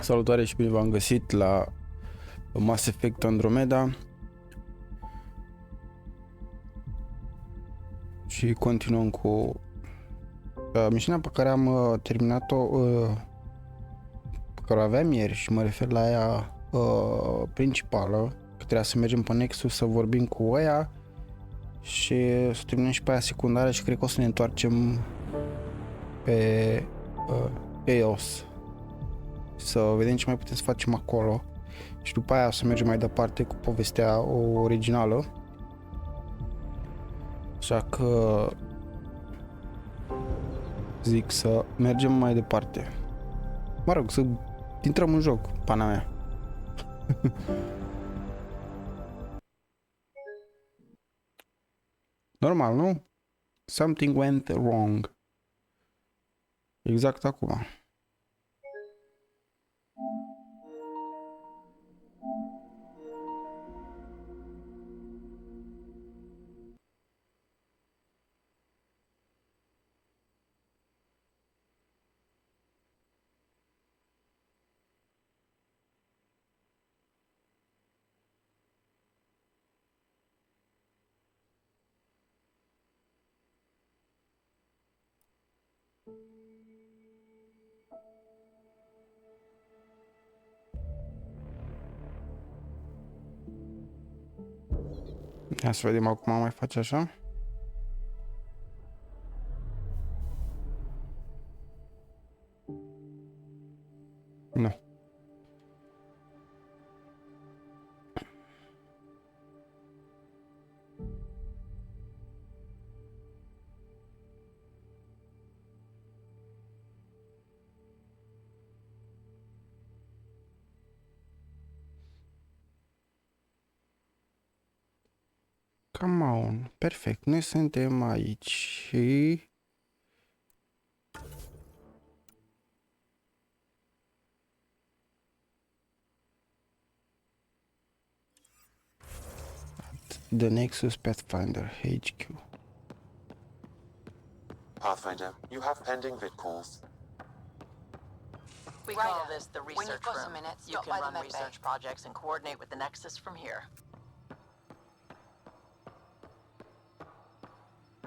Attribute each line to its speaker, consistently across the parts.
Speaker 1: Salutare și bine v-am găsit la Mass Effect Andromeda. Și continuăm cu misiunea pe care am terminat-o, pe care o aveam ieri, și mă refer la aia principală, că trebuia să mergem pe Nexus să vorbim cu ăia și să terminăm și pe aia secundară și cred că o să ne întoarcem pe EOS să vedem ce mai putem să facem acolo și după aia o să mergem mai departe cu povestea originală. Așa că zic să mergem mai departe. Mă rog, să intrăm în joc, pana mea. Normal, nu? Something went wrong. Exact acum. Ia să vedem acum mai face așa. Nu. Come on. Perfect. Noi suntem aici și... The Nexus Pathfinder HQ.
Speaker 2: Pathfinder, you have pending vid calls.
Speaker 3: We call this the research room. You can run research projects and coordinate with the Nexus from here.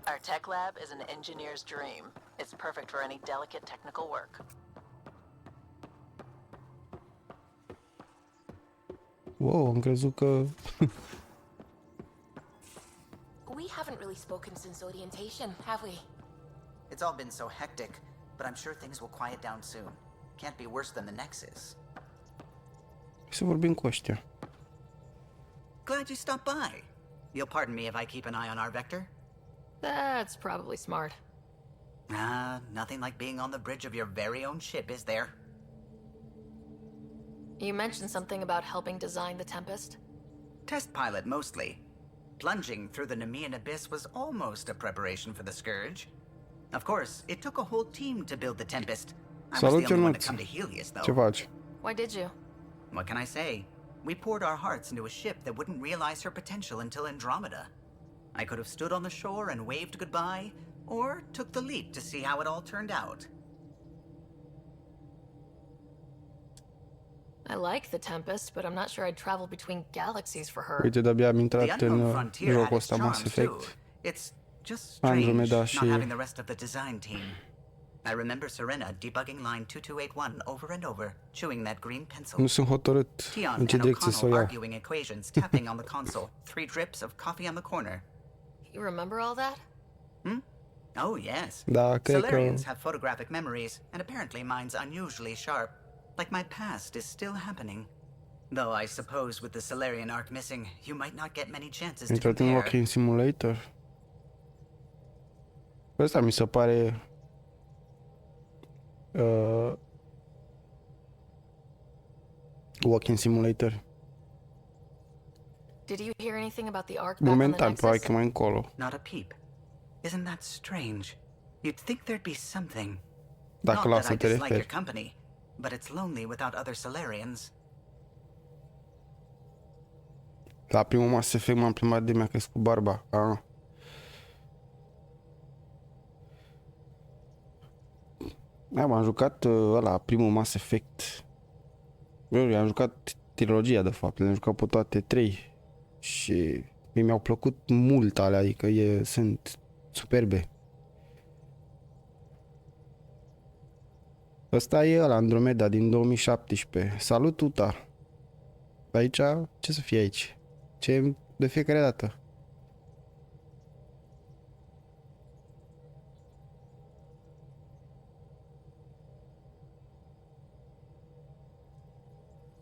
Speaker 3: Our tech lab is an engineer's dream. It's perfect for any delicate technical work.
Speaker 1: Wow, am crezut că...
Speaker 4: We haven't really spoken since orientation, have we?
Speaker 5: It's all been so hectic, but I'm sure things will quiet down soon. Can't be worse than the Nexus.
Speaker 1: Să vorbim cu ăștia.
Speaker 5: Glad you stopped by. You'll pardon me if I keep an eye on our vector?
Speaker 6: That's probably smart.
Speaker 5: Nothing like being on the bridge of your very own ship, is there?
Speaker 6: You mentioned something about helping design the Tempest?
Speaker 5: Test pilot, mostly. Plunging through the Nemean abyss was almost a preparation for the Scourge. Of course, it took a whole team to build the Tempest. I was the only one to come to Helios, though.
Speaker 1: Ce faci?
Speaker 6: Why did you?
Speaker 5: What can I say? We poured our hearts into a ship that wouldn't realize her potential until Andromeda. I could have stood on the shore and waved goodbye, or took the leap to see how it all turned out.
Speaker 6: I like the Tempest, but I'm not sure I'd travel between galaxies for her.
Speaker 1: Uite, de-abia am intrat în jocul ăsta Mass Effect.
Speaker 5: It's just strange
Speaker 1: Andromeda
Speaker 5: not
Speaker 1: și...
Speaker 5: having the rest of the design team. I remember Serena debugging line 2281 over and over, chewing that green pencil.
Speaker 1: Nu sunt hotărât în ce direcție să o iau.
Speaker 5: Arguing equations, tapping on the console, 3 drips of coffee on the corner.
Speaker 6: You remember all that?
Speaker 5: Oh, yes.
Speaker 1: Da, cred că...
Speaker 5: Solarians have photographic memories, and apparently mine's unusually sharp. Like my past is still happening. Though I suppose with the Solarian arc missing, you might not get many chances to
Speaker 1: Intrat în
Speaker 5: compare.
Speaker 1: Walking Simulator. Ăsta mi se pare... Walking Simulator.
Speaker 6: Did you hear anything about the arc back on the
Speaker 1: Momentan,
Speaker 6: Nexus?
Speaker 1: probabil că mai încolo.
Speaker 5: Not a peep. Isn't that strange? You'd think there'd be something.
Speaker 1: Dacă
Speaker 5: Not
Speaker 1: la
Speaker 5: that
Speaker 1: asta
Speaker 5: I
Speaker 1: te
Speaker 5: dislike your
Speaker 1: referi.
Speaker 5: company, but it's lonely without other Solarians.
Speaker 1: La primul Mass Effect m-am plimbat de mi-a crescut barba. Da, m-am jucat ăla, primul Mass Effect. Eu am jucat trilogia, de fapt, le-am jucat pe toate 3 și mi-au plăcut mult alea, adică sunt superbe. Ăsta e ăla, Andromeda din 2017. Salut, Uta! Aici, ce să fie aici? Ce de fiecare dată?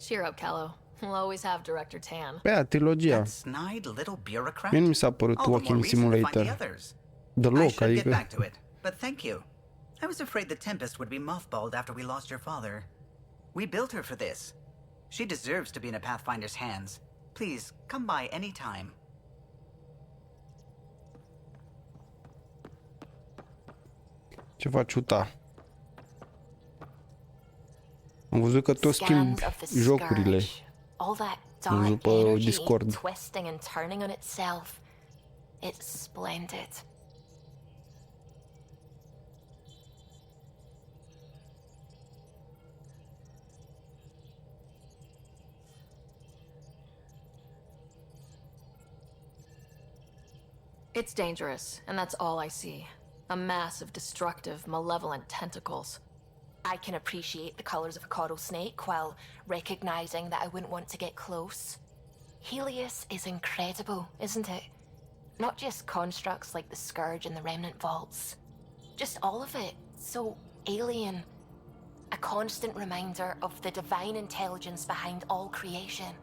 Speaker 6: Cheer up, Callow. We'll always have Director Tan.
Speaker 1: Pe aia, trilogia.
Speaker 5: That snide little bureaucrat.
Speaker 1: Mie nu mi s-a părut
Speaker 5: All the more
Speaker 1: Walking
Speaker 5: reason to find the
Speaker 1: Simulator.
Speaker 5: others. I
Speaker 1: Deloc,
Speaker 5: should get
Speaker 1: adică...
Speaker 5: back to it, but thank you. I was afraid the Tempest would be mothballed after we lost your father. We built her for this. She deserves to be in a Pathfinder's hands. Please, come by any time.
Speaker 1: Ce faci, Uta? Am văzut că tot schimbi
Speaker 4: Scans of the
Speaker 1: jocurile.
Speaker 4: scourge. All that
Speaker 1: Am văzut
Speaker 4: dark
Speaker 1: pe
Speaker 4: energy
Speaker 1: Discord.
Speaker 4: twisting and turning on itself. It's splendid.
Speaker 6: It's dangerous, and that's all I see. A mass of destructive, malevolent tentacles.
Speaker 4: I can appreciate the colors of a coral snake while recognizing that I wouldn't want to get close. Helios is incredible, isn't it? Not just constructs like the Scourge and the Remnant Vaults. Just all of it. So alien. A constant reminder of the divine intelligence behind all creation.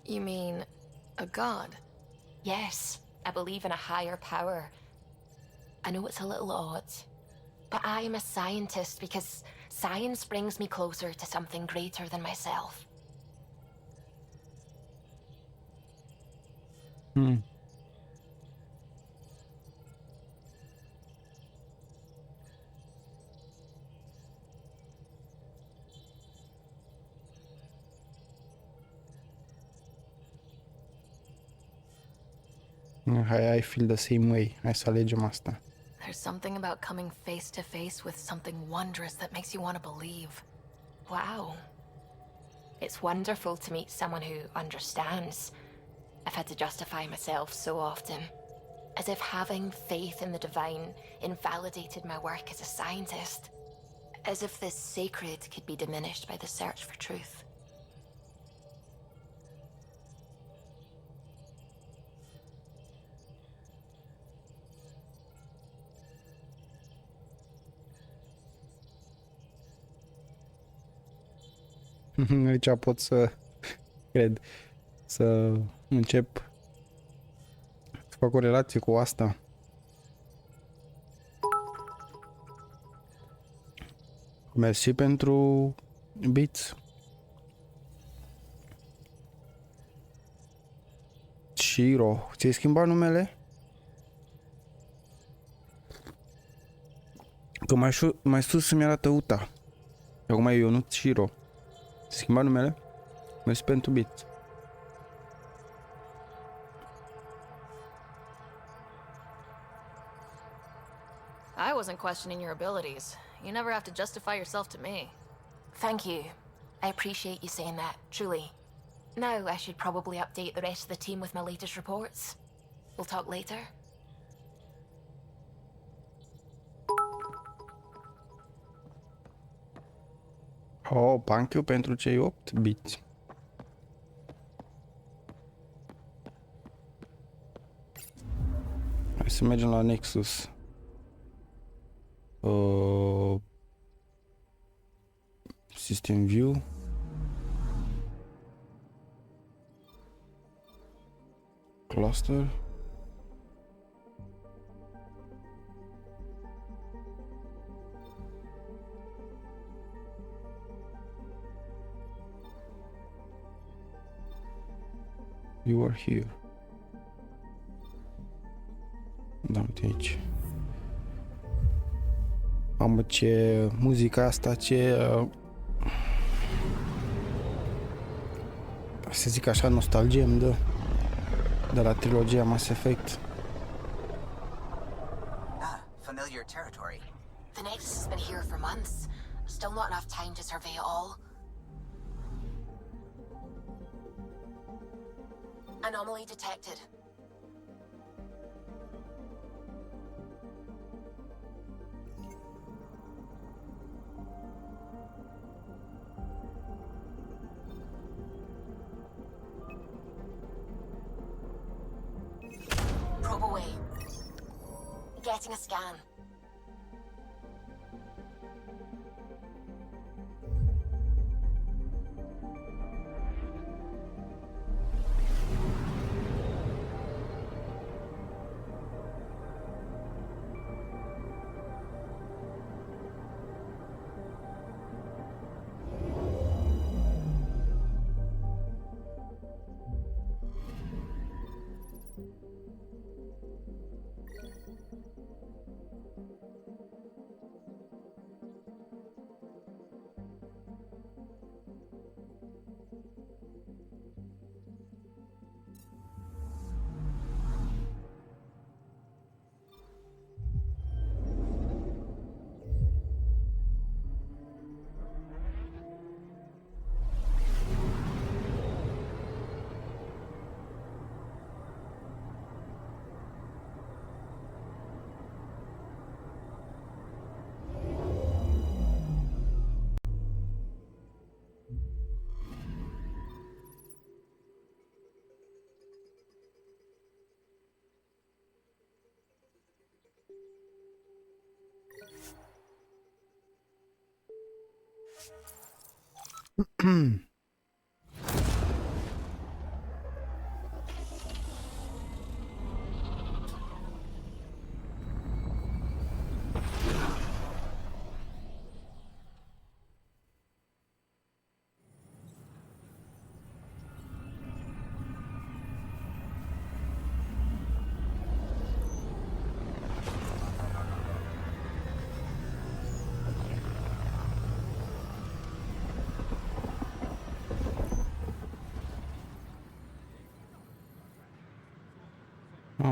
Speaker 6: You mean a god?
Speaker 4: Yes, I believe in a higher power. I know it's a little odd, but I am a scientist because science brings me closer to something greater than myself.
Speaker 1: I feel the same way. Hai să alegem asta.
Speaker 6: There's something about coming face to face with something wondrous that makes you want to believe.
Speaker 4: Wow. It's wonderful to meet someone who understands. I've had to justify myself so often, as if having faith in the divine invalidated my work as a scientist, as if the sacred could be diminished by the search for truth.
Speaker 1: Aici pot să, cred, să încep să fac o relație cu asta. Mersi pentru bits. Shiro, ți-ai schimbat numele? Că mai sus îmi arată Uta. Acum e Ionut Shiro. Ți-ai schimbat numele? Mersi pentru bits.
Speaker 6: I wasn't questioning your abilities. You never have to justify yourself to me.
Speaker 4: Thank you. I appreciate you saying that, truly. Now I should probably update the rest of the team with my latest reports. We'll talk later.
Speaker 1: Oh, thank you pentru cei 8 bits. Hai să mergem la Nexus. System View. Cluster. You are here. Da, uite aici. Mamă, ce muzica asta, ce... să zic așa, nostalgie îmi dă. de la trilogia Mass Effect.
Speaker 5: Ah, familiar territory.
Speaker 4: The Nexus has been here for months. Still not enough time to survey it all. Anomaly detected. Probe away. Getting a scan.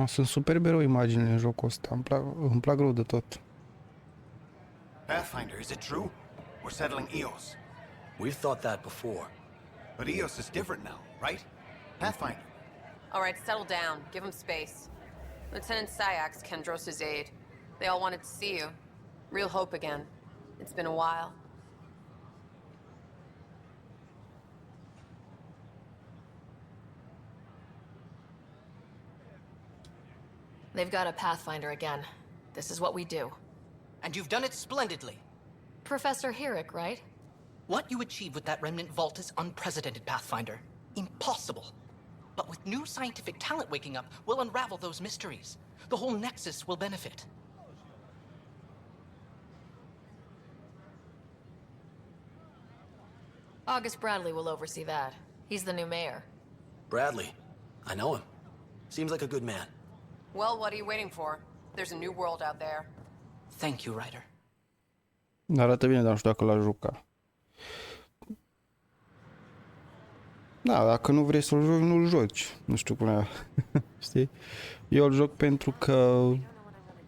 Speaker 1: Sunt superbe rău imaginile în jocul ăsta, îmi plac rău de tot.
Speaker 7: Pathfinder, is it true? We're settling Eos.
Speaker 8: We've thought that before.
Speaker 7: But Eos is different now, right? Pathfinder.
Speaker 9: All right, settle down. Give him space. Lieutenant Syax, Kendros' aide. They all wanted to see you. Real hope again. It's been a while.
Speaker 6: They've got a Pathfinder again. This is what we do.
Speaker 10: And you've done it splendidly.
Speaker 6: Professor Herrick, right?
Speaker 10: What you achieved with that remnant vault is unprecedented, Pathfinder. Impossible. But with new scientific talent waking up, we'll unravel those mysteries. The whole Nexus will benefit.
Speaker 6: August Bradley will oversee that. He's the new mayor.
Speaker 8: Bradley. I know him. Seems like a good man.
Speaker 9: Well, what are you waiting for? There's a new world out there.
Speaker 10: Thank you, Ryder.
Speaker 1: Arată bine, dar nu știu dacă l-aș juca. Da, dacă nu vrei să-l joci, nu-l joci. Nu știu cum e. Știi? Eu îl joc pentru că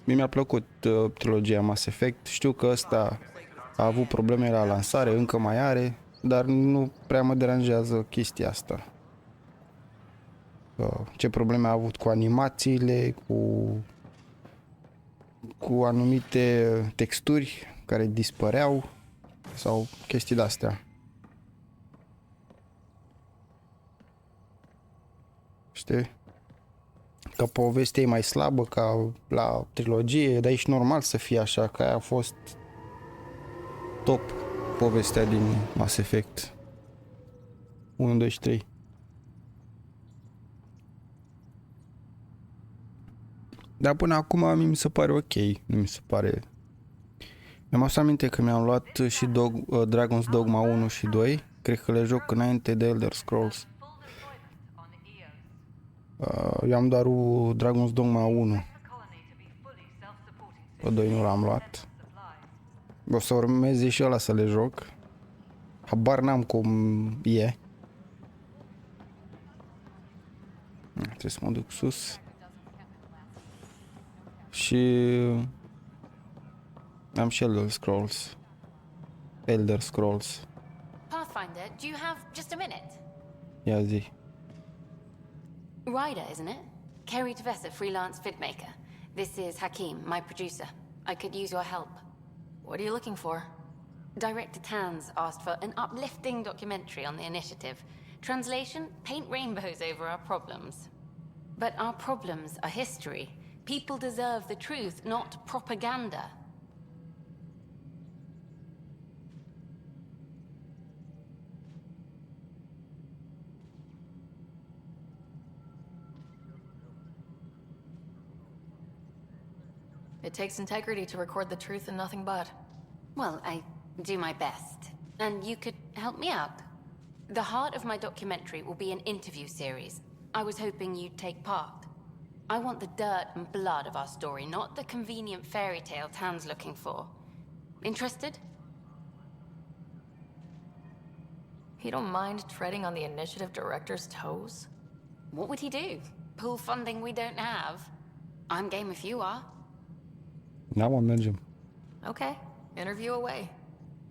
Speaker 1: mi-a plăcut trilogia Mass Effect. Știu că ăsta a avut probleme la lansare, încă mai are, dar nu prea mă deranjează chestia asta. Ce probleme a avut cu animațiile, cu anumite texturi care dispăreau sau chestii de-astea. Știi? Că povestea e mai slabă ca la trilogie, dar e și normal să fie așa, că aia a fost top povestea din Mass Effect 1, 2 și 3. Dar până acum mi se pare ok, nu mi se pare... Mi-am adus aminte că mi-am luat și Dragon's Dogma 1 și 2, cred că le joc înainte de Elder Scrolls. Eu am doar Dragon's Dogma 1. Pe 2 nu l-am luat. O să urmeze și ăla să le joc. Habar n-am cum e. Trebuie să mă duc sus. Și am și Elder Scrolls. Elder Scrolls.
Speaker 11: Pathfinder, do you have just a minute?
Speaker 1: Ia zi.
Speaker 11: Ryder, isn't it? Kerry Tavessa, freelance vidmaker. This is Hakeem, my producer. I could use your help.
Speaker 6: What are you looking for?
Speaker 11: Director Tans asked for an uplifting documentary on the initiative. Translation, paint rainbows over our problems. But our problems are history. People deserve the truth, not propaganda.
Speaker 6: It takes integrity to record the truth and nothing but.
Speaker 11: Well, I do my best. And you could help me out. The heart of my documentary will be an interview series. I was hoping you'd take part. I want the dirt and blood of our story, not the convenient fairy tale Tan's looking for. Interested?
Speaker 6: You don't mind treading on the initiative director's toes?
Speaker 11: What would he do? Pull funding we don't have? I'm game if you are.
Speaker 1: Da, mă, mergem.
Speaker 6: Okay, interview away.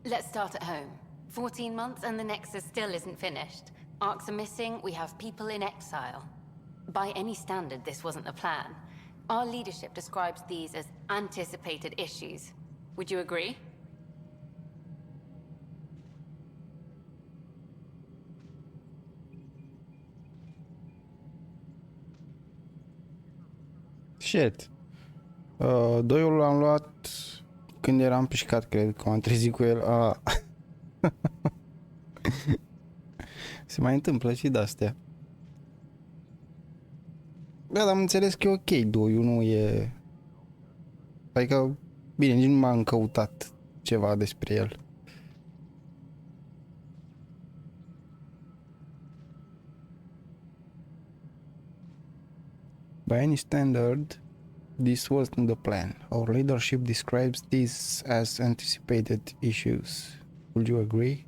Speaker 11: Let's start at home. 14 months and the Nexus still isn't finished. Arcs are missing, we have people in exile. By any standard, this wasn't the plan. Our leadership describes these as anticipated issues. Would you agree?
Speaker 1: Shit. Doiul l-am luat când eram pișcat, cred că m-am trezit cu el. Se mai întâmplă și de-astea. Da, dar am înțeles că e ok, doiul nu e... Adică, bine, nici nu m-am căutat ceva despre el. By any standard, this wasn't the plan. Our leadership describes these as anticipated issues. Would you agree?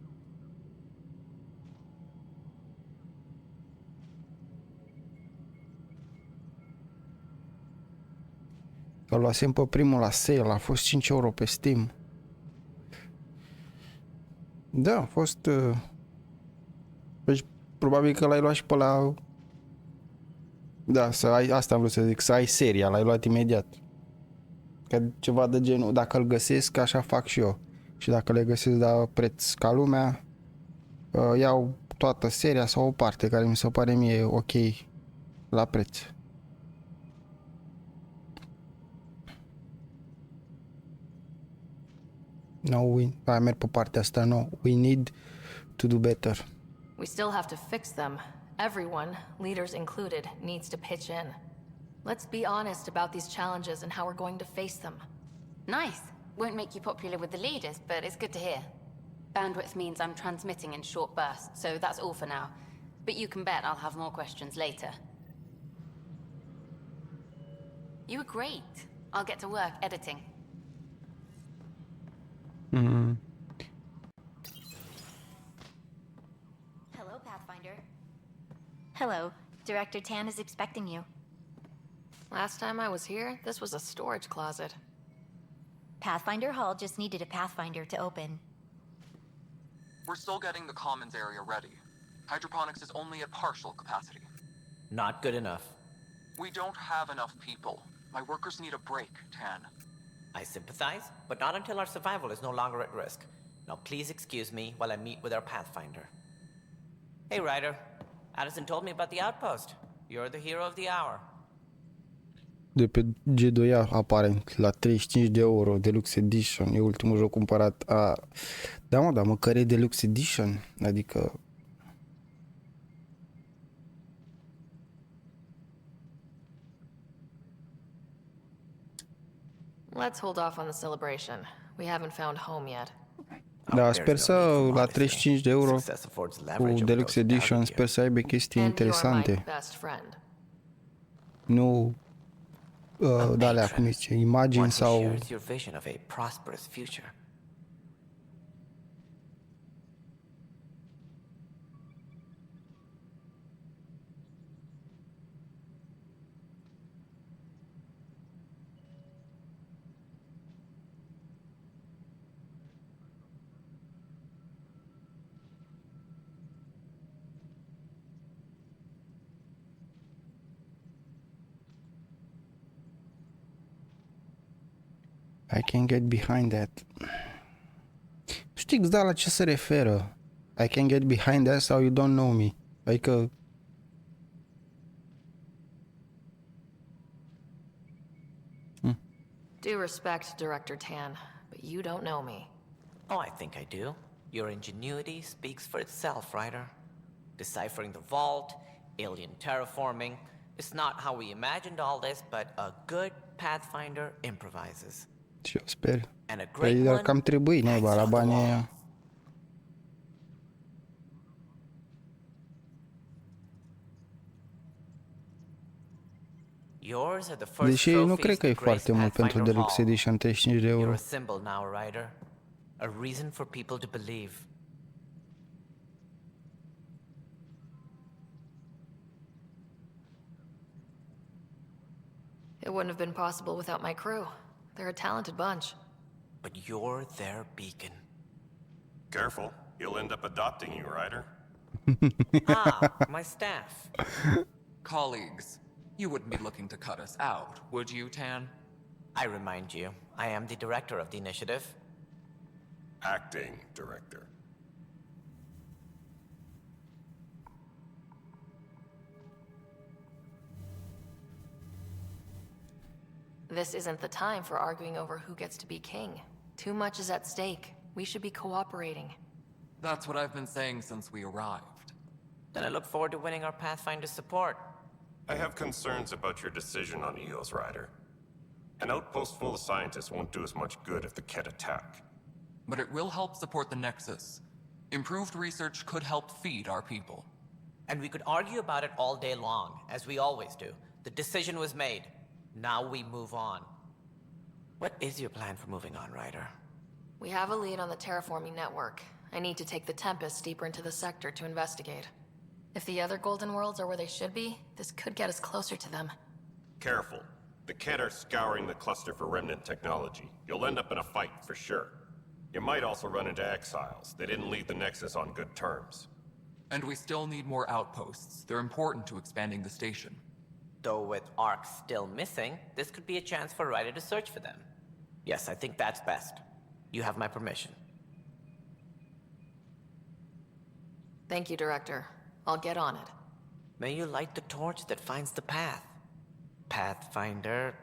Speaker 1: Îl luasem pe primul la sale, a fost 5 euro pe Steam. Da, a fost... Deci, probabil că l-ai luat și pe la... Da, să ai, asta am vrut să zic, să ai seria, l-ai luat imediat. Că ceva de genul, dacă îl găsesc, așa fac și eu. Și dacă le găsesc la preț ca lumea, iau toată seria sau o parte care mi se pare mie ok la preț. No, merg pe partea asta, no. We need to do better.
Speaker 6: We still have to fix them. Everyone, leaders included, needs to pitch in. Let's be honest about these challenges and how we're going to face them.
Speaker 11: Nice. Won't make you popular with the leaders, but it's good to hear. Bandwidth means I'm transmitting in short bursts, so that's all for now. But you can bet I'll have more questions later. You were great. I'll get to work editing.
Speaker 12: Hello, Pathfinder. Hello. Director Tan is expecting you.
Speaker 6: Last time I was here, this was a storage closet.
Speaker 12: Pathfinder Hall just needed a Pathfinder to open.
Speaker 13: We're still getting the commons area ready. Hydroponics is only at partial capacity.
Speaker 14: Not good enough.
Speaker 13: We don't have enough people. My workers need a break, Tan.
Speaker 14: I sympathize, but not until our survival is no longer at risk. Now please excuse me while I meet with our Pathfinder. Hey, Ryder. Addison told me about the outpost. You're the hero of the hour.
Speaker 1: De pe G2A aparent la 35 de euro Deluxe Edition. E ultimul joc cumpărat. Da, mă, dar măcar e Deluxe Edition. Adică...
Speaker 6: Let's hold off on the celebration. We haven't found home yet.
Speaker 1: Da, sper să la 35 de euro cu Deluxe Edition, sper să aibă chestii interesante. Nu de-alea, cum zice, imagini sau... I can get behind that. Nu știu exact la ce se referă. I can get behind that sau you don't know me. Adică...
Speaker 6: Due respect, Director Tan, but you don't know me.
Speaker 14: Oh, I think I do. Your ingenuity speaks for itself, Ryder. Deciphering the vault, alien terraforming. It's not how we imagined all this, but a good Pathfinder improvises.
Speaker 1: Și eu sper.
Speaker 14: And a great
Speaker 1: Păi, dar
Speaker 14: one
Speaker 1: cam trebuie, naiba, la banii aia.
Speaker 14: Yours are the first
Speaker 1: Deși nu
Speaker 14: trophies
Speaker 1: cred că e
Speaker 14: to grace
Speaker 1: foarte mult pentru
Speaker 14: Pathfinder
Speaker 1: Deluxe
Speaker 14: Hall.
Speaker 1: Edition, 35 de euro.
Speaker 14: You're a symbol now, Ryder. A reason for people to believe.
Speaker 6: It wouldn't have been possible without my crew. They're a talented bunch.
Speaker 14: But you're their beacon.
Speaker 15: Careful, he'll end up adopting you, Ryder.
Speaker 14: My staff.
Speaker 13: Colleagues, you wouldn't be looking to cut us out, would you, Tan?
Speaker 14: I remind you, I am the director of the initiative.
Speaker 15: Acting director.
Speaker 6: This isn't the time for arguing over who gets to be king. Too much is at stake. We should be cooperating.
Speaker 13: That's what I've been saying since we arrived.
Speaker 14: Then I look forward to winning our Pathfinder support.
Speaker 15: I have concerns about your decision on EOS, Ryder. An outpost full of scientists won't do as much good if the Kett attack.
Speaker 13: But it will help support the Nexus. Improved research could help feed our people.
Speaker 14: And we could argue about it all day long, as we always do. The decision was made. Now we move on. What is your plan for moving on, Ryder?
Speaker 6: We have a lead on the terraforming network. I need to take the Tempest deeper into the sector to investigate. If the other Golden Worlds are where they should be, this could get us closer to them.
Speaker 15: Careful. The Kett are scouring the cluster for remnant technology. You'll end up in a fight, for sure. You might also run into exiles. They didn't leave the Nexus on good terms.
Speaker 13: And we still need more outposts. They're important to expanding the station.
Speaker 14: Though with Ark still missing, this could be a chance for Ryder to search for them. Yes, I think that's best. You have my permission.
Speaker 6: Thank you, Director. I'll get on it.
Speaker 14: May you light the torch that finds the path. Pathfinder.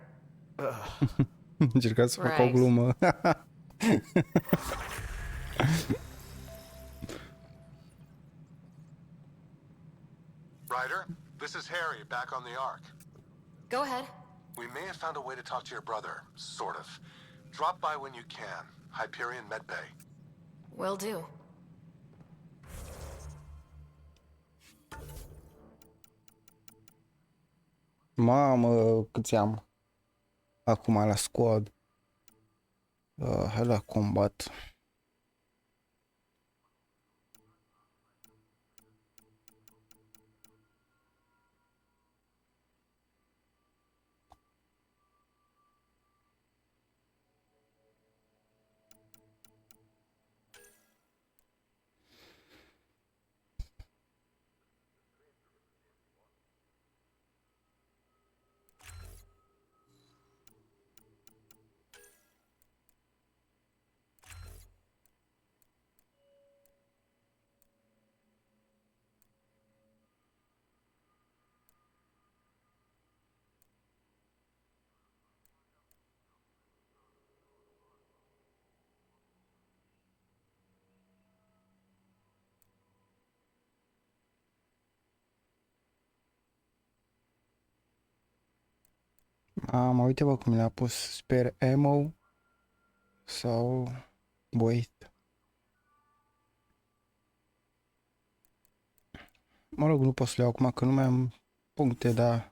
Speaker 1: Încerca să fac o glumă.
Speaker 16: Ryder, this is Harry, back on the Ark.
Speaker 6: Go ahead.
Speaker 16: We may have found a way to talk to your brother, sort of. Drop by when you can. Hyperion Medbay.
Speaker 6: Will do.
Speaker 1: Mamă, câți am acum la squad. Hai la combat. Mă uite bă cum le-a pus spare ammo sau wait. Mă rog, nu pot să le iau acum că nu mai am puncte, dar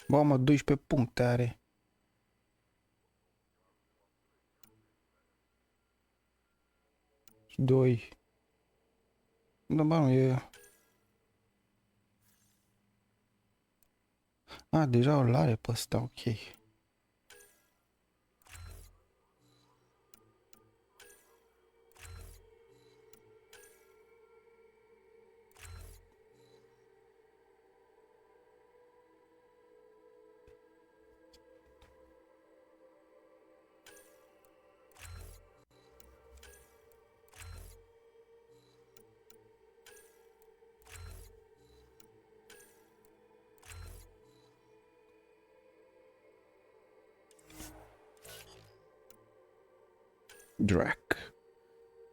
Speaker 1: bă, mă, 12 puncte are. Și 2. Da, bă, nu e... A, deja o are pe ăsta, ok.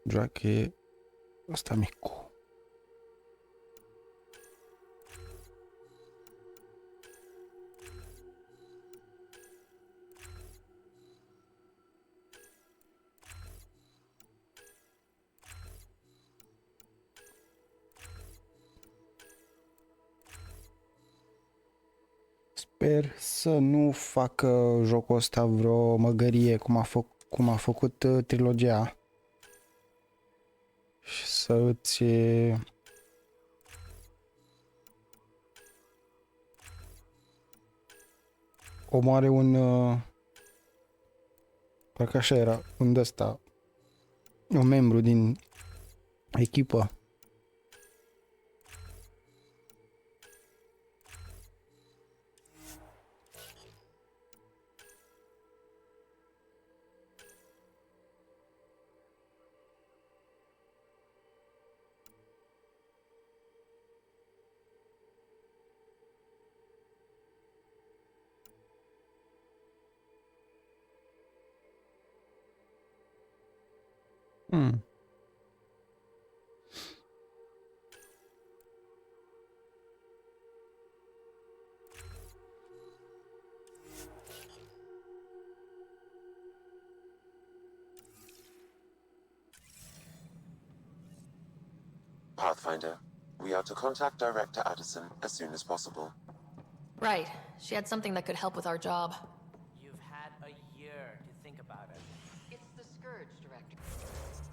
Speaker 1: Drac e ăsta micu. Sper să nu facă jocul ăsta vreo măgărie cum a făcut trilogia și să îți omoare parcă așa era, un ăsta, un membru din echipă.
Speaker 2: Pathfinder, we are to contact Director Addison as soon as possible.
Speaker 6: Right. She had something that could help with our job.
Speaker 14: You've had a year to think about it.
Speaker 6: It's the Scourge,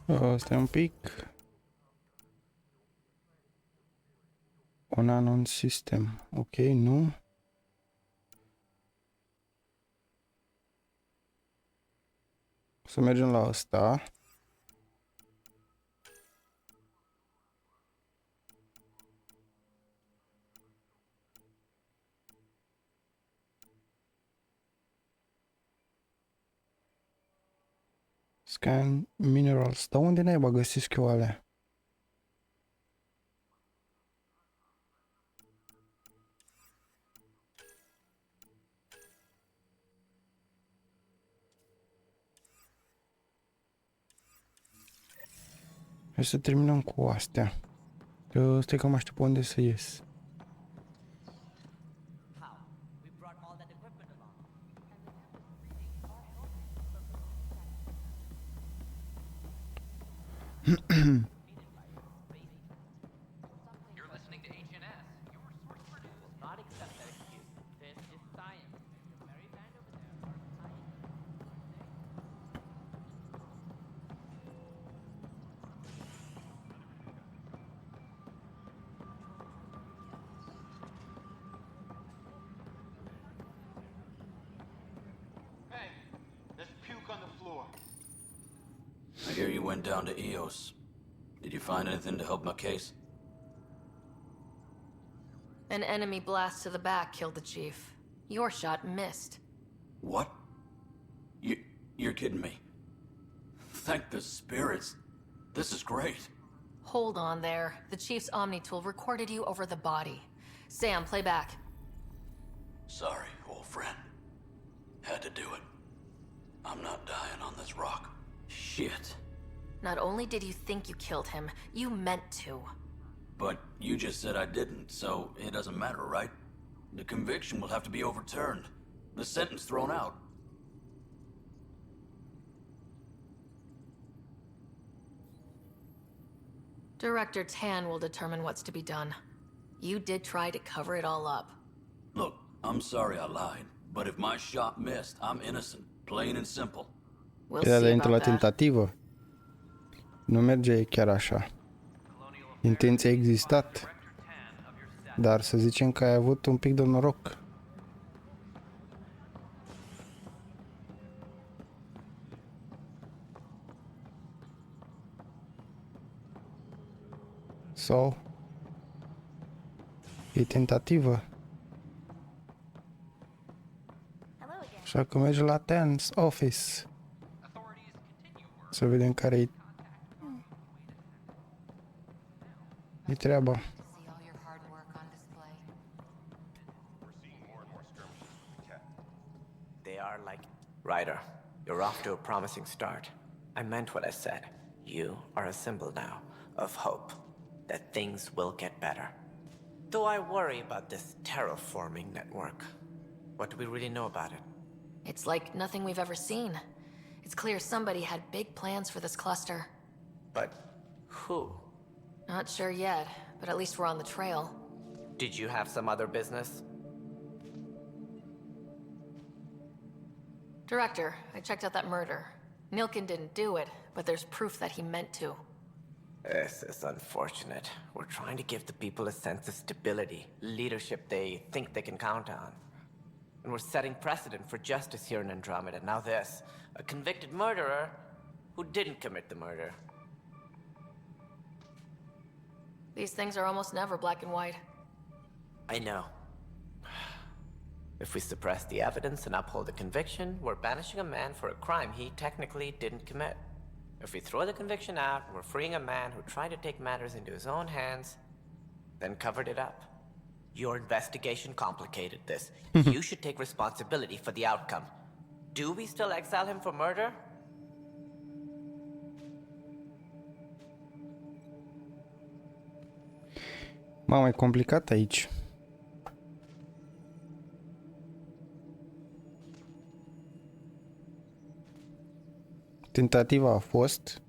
Speaker 6: Director.
Speaker 1: Stai un pic. Un anon system. Ok, nu. Să mergem la asta. Scan minerals. Dar unde naiba găsesc eu alea? Hai să terminăm cu astea. Stai că mă aștept pe unde să ies.
Speaker 8: I hear you went down to EOS. Did you find anything to help my case?
Speaker 6: An enemy blast to the back killed the chief. Your shot missed.
Speaker 8: What? You're kidding me. Thank the spirits. This is great.
Speaker 6: Hold on there. The chief's Omni tool recorded you over the body. Sam, play back.
Speaker 8: Sorry, old friend. Had to do it. I'm not dying on this rock. Shit.
Speaker 6: Not only did you think you killed him, you meant to.
Speaker 8: But you just said I didn't, so it doesn't matter, right? The conviction will have to be overturned. The sentence thrown out.
Speaker 6: Director Tan will determine what's to be done. You did try to cover it all up.
Speaker 8: Look, I'm sorry I lied, but if my shot missed, I'm innocent. Plain and simple.
Speaker 1: Era de intru la tentativă. Nu merge chiar așa. Intenția a existat. Dar să zicem că ai avut un pic de noroc. Sau e tentativă. Așa că merge la Tan's office. Să vedem care e treaba.
Speaker 14: They are like... Ryder, you're off to a promising start. I meant what I said. You are a symbol now of hope, that things will get better. Though I worry about this terraforming network. What do we really know about it?
Speaker 6: It's like nothing we've ever seen. It's clear somebody had big plans for this cluster.
Speaker 14: But who?
Speaker 6: Not sure yet, but at least we're on the trail.
Speaker 14: Did you have some other business?
Speaker 6: Director, I checked out that murder. Nilkin didn't do it, but there's proof that he meant to.
Speaker 14: This is unfortunate. We're trying to give the people a sense of stability, leadership they think they can count on. And we're setting precedent for justice here in Andromeda. Now this, a convicted murderer who didn't commit the murder.
Speaker 6: These things are almost never black and white.
Speaker 14: I know. If we suppress the evidence and uphold the conviction, we're banishing a man for a crime he technically didn't commit. If we throw the conviction out, we're freeing a man who tried to take matters into his own hands, then covered it up. Your investigation complicated this. You should take responsibility for the outcome. Do we still exile him for murder?
Speaker 1: Mamă, e complicat aici. Tentativa a fost,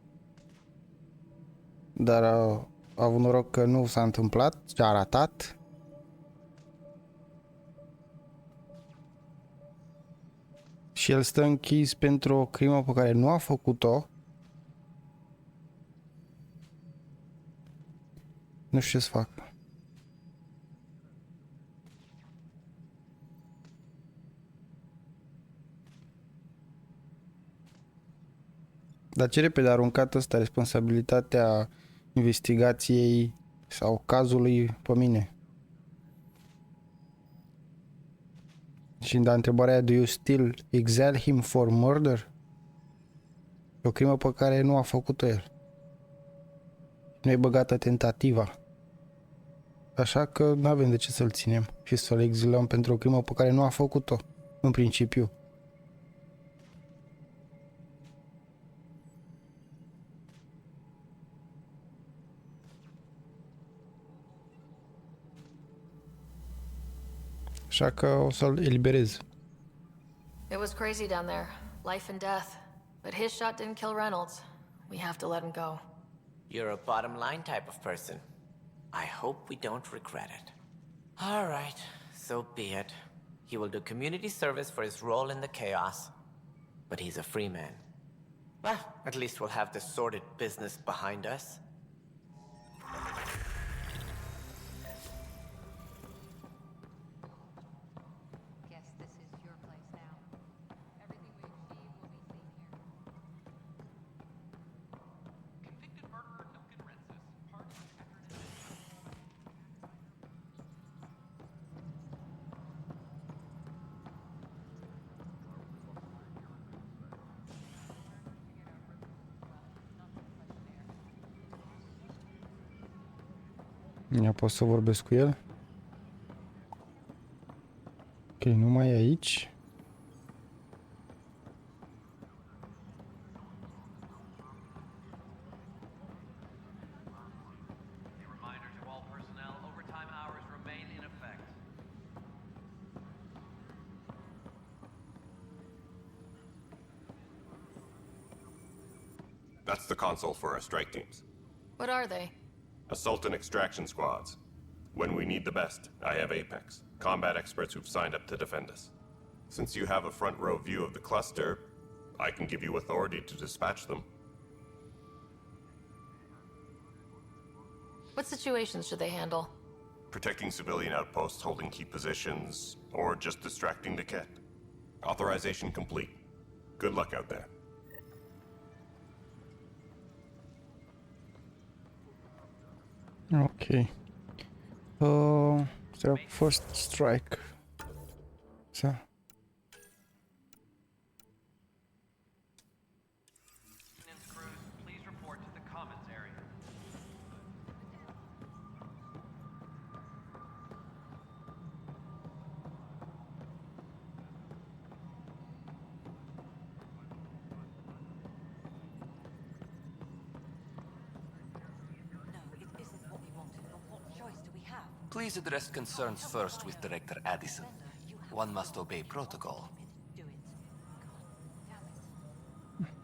Speaker 1: dar a avut noroc că nu s-a întâmplat, a ratat. Și el stă închis pentru o crimă pe care nu a făcut-o. Nu știu ce să fac. Dar ce repede a aruncat ăsta responsabilitatea investigației sau cazului pe mine. Și da, întrebarea aia, do you still exile him for murder? E o crimă pe care nu a făcut-o el. Nu e băgată tentativa. Așa că nu avem de ce să-l ținem și să-l exilăm pentru o crimă pe care nu a făcut-o, în principiu. Așa că o să-l eliberez.
Speaker 6: It was crazy down there, life and death. But his shot didn't kill Reynolds. We have to let him go.
Speaker 14: You're a bottom line type of person. I hope we don't regret it. All right, so be it. He will do community service for his role in the chaos. But he's a free man. Well, at least we'll have the sordid business behind us.
Speaker 1: Ia pot să vorbesc cu el. Ok, nu mai e aici.
Speaker 15: That's the console for our strike teams.
Speaker 6: What are they?
Speaker 15: Assault and extraction squads. When we need the best, I have Apex, combat experts who've signed up to defend us. Since you have a front row view of the cluster, I can give you authority to dispatch them.
Speaker 6: What situations should they handle?
Speaker 15: Protecting civilian outposts, holding key positions, or just distracting the kit. Authorization complete. Good luck out there.
Speaker 1: Ok. First strike. So.
Speaker 17: Please address concerns first with Director Addison. One must obey protocol.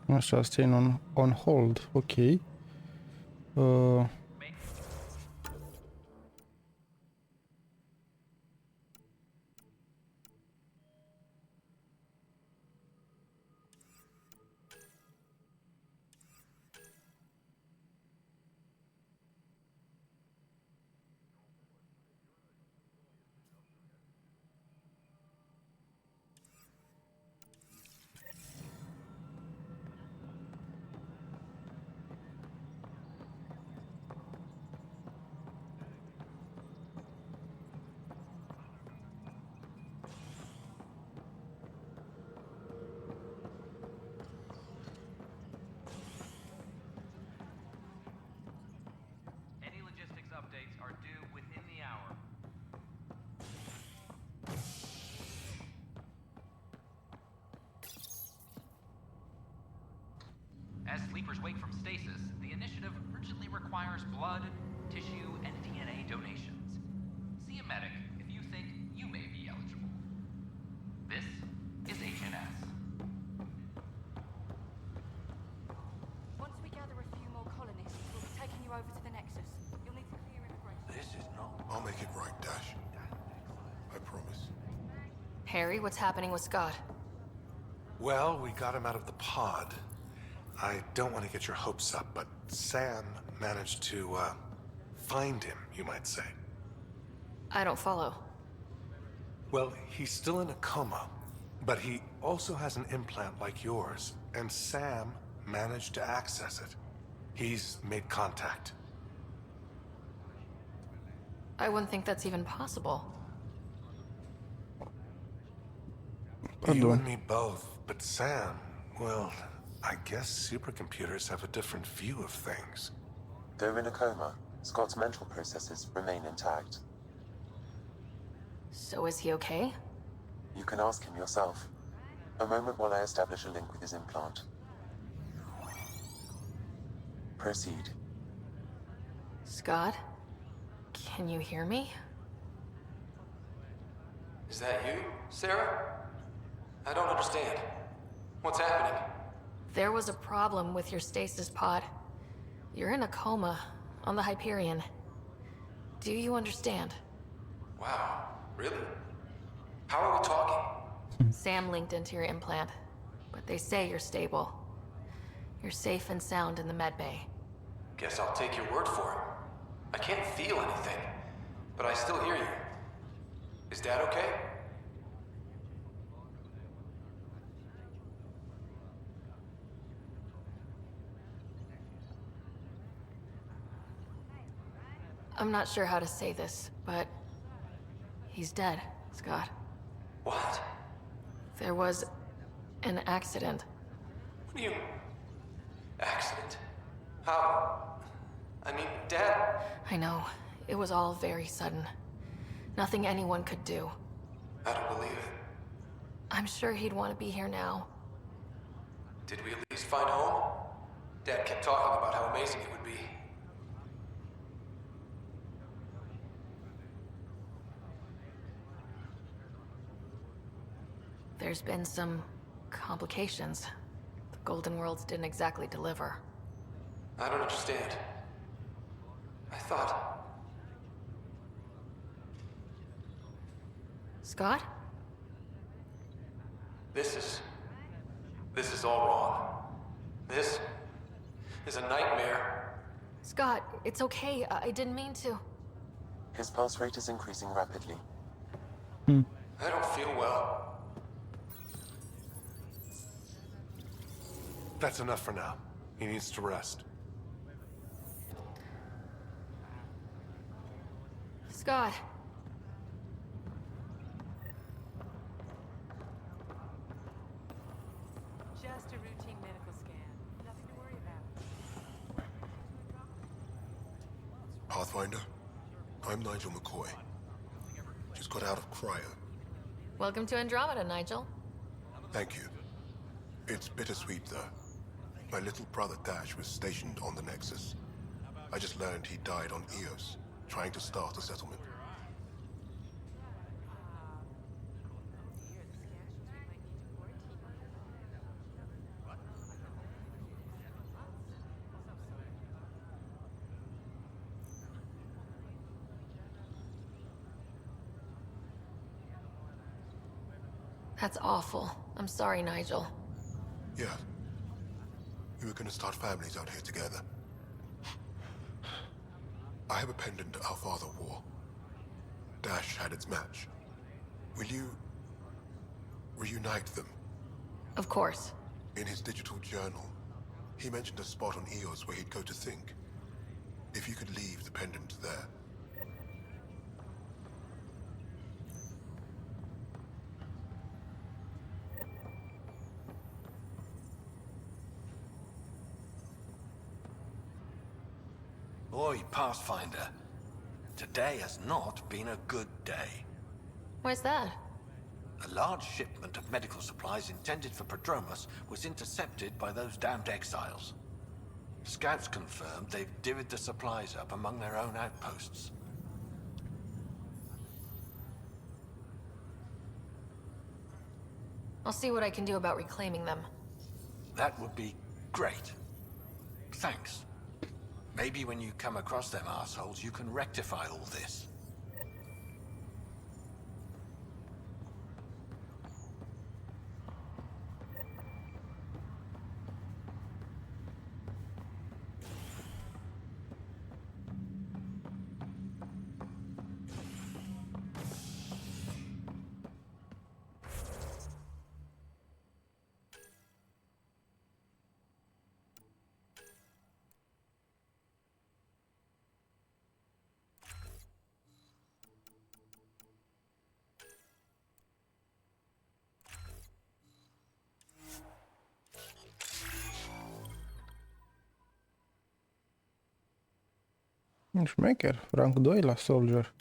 Speaker 1: Așa, stay on hold. Ok.
Speaker 18: As sleepers wake from stasis, the initiative urgently requires blood, tissue, and DNA donations. See a medic if you think you may be eligible. This is HNS.
Speaker 19: Once we gather a few more colonists, we'll be taking you over to the Nexus. You'll need to clear immigration.
Speaker 16: This is not... I'll make it right, Dash. I promise.
Speaker 6: Harry, what's happening with Scott?
Speaker 16: Well, we got him out of the pod. I don't want to get your hopes up, but Sam managed to, find him, you might say.
Speaker 6: I don't follow.
Speaker 16: Well, he's still in a coma, but he also has an implant like yours, and Sam managed to access it. He's made contact.
Speaker 6: I wouldn't think that's even possible.
Speaker 16: You and me both, but Sam, well, I guess supercomputers have a different view of things.
Speaker 2: Though in a coma, Scott's mental processes remain intact.
Speaker 6: So is he okay?
Speaker 2: You can ask him yourself. A moment while I establish a link with his implant. Proceed.
Speaker 6: Scott? Can you hear me?
Speaker 17: Is that you, Sarah? I don't understand. What's happening?
Speaker 6: There was a problem with your stasis pod. You're in a coma on the Hyperion. Do you understand?
Speaker 17: Wow, really? How are we talking?
Speaker 6: Sam linked into your implant, but they say you're stable. You're safe and sound in the medbay.
Speaker 17: Guess I'll take your word for it. I can't feel anything, but I still hear you. Is Dad okay?
Speaker 6: I'm not sure how to say this, but he's dead, Scott.
Speaker 17: What?
Speaker 6: There was an accident.
Speaker 17: What do you... Accident? How? I mean, Dad...
Speaker 6: I know. It was all very sudden. Nothing anyone could do.
Speaker 17: I don't believe it.
Speaker 6: I'm sure he'd want to be here now.
Speaker 17: Did we at least find home? Dad kept talking about how amazing it would be.
Speaker 6: There's been some complications. The Golden Worlds didn't exactly deliver.
Speaker 17: I don't understand. I thought...
Speaker 6: Scott?
Speaker 17: This is all wrong. This is a nightmare.
Speaker 6: Scott, it's okay. I didn't mean to.
Speaker 2: His pulse rate is increasing rapidly.
Speaker 17: I don't feel well.
Speaker 16: That's enough for now. He needs to rest.
Speaker 6: Scott.
Speaker 19: Just a routine medical scan. Nothing to worry about.
Speaker 16: Pathfinder, I'm Nigel McCoy. Just got out of cryo.
Speaker 6: Welcome to Andromeda, Nigel.
Speaker 16: Thank you. It's bittersweet, though. My little brother Dash was stationed on the Nexus. I just learned he died on Eos, trying to start a settlement.
Speaker 6: That's awful. I'm sorry, Nigel.
Speaker 16: Yeah. We were gonna start families out here together. I have a pendant our father wore. Dash had its match. Will you reunite them?
Speaker 6: Of course.
Speaker 16: In his digital journal, he mentioned a spot on Eos where he'd go to think. If you could leave the pendant there.
Speaker 7: Oi, Pathfinder. Today has not been a good day.
Speaker 6: Why's that?
Speaker 7: A large shipment of medical supplies intended for Prodromus was intercepted by those damned exiles. Scouts confirmed they've divvied the supplies up among their own outposts.
Speaker 6: I'll see what I can do about reclaiming them.
Speaker 7: That would be great. Thanks. Maybe when you come across them assholes, you can rectify all this.
Speaker 1: Șmecher, rank 2 la Soldier.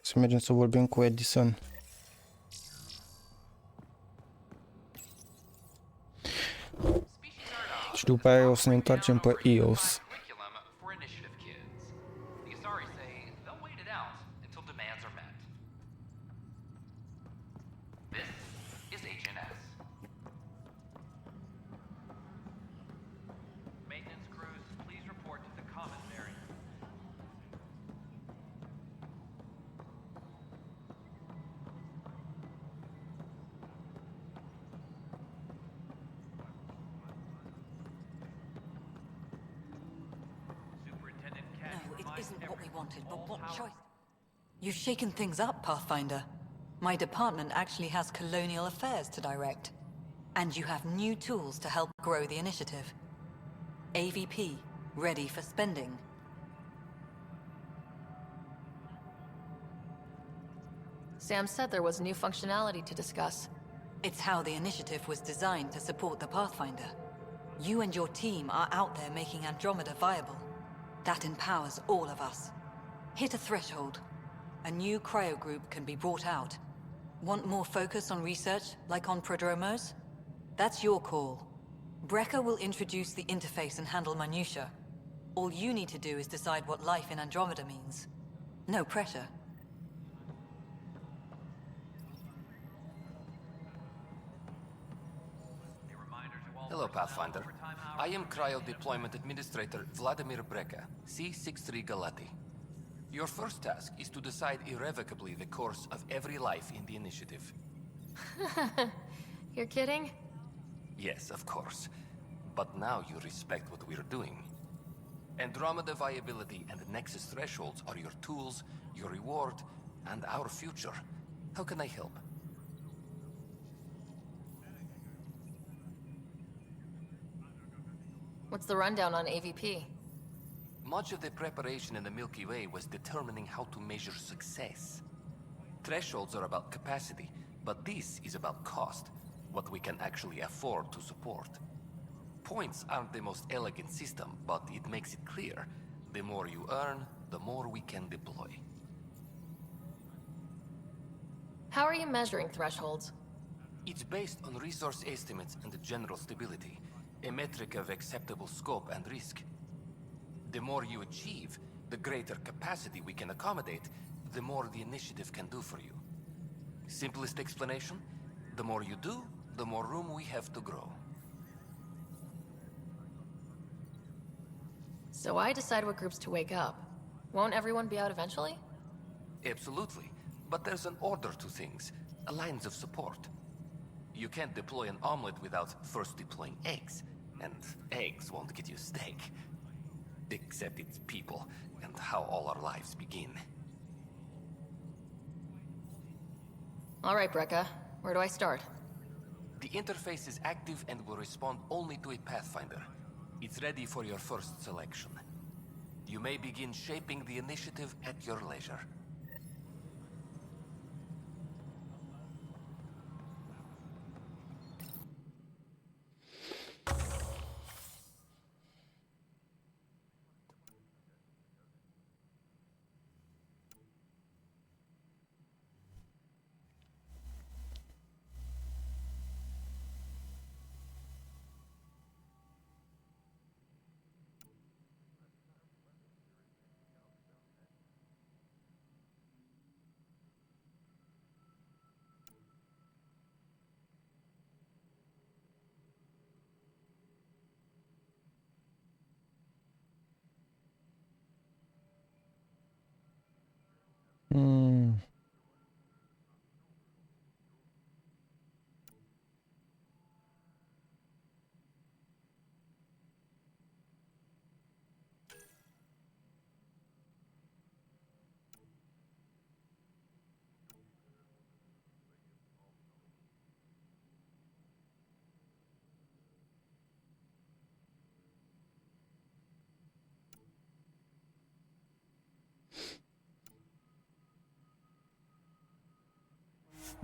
Speaker 1: Să mergem să vorbim cu Edison. Și după aia o să ne întoarcem pe EOS.
Speaker 20: isn't what we wanted, but what choice? You've shaken things up, Pathfinder. My department actually has colonial affairs to direct. And you have new tools to help grow the initiative. AVP, ready for spending.
Speaker 6: Sam said there was new functionality to discuss.
Speaker 20: It's how the initiative was designed to support the Pathfinder. You and your team are out there making Andromeda viable. That empowers all of us. Hit a threshold. A new cryo group can be brought out. Want more focus on research, like on prodromos? That's your call. Brecker will introduce the interface and handle minutiae. All you need to do is decide what life in Andromeda means. No pressure.
Speaker 21: Hello, Pathfinder. I am Cryo Deployment Administrator Vladimir Brecker, C-63 Galati. Your first task is to decide irrevocably the course of every life in the initiative.
Speaker 6: You're kidding?
Speaker 21: Yes, of course. But now you respect what we're doing. Andromeda viability and Nexus thresholds are your tools, your reward, and our future. How can I help?
Speaker 6: What's the rundown on AVP?
Speaker 21: Much of the preparation in the Milky Way was determining how to measure success. Thresholds are about capacity, but this is about cost, what we can actually afford to support. Points aren't the most elegant system, but it makes it clear. The more you earn, the more we can deploy.
Speaker 6: How are you measuring thresholds?
Speaker 21: It's based on resource estimates and general stability, a metric of acceptable scope and risk. The more you achieve, the greater capacity we can accommodate, the more the initiative can do for you. Simplest explanation, the more you do, the more room we have to grow.
Speaker 6: So I decide what groups to wake up. Won't everyone be out eventually?
Speaker 21: Absolutely. But there's an order to things, lines of support. You can't deploy an omelet without first deploying eggs. And eggs won't get you steak. Except it's people, and how all our lives begin.
Speaker 6: All right, Brecca. Where do I start?
Speaker 21: The interface is active and will respond only to a Pathfinder. It's ready for your first selection. You may begin shaping the initiative at your leisure.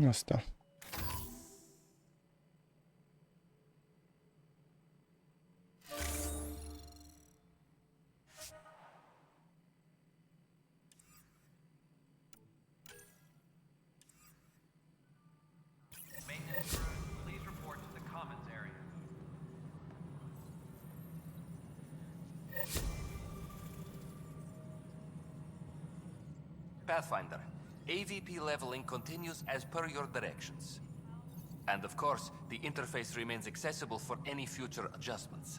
Speaker 1: Asta.
Speaker 18: Maintenance crews, please report to the commons area.
Speaker 21: Pathfinder, AVP leveling continues as per your directions. And of course, the interface remains accessible for any future adjustments.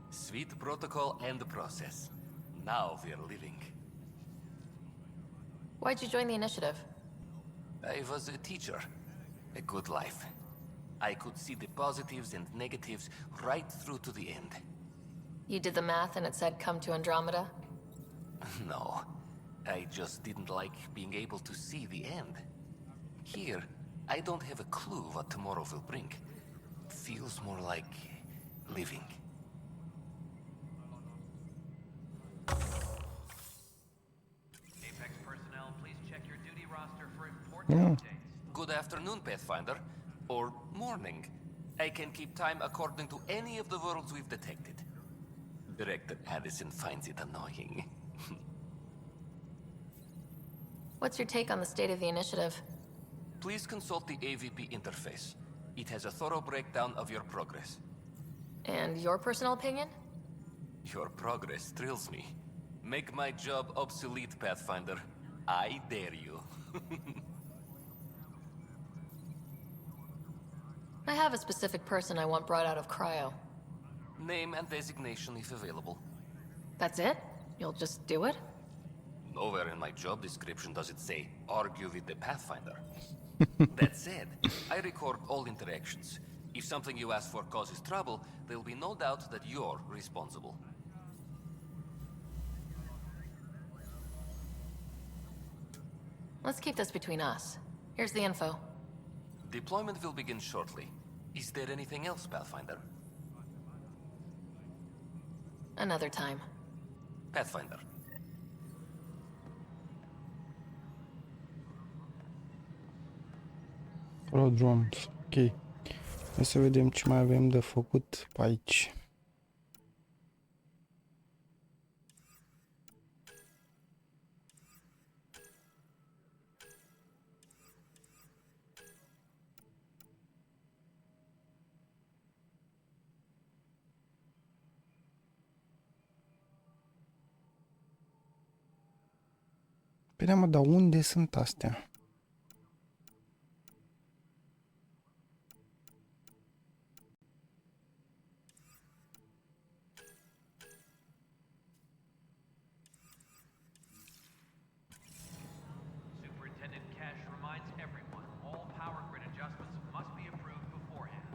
Speaker 21: Sweet protocol and process. Now we're living.
Speaker 6: Why'd you join the initiative?
Speaker 21: I was a teacher. A good life. I could see the positives and negatives right through to the end.
Speaker 6: You did the math and it said come to Andromeda?
Speaker 21: No. I just didn't like being able to see the end. Here, I don't have a clue what tomorrow will bring. Feels more like living.
Speaker 18: Apex personnel, please check your duty roster for important updates.
Speaker 21: Good afternoon, Pathfinder. Or morning. I can keep time according to any of the worlds we've detected. Director Addison finds it annoying.
Speaker 6: What's your take on the state of the initiative?
Speaker 21: Please consult the AVP interface. It has a thorough breakdown of your progress.
Speaker 6: And your personal opinion?
Speaker 21: Your progress thrills me. Make my job obsolete, Pathfinder. I dare you.
Speaker 6: I have a specific person I want brought out of cryo.
Speaker 21: Name and designation if available.
Speaker 6: That's it? You'll just do it?
Speaker 21: Nowhere in my job description does it say, argue with the Pathfinder. That said, I record all interactions. If something you ask for causes trouble, there will be no doubt that you're responsible.
Speaker 6: Let's keep this between us. Here's the info.
Speaker 21: Deployment will begin shortly. Is there anything else, Pathfinder?
Speaker 6: Another time.
Speaker 21: Pathfinder.
Speaker 1: Prodromes. Ok. Hai să vedem ce mai avem de făcut pe aici. Bine, mă, dar unde sunt astea?
Speaker 18: Superintendent Cash reminds everyone, all power grid adjustments must be approved beforehand.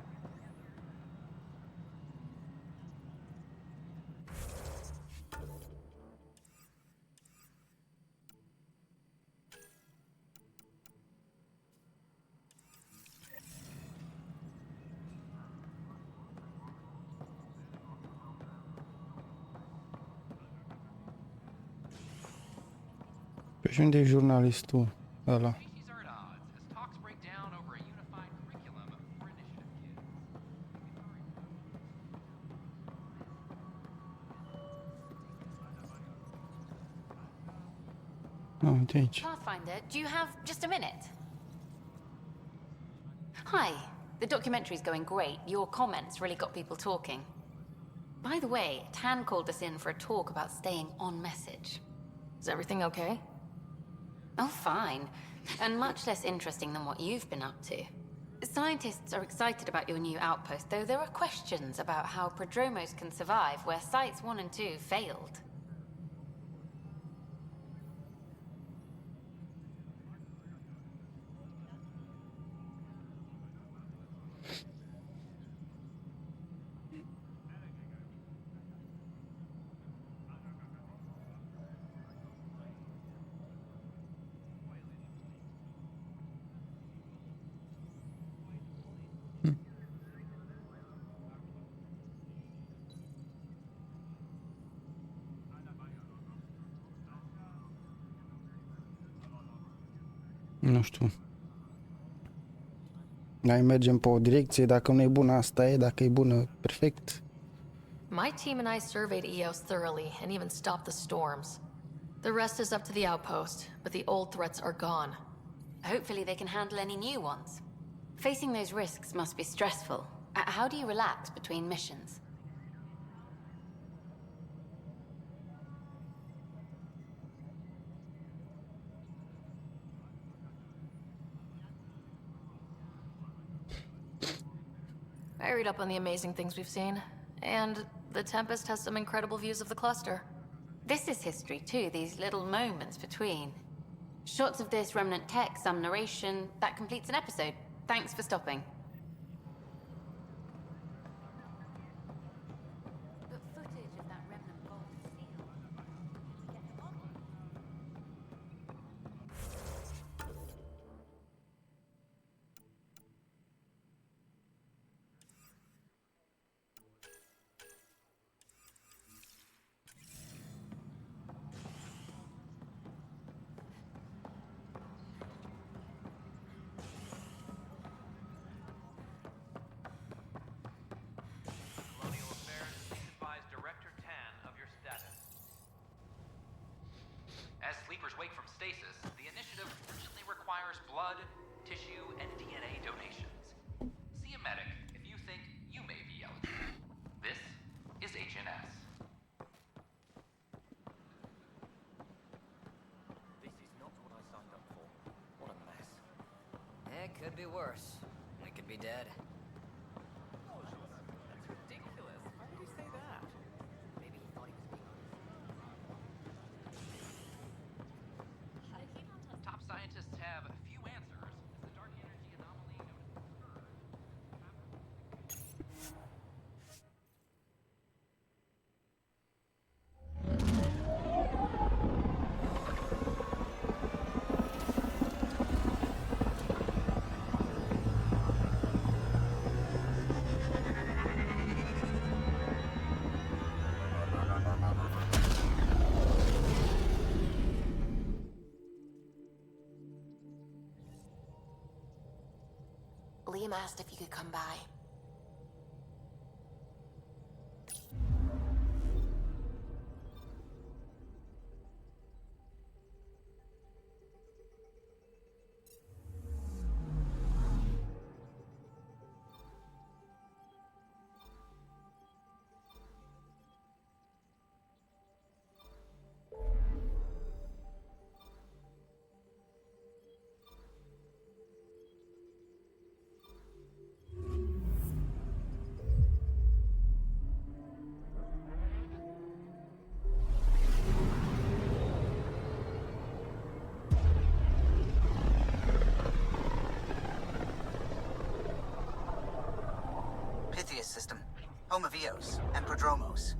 Speaker 1: Pe și unde e jurnalistul ăla?
Speaker 18: Species are at odds as talks break down over a unified curriculum for initiative kids.
Speaker 1: Ah, uite aici.
Speaker 11: Pathfinder, do you have just a minute? Hi. The documentary's going great. Your comments really got people talking. By the way, Tan called us in for a talk about staying on message.
Speaker 6: Is everything okay?
Speaker 11: Oh, fine. And much less interesting than what you've been up to. Scientists are excited about your new outpost, though there are questions about how prodromos can survive where Sites 1 and 2 failed.
Speaker 1: Nu știu. Noi mergem pe o direcție, dacă nu e bună, asta e, dacă e bună, perfect.
Speaker 6: My team and I surveyed EOS thoroughly and even stopped the storms. The rest is up to the outpost, but the old threats are gone.
Speaker 11: Hopefully they can handle any new ones. Facing those risks must be stressful. How do you relax between missions?
Speaker 6: I read up on the amazing things we've seen, and the Tempest has some incredible views of the cluster.
Speaker 11: This is history too, these little moments between. Shots of this remnant tech, some narration, that completes an episode. Thanks for stopping. But footage of that remnant vault is sealed.
Speaker 18: wake from stasis, the initiative urgently requires blood, tissue, and DNA donations. See a medic if you think you may be eligible. This is HNS.
Speaker 3: This is not what I signed up for. What a mess. It could be worse. We could be dead.
Speaker 14: That's ridiculous. Why would he say that?
Speaker 3: Maybe he thought he was being honest.
Speaker 18: Top scientists have few answers as the dark energy anomaly known as the Scourge.
Speaker 4: Liam asked if you could come by.
Speaker 5: System, home of Eos and Prodromos.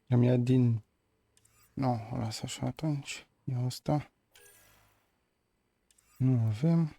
Speaker 1: Am ia din... Nu, o las așa atunci. Ia asta. Nu avem.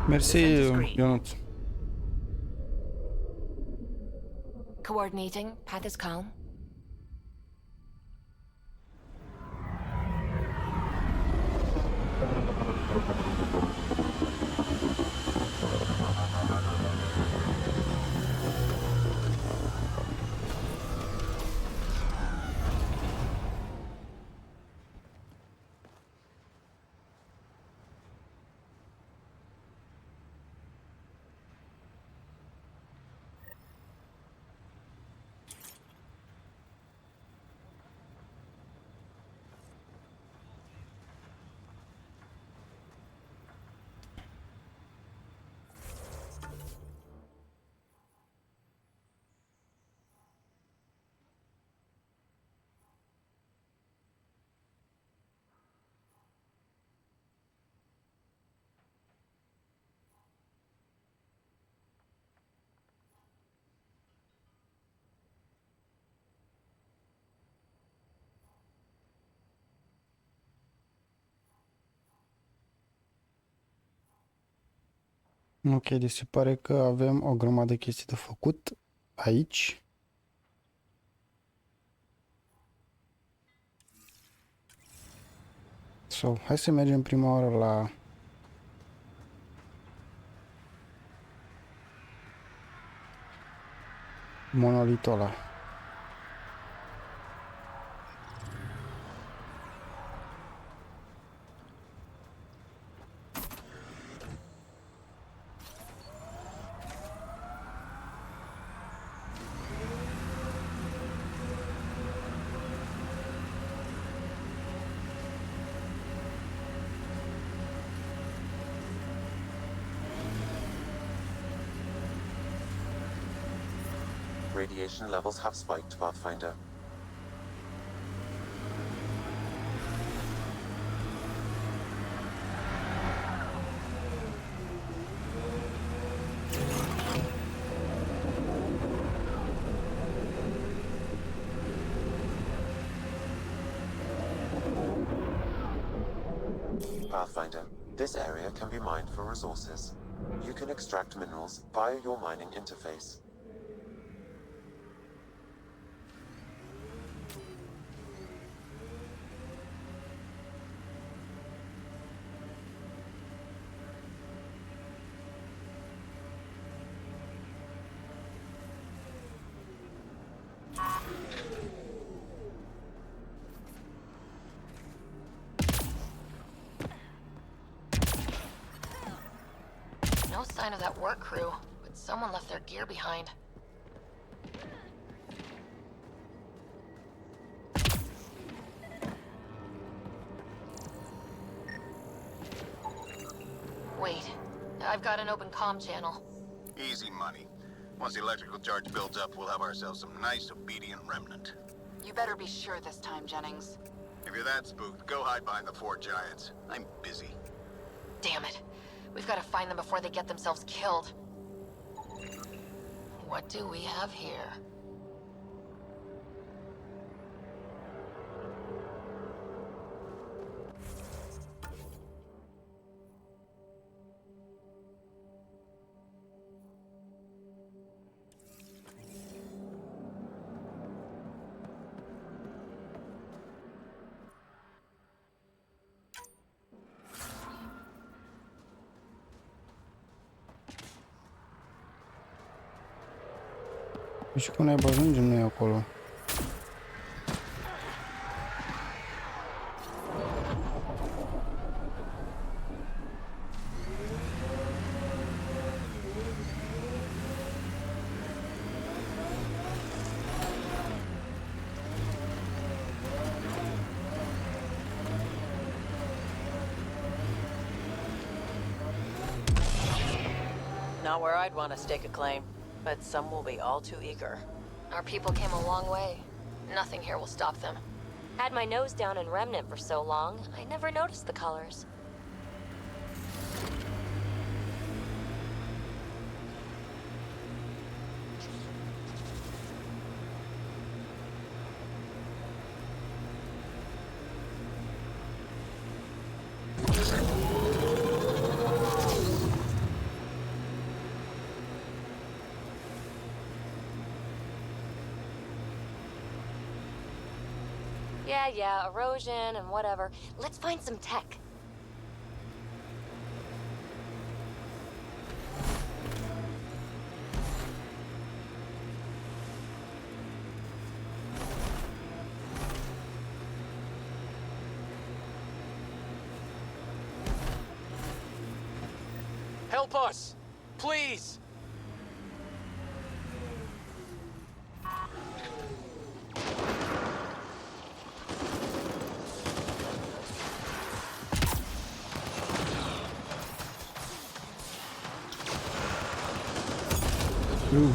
Speaker 1: Mersi, Ionuț.
Speaker 4: Coordinating. Path is calm.
Speaker 1: Ok, deci se pare că avem o grămadă de chestii de făcut aici. So, hai să mergem prima oară la monolitul ăla.
Speaker 2: Radiation levels have spiked, Pathfinder. Pathfinder, this area can be mined for resources. You can extract minerals via your mining interface.
Speaker 6: No sign of that work crew, but someone left their gear behind. Wait, I've got an open comm channel.
Speaker 9: Easy money. Once the electrical charge builds up, we'll have ourselves some nice, obedient remnant.
Speaker 22: You better be sure this time, Jennings.
Speaker 9: If you're that spooked, go hide behind the four giants. I'm busy.
Speaker 6: Damn it. We've got to find them before they get themselves killed. What do we have here?
Speaker 1: Și cum ne ajungem noi acolo?
Speaker 23: Not where I'd want to stake a claim, but some will be all too eager.
Speaker 6: Our people came a long way. Nothing here will stop them.
Speaker 24: Had my nose down in Remnant for so long, I never noticed the colors. Yeah, erosion and whatever. Let's find some tech.
Speaker 10: Help us! Please!
Speaker 1: Ooh.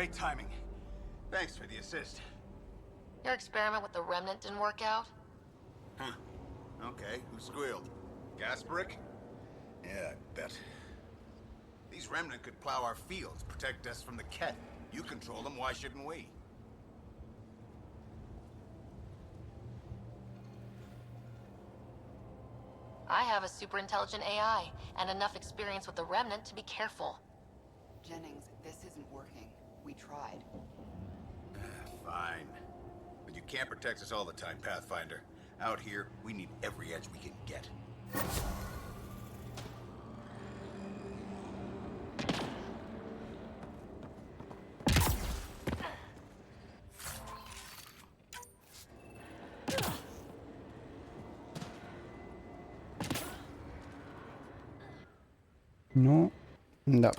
Speaker 9: Great timing. Thanks for the assist.
Speaker 6: Your experiment with the remnant didn't work out?
Speaker 9: Huh. Okay, who squealed? Gasparic? Yeah, I bet. These remnant could plow our fields, protect us from the Ket. You control them, why shouldn't we?
Speaker 6: I have a super intelligent AI, and enough experience with the remnant to be careful.
Speaker 8: Jennings, this isn't working. We tried.
Speaker 9: Fine. But you can't protect us all the time, Pathfinder. Out here, we need every edge we can get.
Speaker 1: Nu. Da.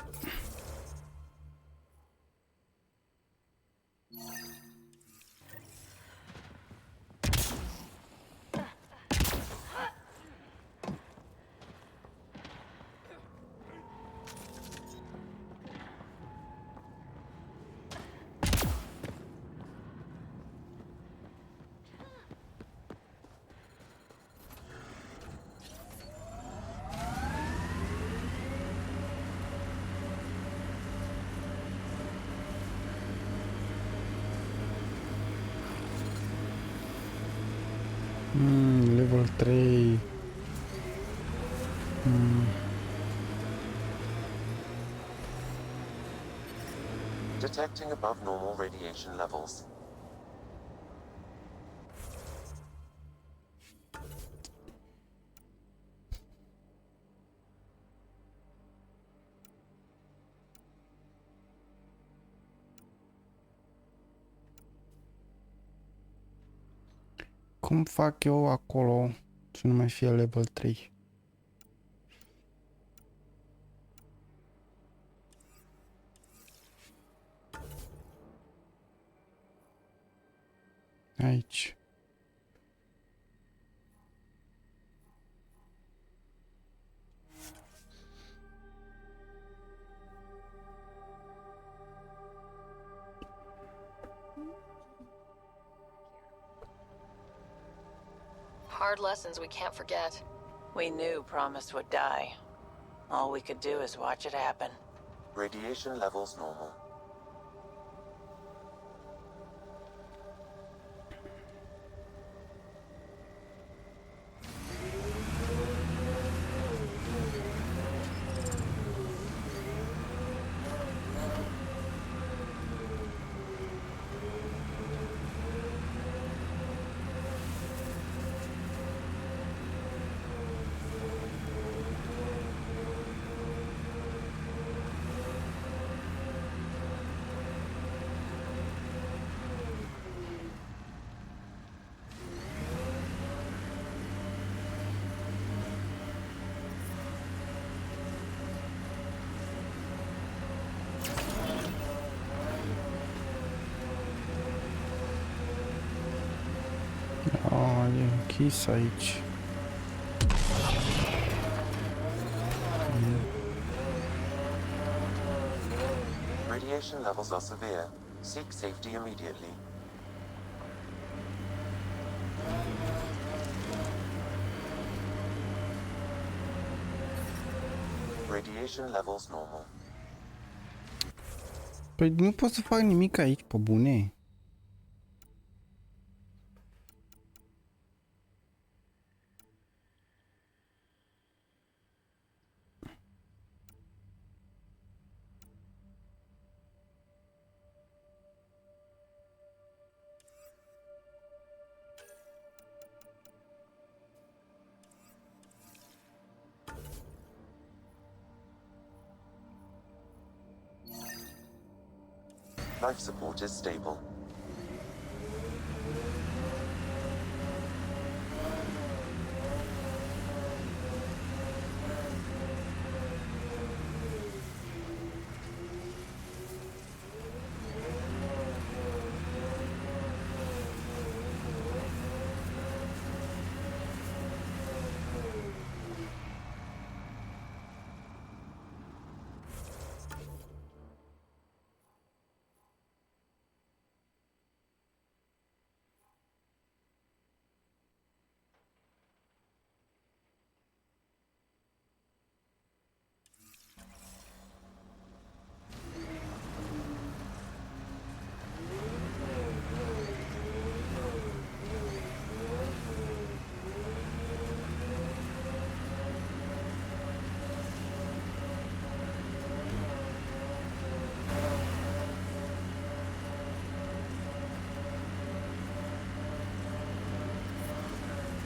Speaker 1: Level 3.
Speaker 2: Detecting above normal radiation levels.
Speaker 1: Cum fac eu acolo să nu mai fie level 3? Aici.
Speaker 6: Hard lessons we can't forget.
Speaker 23: We knew Promise would die. All we could do is watch it happen.
Speaker 2: Radiation levels normal.
Speaker 1: E închis aici.
Speaker 2: Radiation levels are severe. Seek safety immediately. Radiation levels normal.
Speaker 1: Păi nu pot să fac nimic aici, pe bune.
Speaker 2: Life support is stable.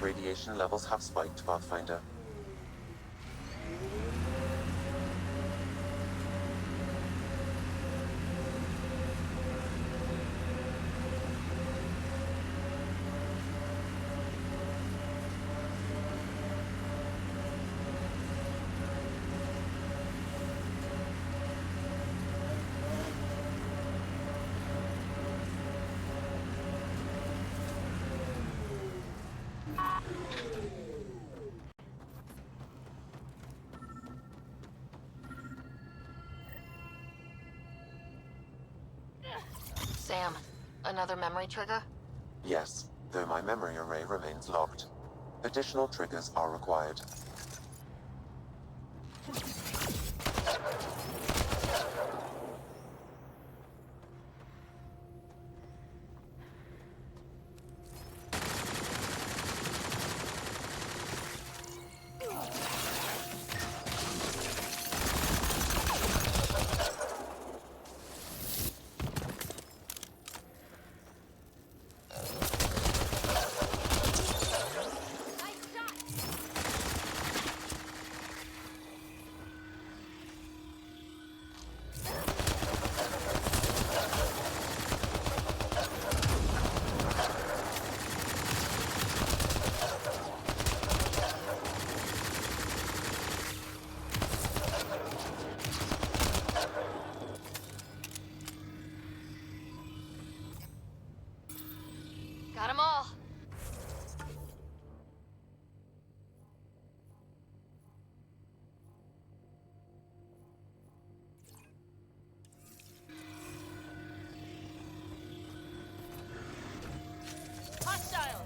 Speaker 2: radiation levels have spiked, Pathfinder.
Speaker 4: Sam, another memory trigger?
Speaker 2: Yes, though my memory array remains locked. Additional triggers are required.
Speaker 4: Got 'em all. Hostiles!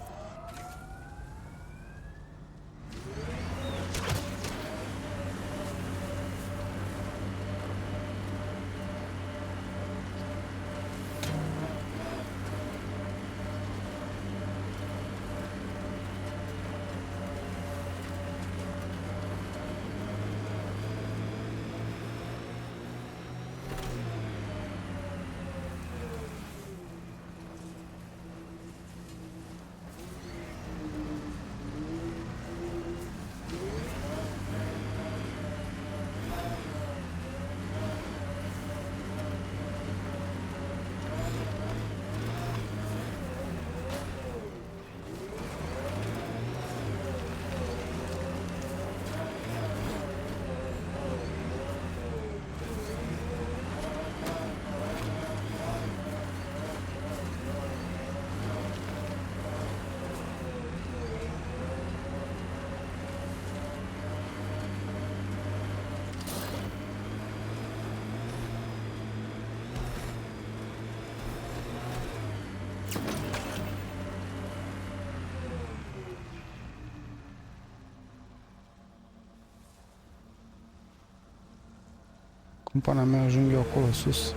Speaker 1: Cum pana mea ajung eu acolo sus?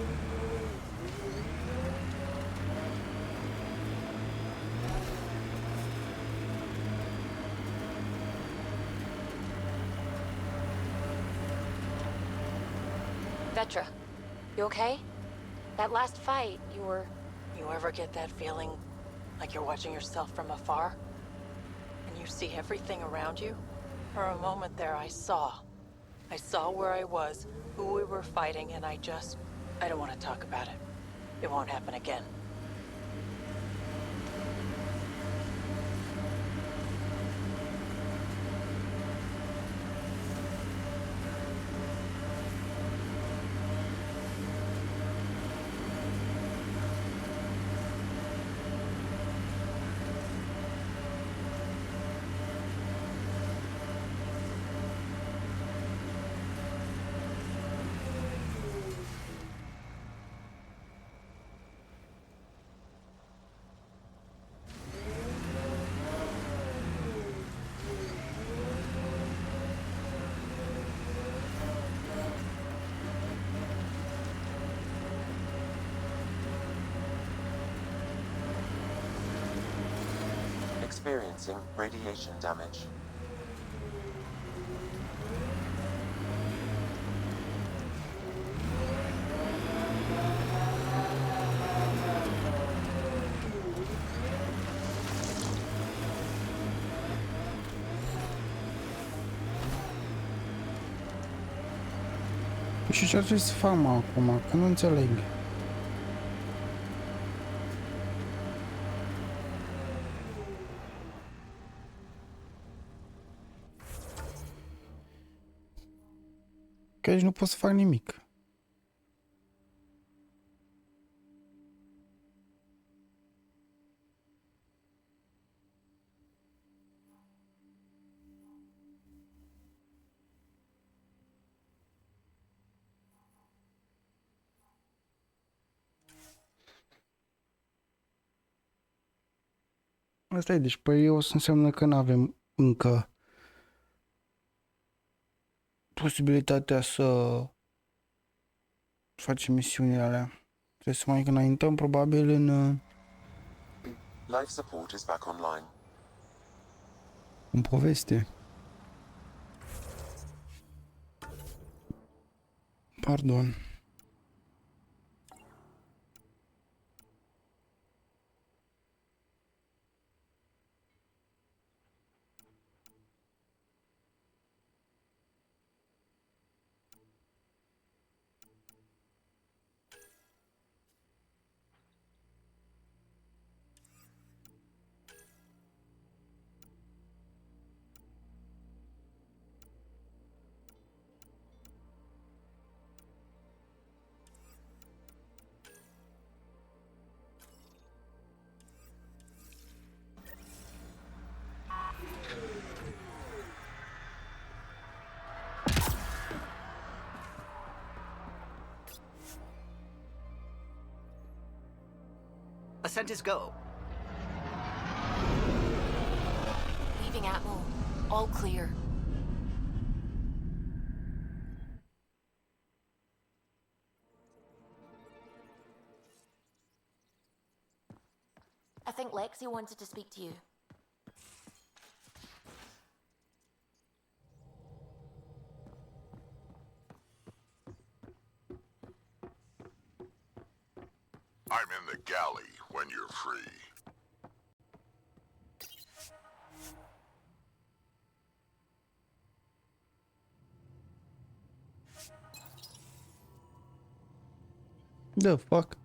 Speaker 24: Vetra, you okay? That last fight, you were... You ever get that feeling like you're watching yourself from afar? And you see everything around you? For a moment there, I saw. I saw where I was, who we were fighting, and I don't want to talk about it. It won't happen again.
Speaker 2: Experiencing radiation damage.
Speaker 1: Și ce ar trebui să fac acum? Că nu înțeleg. Că aici nu pot să fac nimic. Asta e, deci păi o să înseamnă că nu avem încă posibilitatea să facem misiunile alea. Trebuie să mai înaintăm probabil
Speaker 2: Life support is back online.
Speaker 1: în poveste. Pardon.
Speaker 5: Ascent is go.
Speaker 4: Leaving Atmo. All clear. I think Lexi wanted to speak to you.
Speaker 12: I'm in the galley when you're free.
Speaker 1: The fuck?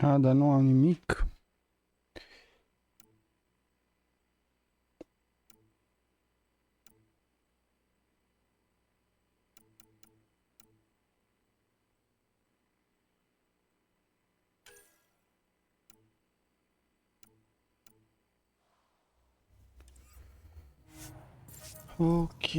Speaker 1: A, dar nu am nimic. Ok.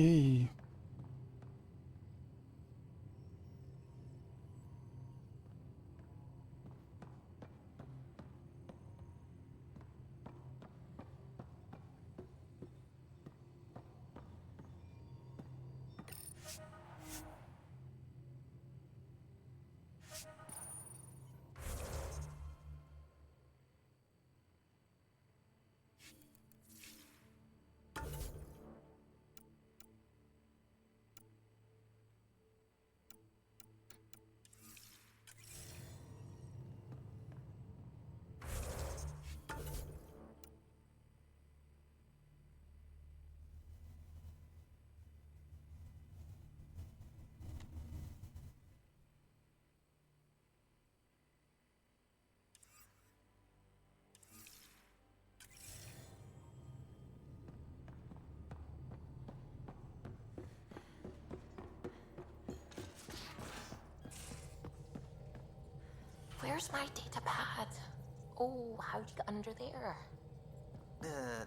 Speaker 4: Where's my data pad? Oh, how'd you get under there?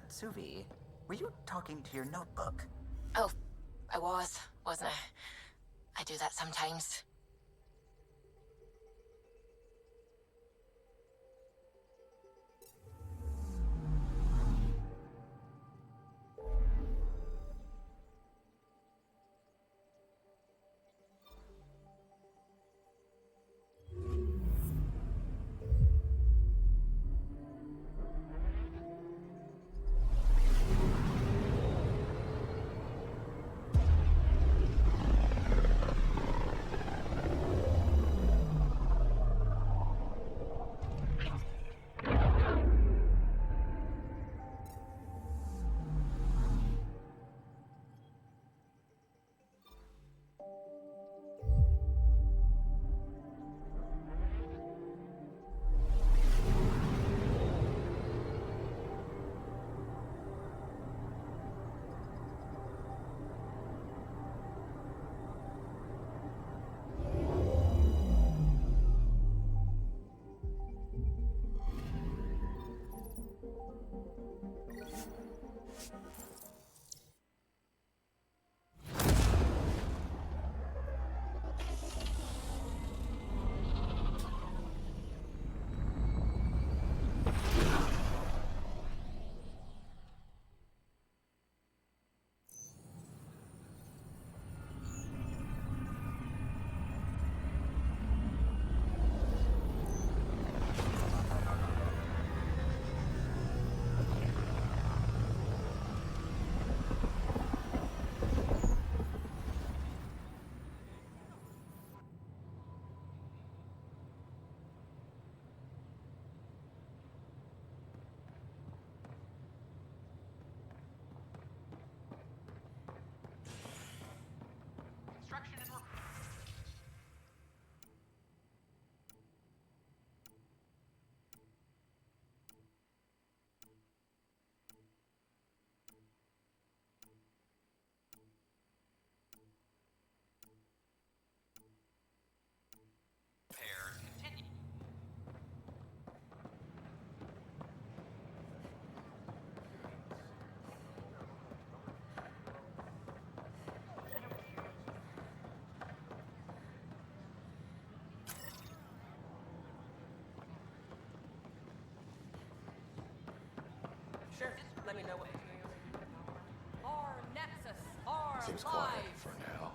Speaker 5: Suvi, were you talking to your notebook?
Speaker 4: Oh, I wasn't I? I do that sometimes.
Speaker 23: Sure. Let me know what. Our Nexus, our
Speaker 12: Seems quiet for now.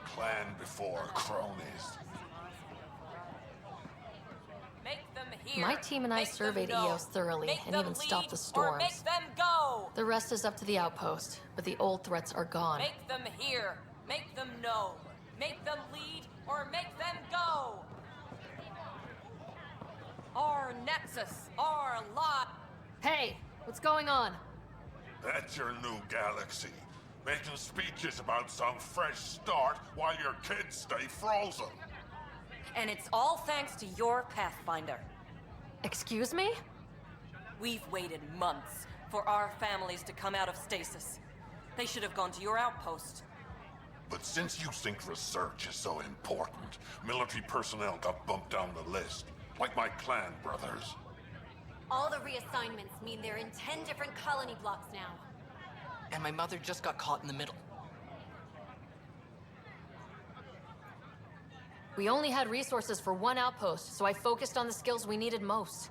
Speaker 12: Clan before cronies.
Speaker 23: Make them hear.
Speaker 6: My team and I surveyed EOS thoroughly and even stopped the storms.
Speaker 23: Make them go.
Speaker 6: The rest is up to the outpost, but the old threats are gone.
Speaker 23: Make them hear. Make them know. Make them lead or make them go. Our Nexus, our lot.
Speaker 6: Hey, what's going on?
Speaker 12: That's your new galaxy. Making speeches about some fresh start while your kids stay frozen.
Speaker 23: And it's all thanks to your Pathfinder.
Speaker 6: Excuse me?
Speaker 23: We've waited months for our families to come out of stasis. They should have gone to your outpost.
Speaker 12: But since you think research is so important, military personnel got bumped down the list. Like my clan brothers.
Speaker 13: All the reassignments mean they're in 10 different colony blocks now.
Speaker 10: And my mother just got caught in the middle.
Speaker 6: We only had resources for one outpost, so I focused on the skills we needed most.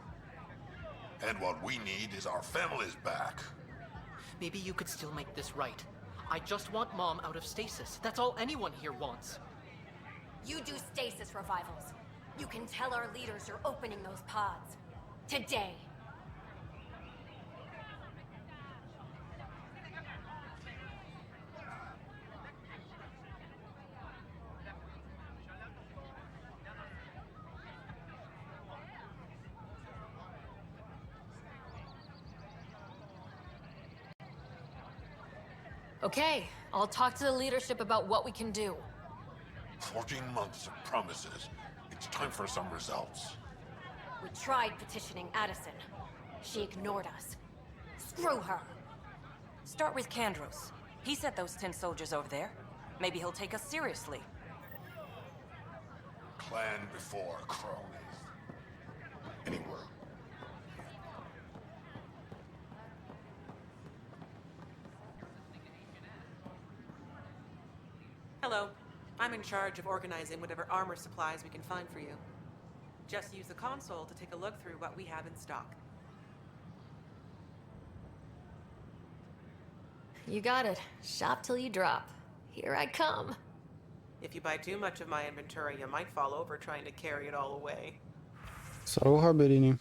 Speaker 12: And what we need is our families back.
Speaker 10: Maybe you could still make this right. I just want Mom out of stasis. That's all anyone here wants.
Speaker 13: You do stasis revivals. You can tell our leaders you're opening those pods. Today.
Speaker 6: Okay, I'll talk to the leadership about what we can do.
Speaker 12: 14 months of promises. It's time for some results.
Speaker 13: We tried petitioning Addison. She ignored us. Screw her.
Speaker 23: Start with Kandros. He sent those 10 soldiers over there. Maybe he'll take us seriously.
Speaker 12: Clan before cronies. Anywhere.
Speaker 23: Hello. I'm in charge of organizing whatever armor supplies we can find for you. Just use the console to take a look through what we have in stock.
Speaker 6: You got it. Shop till you drop. Here I come.
Speaker 23: If you buy too much of my inventory, you might fall over trying to carry it all away.
Speaker 1: Salut, Haberini.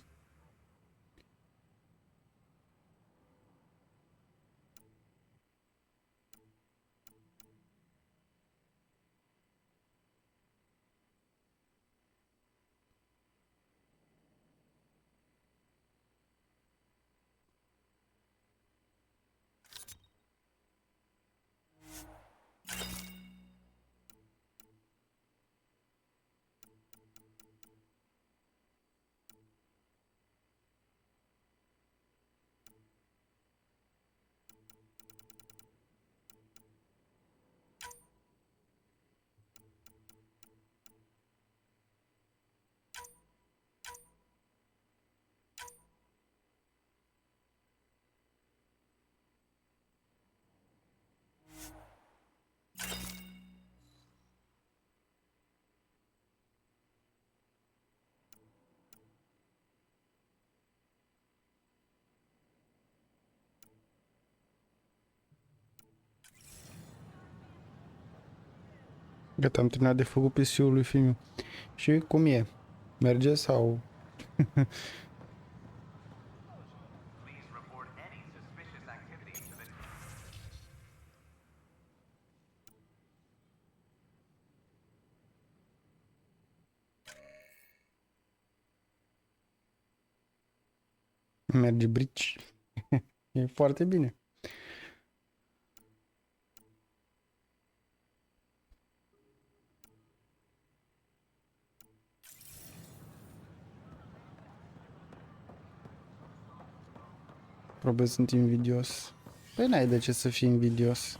Speaker 1: Gata, am terminat de făcut PC-ul lui filmul. Și cum e? Merge sau... Merge brici. E foarte bine. Probabil sunt invidios. Păi n-ai de ce să fii invidios.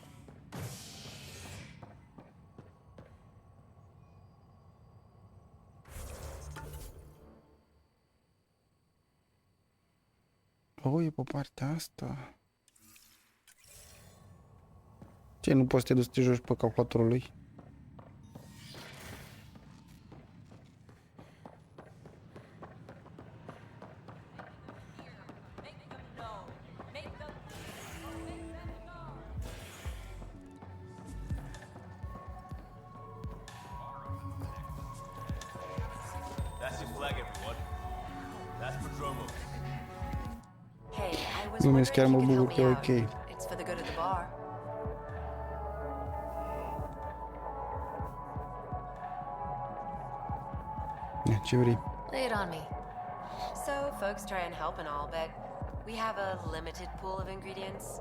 Speaker 1: Oh, e pe partea asta. Ce, nu poți să te duci să te joci pe calculatorul lui?
Speaker 15: Hey, I was
Speaker 1: Lumea
Speaker 15: wondering
Speaker 1: chiar
Speaker 15: if
Speaker 1: mă
Speaker 15: you could
Speaker 1: bucur
Speaker 15: help
Speaker 1: că
Speaker 15: me
Speaker 1: e
Speaker 15: out.
Speaker 1: ok.
Speaker 15: It's for the good of the bar.
Speaker 1: Ce vrei?
Speaker 15: Lay it on me. So, folks try and help and all, but we have a limited pool of ingredients.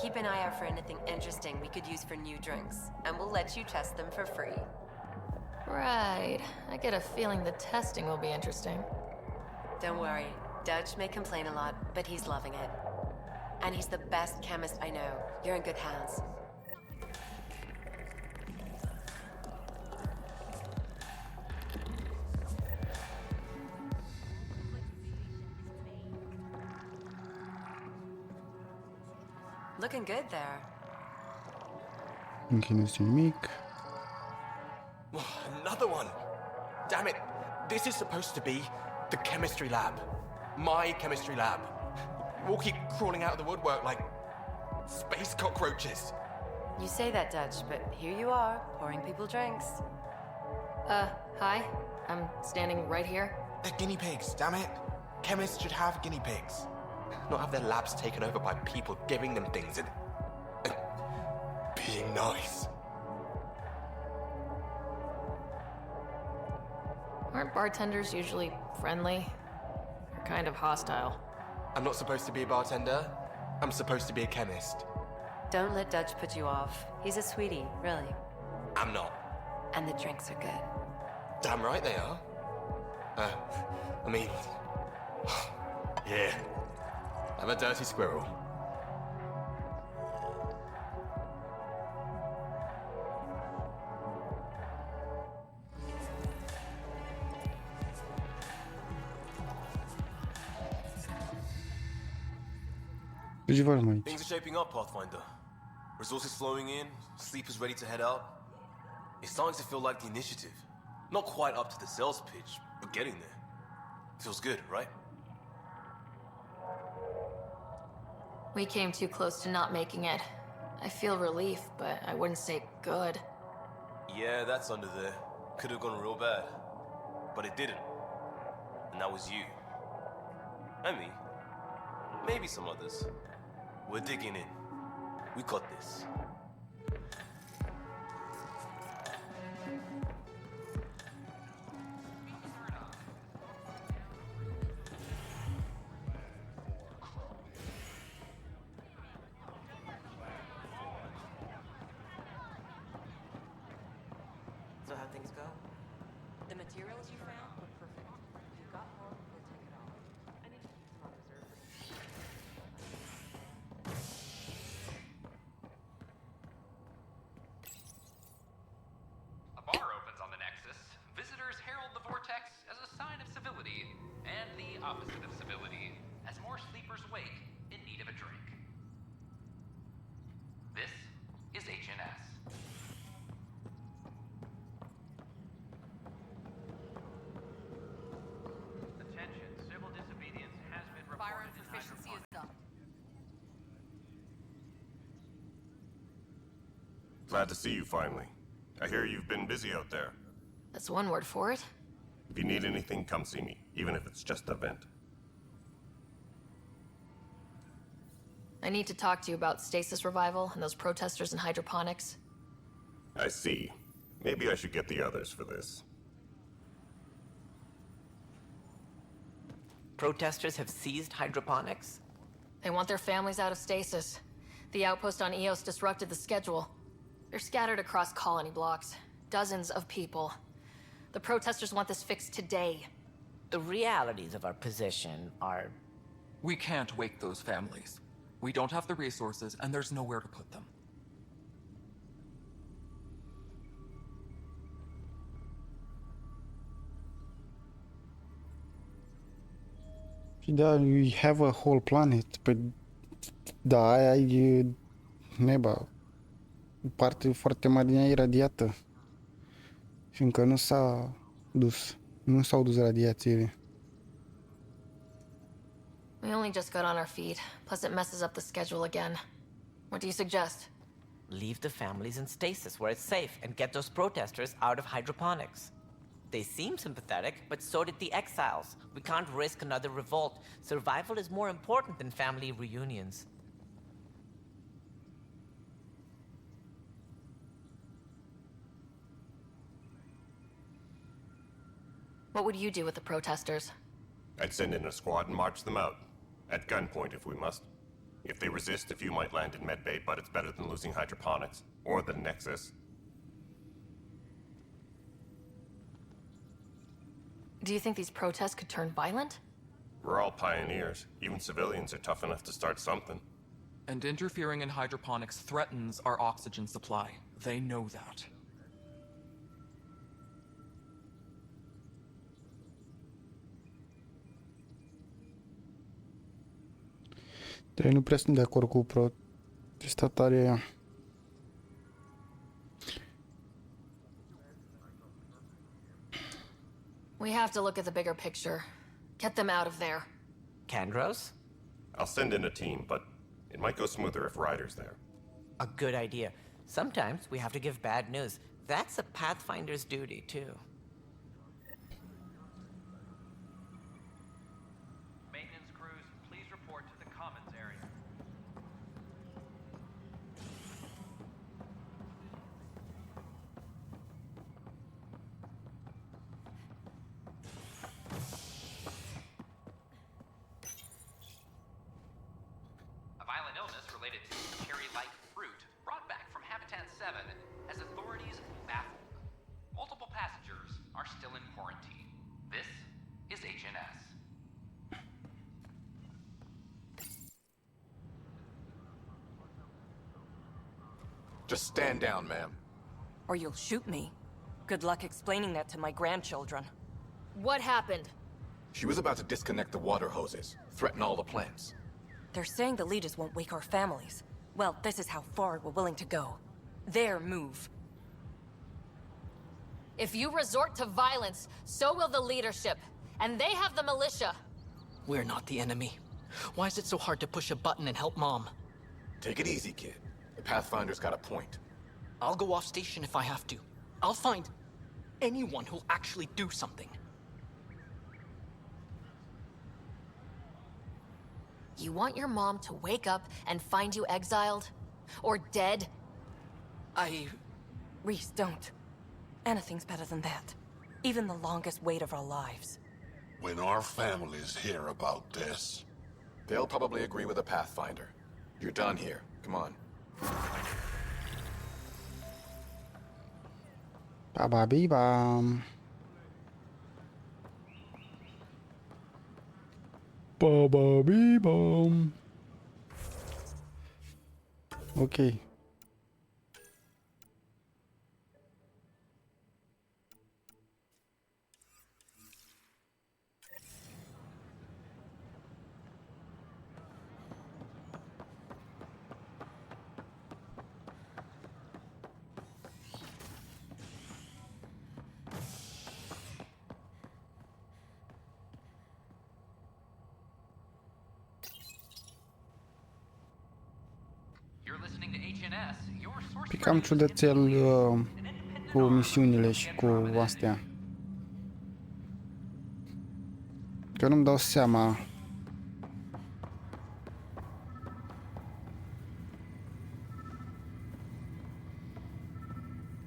Speaker 15: Keep an eye out for anything interesting we could use for new drinks, and we'll let you test them for free.
Speaker 6: Right. I get a feeling the testing will be interesting.
Speaker 15: Don't worry. Dutch may complain a lot, but he's loving it. And he's the best chemist I know. You're in good hands. Looking good there.
Speaker 1: Încă nu este nimic.
Speaker 16: Another one! Damn it! This is supposed to be the chemistry lab. My chemistry lab. We'll keep crawling out of the woodwork like space cockroaches.
Speaker 15: You say that, Dutch, but here you are, pouring people drinks.
Speaker 6: Hi. I'm standing right here.
Speaker 16: They're guinea pigs, damn it. Chemists should have guinea pigs. Not have their labs taken over by people giving them things and being nice.
Speaker 6: Aren't bartenders usually friendly? Or kind of hostile?
Speaker 16: I'm not supposed to be a bartender. I'm supposed to be a chemist.
Speaker 15: Don't let Dutch put you off. He's a sweetie, really.
Speaker 16: I'm not.
Speaker 15: And the drinks are good.
Speaker 16: Damn right they are. I mean... yeah. I'm a dirty squirrel.
Speaker 17: Things are shaping up, Pathfinder. Resources flowing in, sleepers ready to head out. It's starting to feel like the initiative. Not quite up to the sales pitch, but getting there. Feels good, right?
Speaker 6: We came too close to not making it. I feel relief, but I wouldn't say good.
Speaker 17: Yeah, that's under there. Could have gone real bad. But it didn't. And that was you. And me. Maybe some others. We're digging in. We got this.
Speaker 3: So how'd things go?
Speaker 15: The materials you found were perfect. If you got more, we'll take it all. I need to keep some on reserve.
Speaker 18: A bar opens on the Nexus. Visitors herald the vortex as a sign of civility, and the opposite of civility, as more sleepers wake in need of a drink. This is HNS.
Speaker 19: Attention, civil disobedience has been reported.
Speaker 24: Firearm proficiency is up.
Speaker 25: Glad to see you finally. I hear you've been busy out there.
Speaker 6: That's one word for it.
Speaker 25: If you need anything, come see me, even if it's just a vent.
Speaker 6: I need to talk to you about stasis revival and those protesters in hydroponics.
Speaker 25: I see. Maybe I should get the others for this.
Speaker 14: Protesters have seized hydroponics?
Speaker 6: They want their families out of stasis. The outpost on Eos disrupted the schedule. They're scattered across colony blocks. Dozens of people. The protesters want this fixed today.
Speaker 14: The realities of our position are...
Speaker 26: We can't wake those families. We don't have the resources, and there's nowhere to put them.
Speaker 1: Da, you have a whole planet. Păi, da, aia e neba. O parte foarte mare din ea e radiată. Și încă nu s-a dus. Nu s-au dus radiațiile.
Speaker 6: We only just got on our feet. Plus it messes up the schedule again. What do you suggest?
Speaker 14: Leave the families in stasis where it's safe and get those protesters out of hydroponics. They seem sympathetic, but so did the exiles. We can't risk another revolt. Survival is more important than family reunions.
Speaker 6: What would you do with the protesters?
Speaker 25: I'd send in a squad and march them out. At gunpoint if we must. If they resist, a few might land in medbay, but it's better than losing hydroponics. Or the Nexus.
Speaker 6: Do you think these protests could turn violent?
Speaker 25: We're all pioneers. Even civilians are tough enough to start something.
Speaker 26: And interfering in hydroponics threatens our oxygen supply. They know that.
Speaker 1: Dar nu prea sunt de acord cu protestatarii aia.
Speaker 6: We have to look at the bigger picture. Get them out of there.
Speaker 14: Kandros?
Speaker 25: I'll send in a team, but it might go smoother if Ryder's there.
Speaker 14: A good idea. Sometimes we have to give bad news. That's a Pathfinder's duty, too.
Speaker 18: Maintenance crews, please report to the commons area. A violent illness related to cherry-like fruit brought back from Habitat 7 has authorities baffled. Multiple passengers are still in quarantine. This is HNS.
Speaker 16: Just stand down, ma'am.
Speaker 7: Or you'll shoot me. Good luck explaining that to my grandchildren.
Speaker 6: What happened?
Speaker 16: She was about to disconnect the water hoses, threaten all the plants.
Speaker 7: They're saying the leaders won't wake our families. Well, this is how far we're willing to go. Their move.
Speaker 6: If you resort to violence, so will the leadership. And they have the militia.
Speaker 10: We're not the enemy. Why is it so hard to push a button and help Mom?
Speaker 16: Take it easy, kid. The Pathfinder's got a point.
Speaker 10: I'll go off station if I have to. I'll find anyone who'll actually do something.
Speaker 6: You want your mom to wake up and find you exiled? Or dead?
Speaker 7: Reese, don't. Anything's better than that. Even the longest wait of our lives.
Speaker 12: When our families hear about this...
Speaker 16: They'll probably agree with the Pathfinder. You're done here. Come on.
Speaker 1: Ba-ba-bee-bam. Ba-ba-bee-bam. Ok. E cam ciudățel cu misiunile și cu astea. Că nu-mi dau seama.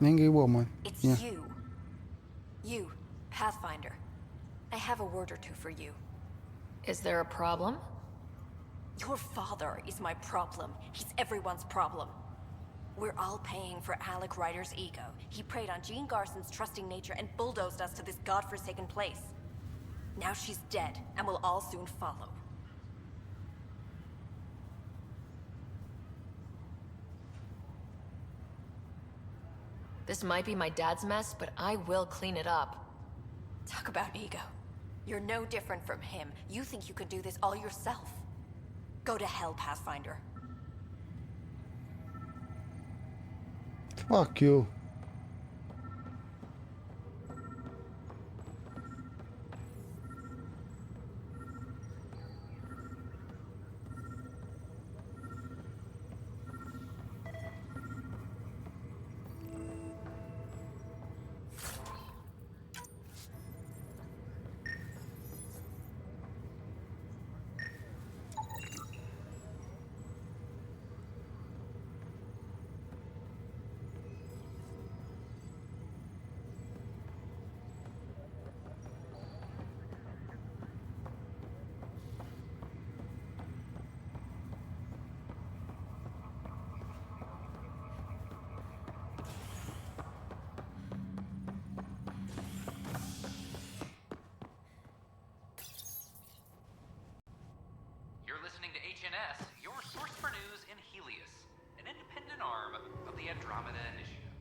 Speaker 1: Angry woman.
Speaker 13: It's
Speaker 1: Yeah.
Speaker 13: you. You, Pathfinder. I have a word or two for you.
Speaker 6: Is there a problem?
Speaker 13: Your father is my problem. He's everyone's problem. We're all paying for Alec Ryder's ego. He preyed on Jean Garson's trusting nature and bulldozed us to this godforsaken place. Now she's dead, and we'll all soon follow.
Speaker 6: This might be my dad's mess, but I will clean it up.
Speaker 13: Talk about ego. You're no different from him. You think you could do this all yourself. Go to hell, Pathfinder.
Speaker 1: Fuck you.
Speaker 18: HNS, your source for news in Helios, an independent arm of the Andromeda Initiative.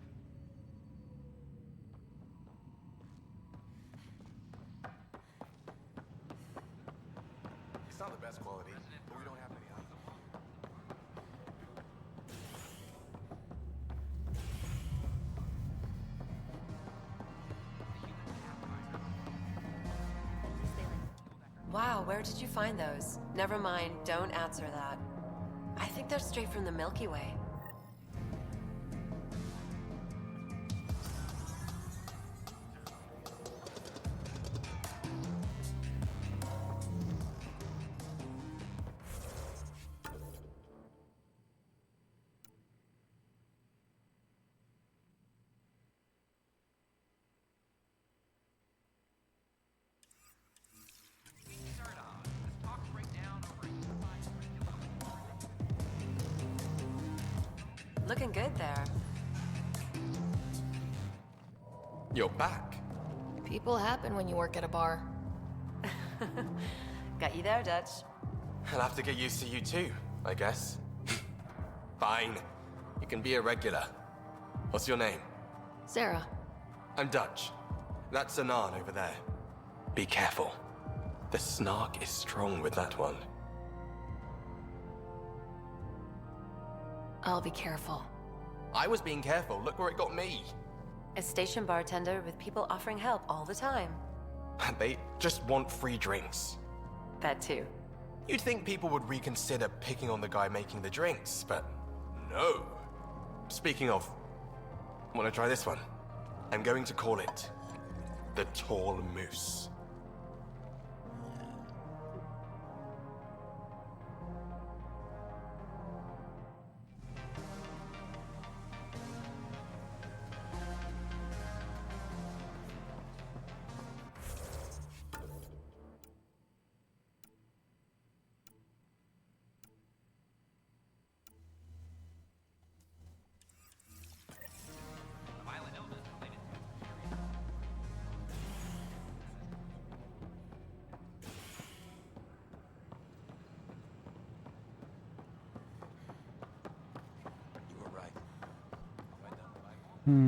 Speaker 16: It's not the best quality, but we don't have many options.
Speaker 15: Wow, where did you find those? Never mind, don't answer that. I think they're straight from the Milky Way. Looking good there.
Speaker 16: You're back.
Speaker 6: People happen when you work at a bar.
Speaker 15: Got you there, Dutch.
Speaker 16: I'll have to get used to you too, I guess. Fine. You can be a regular. What's your name?
Speaker 6: Sarah.
Speaker 16: I'm Dutch. That's Anan over there. Be careful. The snark is strong with that one.
Speaker 6: I'll be careful.
Speaker 16: I was being careful. Look where it got me.
Speaker 15: A station bartender with people offering help all the time.
Speaker 16: They just want free drinks.
Speaker 15: That too.
Speaker 16: You'd think people would reconsider picking on the guy making the drinks, but no. Speaking of, wanna try this one? I'm going to call it the Tall Moose.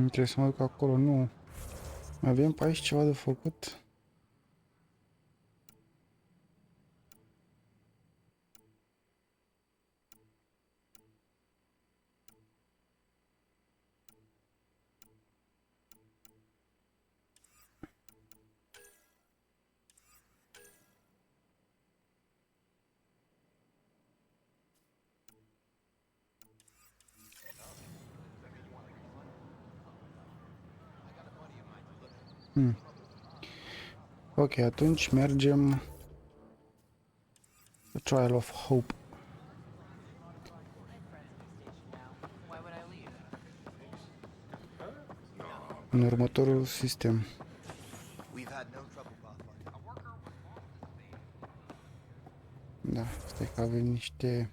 Speaker 1: Trebuie să mă duc acolo, nu. Avem pe aici ceva de făcut. Ok, atunci mergem The Trial of Hope. În următorul sistem. Da, stai că avem niște...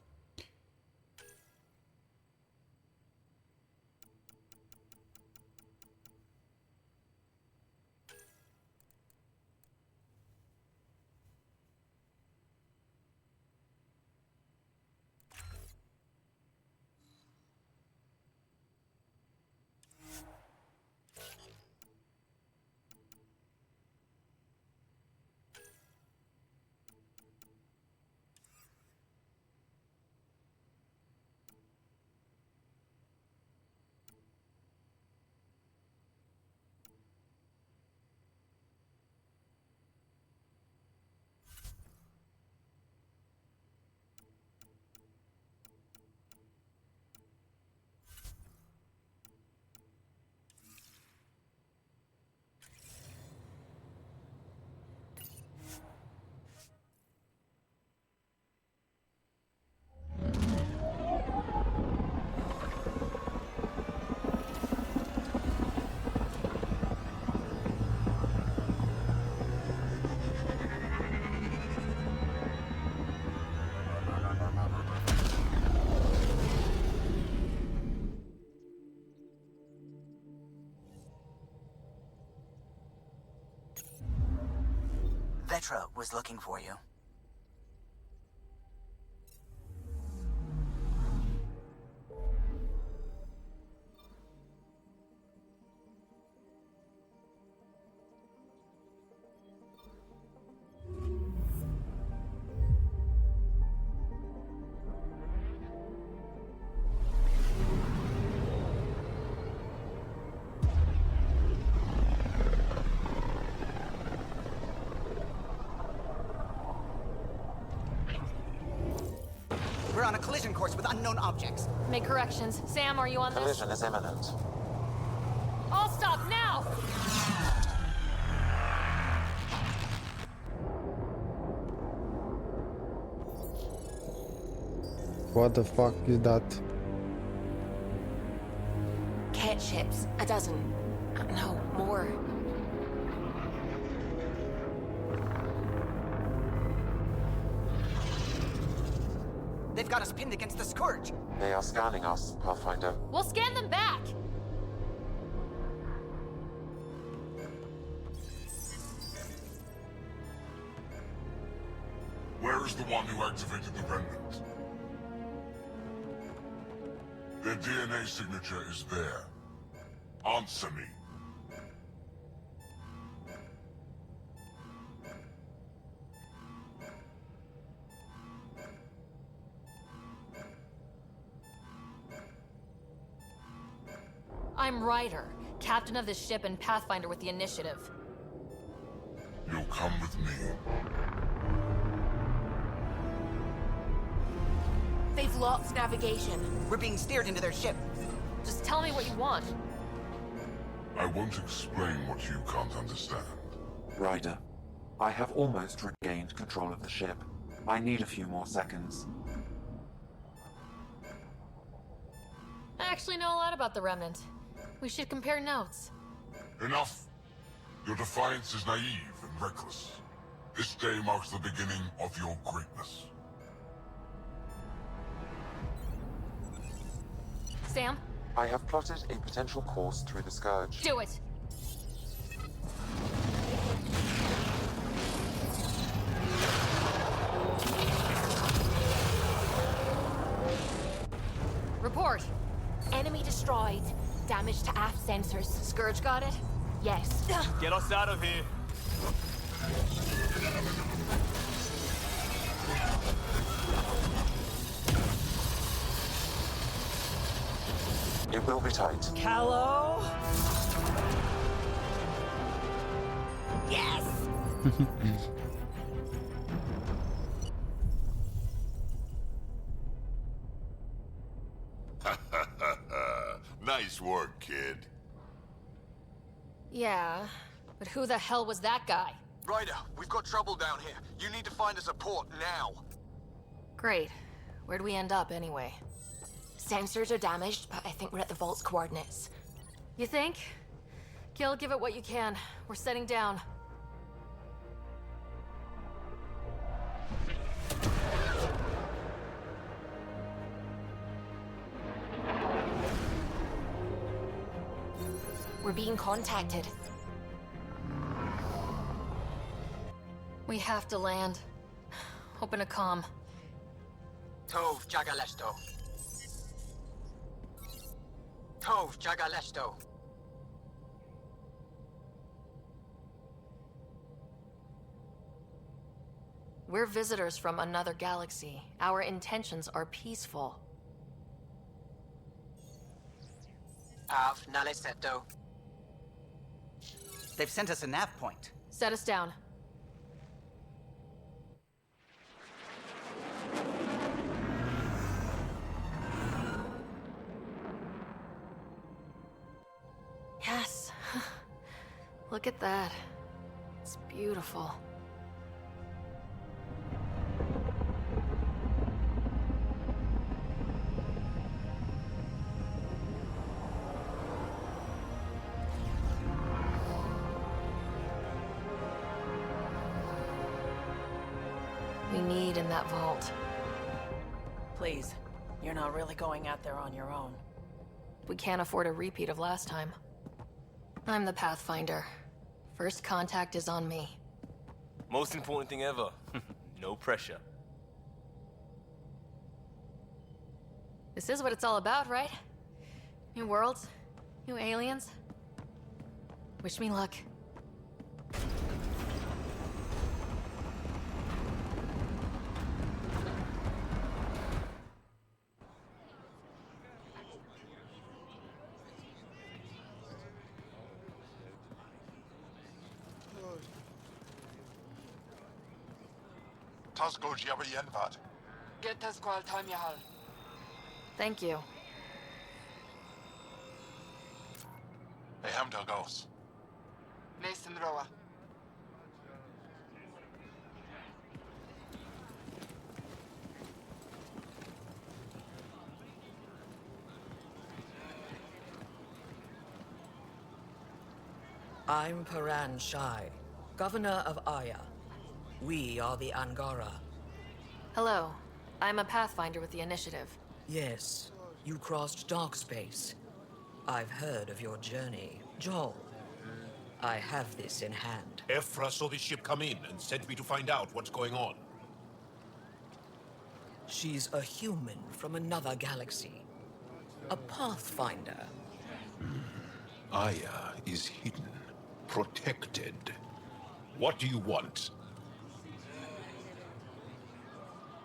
Speaker 5: Vetra was looking for you. collision course with unknown objects.
Speaker 6: Make corrections. Sam, are you on this?
Speaker 2: Collision is imminent.
Speaker 6: All stop now!
Speaker 1: What the fuck is that?
Speaker 4: Cat ships, a dozen. No, more.
Speaker 5: They've got us pinned against the Scourge.
Speaker 2: They are scanning us, Pathfinder.
Speaker 6: We'll scan them back!
Speaker 12: Where is the one who activated the remnant? Their DNA signature is there. Answer me.
Speaker 6: I'm Ryder, captain of this ship and Pathfinder with the initiative.
Speaker 12: You'll come with me.
Speaker 4: They've locked navigation.
Speaker 5: We're being steered into their ship.
Speaker 6: Just tell me what you want.
Speaker 12: I won't explain what you can't understand.
Speaker 2: Ryder, I have almost regained control of the ship. I need a few more seconds.
Speaker 6: I actually know a lot about the Remnant. We should compare notes.
Speaker 12: Enough! Your defiance is naive and reckless. This day marks the beginning of your greatness.
Speaker 6: Sam?
Speaker 2: I have plotted a potential course through the Scourge.
Speaker 6: Do it! Report!
Speaker 4: Enemy destroyed. Damage to aft sensors.
Speaker 6: Scourge got it?
Speaker 4: Yes.
Speaker 17: Get us out of here.
Speaker 2: It will be tight.
Speaker 5: Callow? Yes!
Speaker 12: Nice work, kid.
Speaker 6: Yeah, but who the hell was that guy?
Speaker 8: Ryder, we've got trouble down here. You need to find us a port now.
Speaker 6: Great. Where'd we end up anyway?
Speaker 4: Sensors are damaged, but I think we're at the vault's coordinates.
Speaker 6: You think? Gil, give it what you can. We're setting down.
Speaker 4: We're being contacted.
Speaker 6: We have to land. Open a comm.
Speaker 8: Tov Jagalesto. Tov Jagalesto.
Speaker 6: We're visitors from another galaxy. Our intentions are peaceful.
Speaker 8: Av Naleseto.
Speaker 5: They've sent us a nav point.
Speaker 6: Set us down. Yes. Look at that. It's beautiful. We need in that vault.
Speaker 7: Please, you're not really going out there on your own.
Speaker 6: We can't afford a repeat of last time. I'm the Pathfinder. First contact is on me.
Speaker 17: Most important thing ever. No pressure.
Speaker 6: This is what it's all about, right? New worlds, new aliens. Wish me luck.
Speaker 12: Tasco Jabayenvat.
Speaker 9: Get us qual time yahal.
Speaker 6: Thank you.
Speaker 12: Hey, Hamdal goes.
Speaker 9: Nathan Roa.
Speaker 11: I'm Paran Shai, Governor of Aya. We are the Angara.
Speaker 6: Hello. I'm a Pathfinder with the Initiative.
Speaker 11: Yes, you crossed dark space. I've heard of your journey, Joel. I have this in hand.
Speaker 20: Ephra saw the ship come in and sent me to find out what's going on.
Speaker 11: She's a human from another galaxy. A Pathfinder.
Speaker 20: Aya is hidden, protected. What do you want?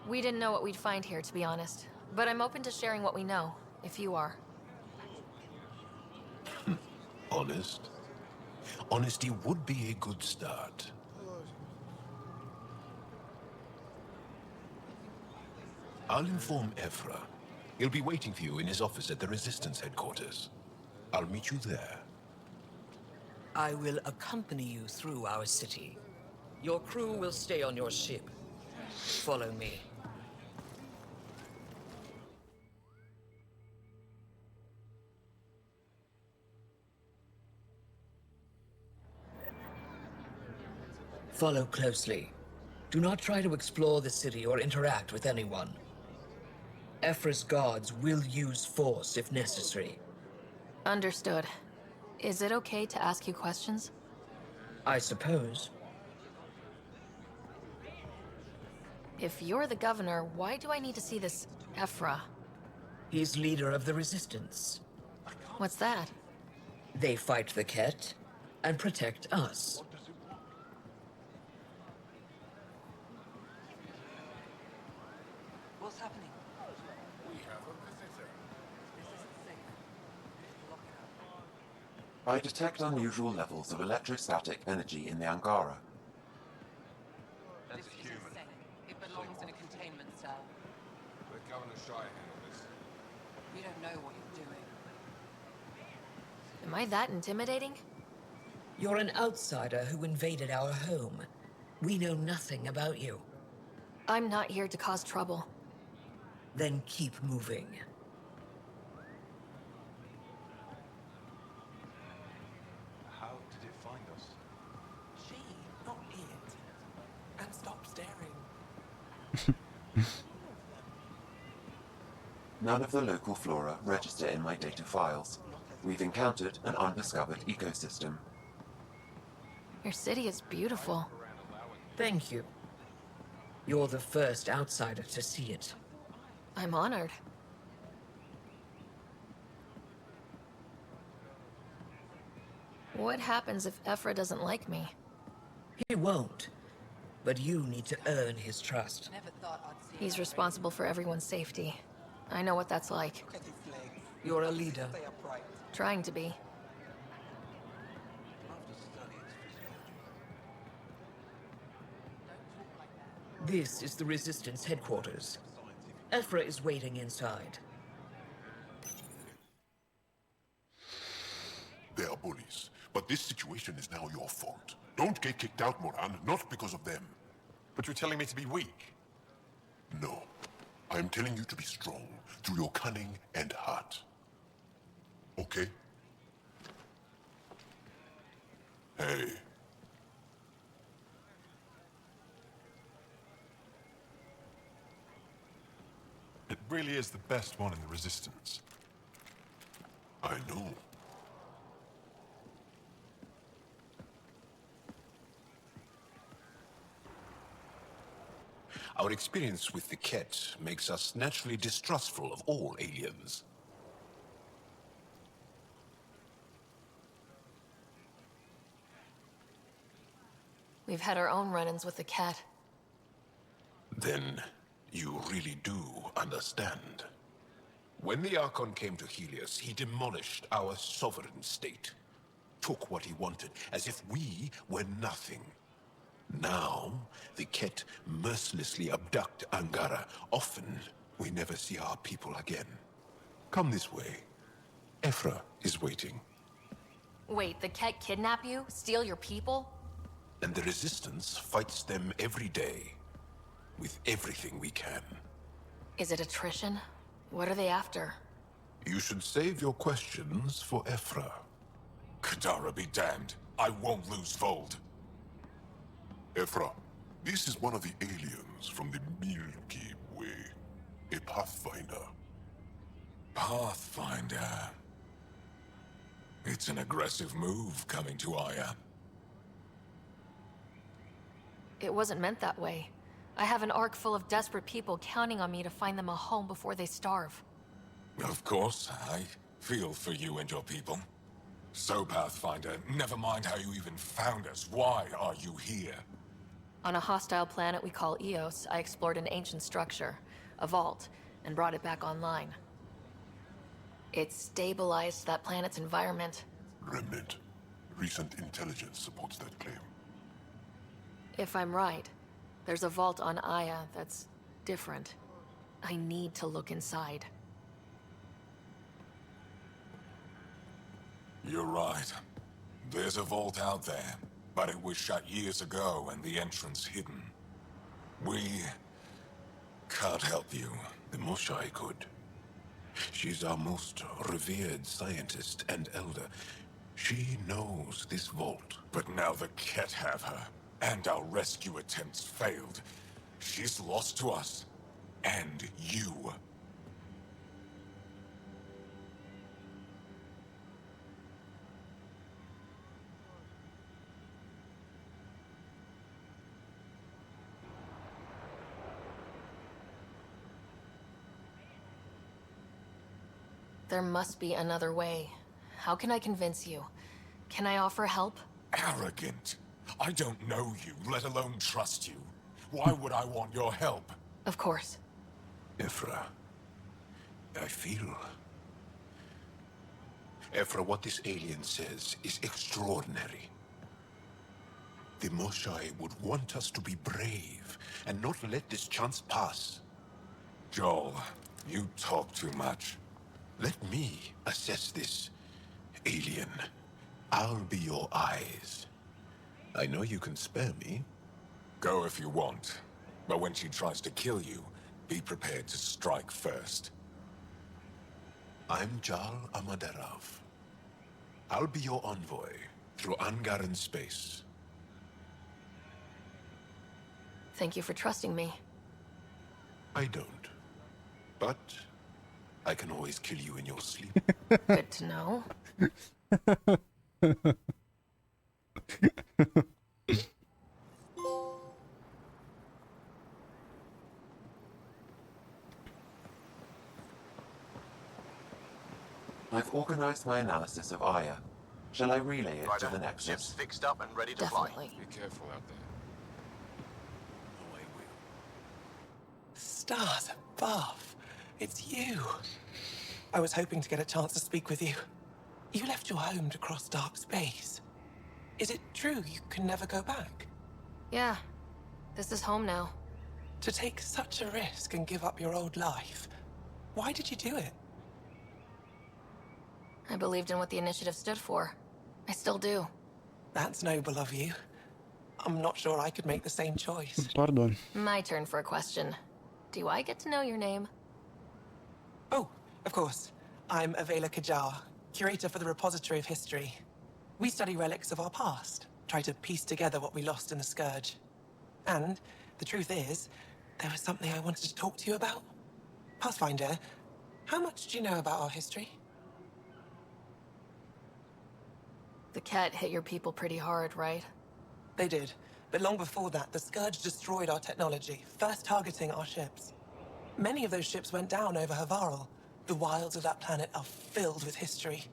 Speaker 6: We didn't know what we'd find here, to be honest. But I'm open to sharing what we know, if you are.
Speaker 20: Honest? Honesty would be a good start. I'll inform Ephra. He'll be waiting for you in his office at the Resistance headquarters. I'll meet you there.
Speaker 11: I will accompany you through our city. Your crew will stay on your ship. Follow me. Follow closely. Do not try to explore the city or interact with anyone. Ephra's guards will use force if necessary.
Speaker 6: Understood. Is it okay to ask you questions?
Speaker 11: I suppose.
Speaker 6: If you're the governor, why do I need to see this Ephra?
Speaker 11: He's leader of the Resistance.
Speaker 6: What's that?
Speaker 11: They fight the Ket and protect us.
Speaker 9: What's happening?
Speaker 2: I detect unusual levels of electrostatic energy in the Angara.
Speaker 9: That's a human. It belongs in a containment cell.
Speaker 12: Let Governor Shai handle this.
Speaker 9: You don't know what you're doing.
Speaker 6: Am I that intimidating?
Speaker 11: You're an outsider who invaded our home. We know nothing about you.
Speaker 6: I'm not here to cause trouble.
Speaker 11: Then keep moving.
Speaker 12: How did it find us?
Speaker 9: She, not it. And stop staring.
Speaker 2: None of the local flora register in my data files. We've encountered an undiscovered ecosystem.
Speaker 6: Your city is beautiful.
Speaker 11: Thank you. You're the first outsider to see it.
Speaker 6: I'm honored. What happens if Ephra doesn't like me?
Speaker 11: He won't. But you need to earn his trust.
Speaker 9: Never thought I'd see
Speaker 6: He's responsible for everyone's safety. I know what that's like.
Speaker 9: Look at his legs.
Speaker 11: You're a leader.
Speaker 9: Stay upright.
Speaker 6: Trying to be.
Speaker 11: This is the Resistance headquarters. Ephra is waiting inside.
Speaker 12: They are bullies, but this situation is now your fault. Don't get kicked out, Moran, not because of them.
Speaker 16: But you're telling me to be weak?
Speaker 12: No. I am telling you to be strong, through your cunning and heart. Okay? Hey.
Speaker 21: It really is the best one in the Resistance.
Speaker 12: I know.
Speaker 20: Our experience with the Ket makes us naturally distrustful of all aliens.
Speaker 6: We've had our own run-ins with the cat.
Speaker 20: Then you really do understand. When the Archon came to Helios, he demolished our sovereign state. Took what he wanted, as if we were nothing. Now, the Ket mercilessly abduct Angara. Often, we never see our people again. Come this way. Ephra is waiting.
Speaker 6: Wait, the Ket kidnap you? Steal your people?
Speaker 20: And the Resistance fights them every day. With everything we can.
Speaker 6: Is it attrition? What are they after?
Speaker 20: You should save your questions for Ephra.
Speaker 12: Kadara be damned. I won't lose Vold.
Speaker 20: Ephra, this is one of the aliens from the Milky Way. A Pathfinder.
Speaker 12: Pathfinder. It's an aggressive move coming to Aya.
Speaker 6: It wasn't meant that way. I have an ark full of desperate people counting on me to find them a home before they starve.
Speaker 12: Of course, I feel for you and your people. So, Pathfinder, never mind how you even found us. Why are you here?
Speaker 6: On a hostile planet we call Eos, I explored an ancient structure, a vault, and brought it back online. It stabilized that planet's environment.
Speaker 20: Remnant. Recent intelligence supports that claim.
Speaker 6: If I'm right, there's a vault on Aya that's different. I need to look inside.
Speaker 12: You're right. There's a vault out there, but it was shut years ago and the entrance hidden. We can't help you.
Speaker 20: The Moshai could. She's our most revered scientist and elder. She knows this vault.
Speaker 12: But now the Ket have her, and our rescue attempts failed. She's lost to us, and you.
Speaker 6: There must be another way. How can I convince you? Can I offer help?
Speaker 12: Arrogant. I don't know you, let alone trust you. Why would I want your help?
Speaker 6: Of course.
Speaker 20: Ephra, I feel... Ephra, what this alien says is extraordinary. The Moshai would want us to be brave and not let this chance pass.
Speaker 12: Joel, you talk too much.
Speaker 20: Let me assess this, alien. I'll be your eyes. I know you can spare me.
Speaker 12: Go if you want. But when she tries to kill you, be prepared to strike first.
Speaker 20: I'm Jal Amaderov. I'll be your envoy through Angaran space.
Speaker 6: Thank you for trusting me.
Speaker 20: I don't. But I can always kill you in your sleep.
Speaker 6: Good to know.
Speaker 2: I've organized my analysis of Aya. Shall I relay it to the Nexus?
Speaker 8: Ship's fixed up and ready to
Speaker 6: Definitely.
Speaker 8: fly. Be careful out there.
Speaker 3: Stars above. It's you. I was hoping to get a chance to speak with you. You left your home to cross dark space. Is it true you can never go back?
Speaker 6: Yeah. This is home now.
Speaker 3: To take such a risk and give up your old life, why did you do it?
Speaker 6: I believed in what the initiative stood for. I still do.
Speaker 3: That's noble of you. I'm not sure I could make the same choice.
Speaker 1: Pardon.
Speaker 6: My turn for a question. Do I get to know your name?
Speaker 3: Oh, of course. I'm Avela Kajar, curator for the Repository of History. We study relics of our past, try to piece together what we lost in the Scourge. And the truth is, there was something I wanted to talk to you about. Pathfinder, how much do you know about our history?
Speaker 6: The Ket hit your people pretty hard, right?
Speaker 3: They did. But long before that, the Scourge destroyed our technology, first targeting our ships. Many of those ships went down over Havarl. The wilds of that planet are filled with history.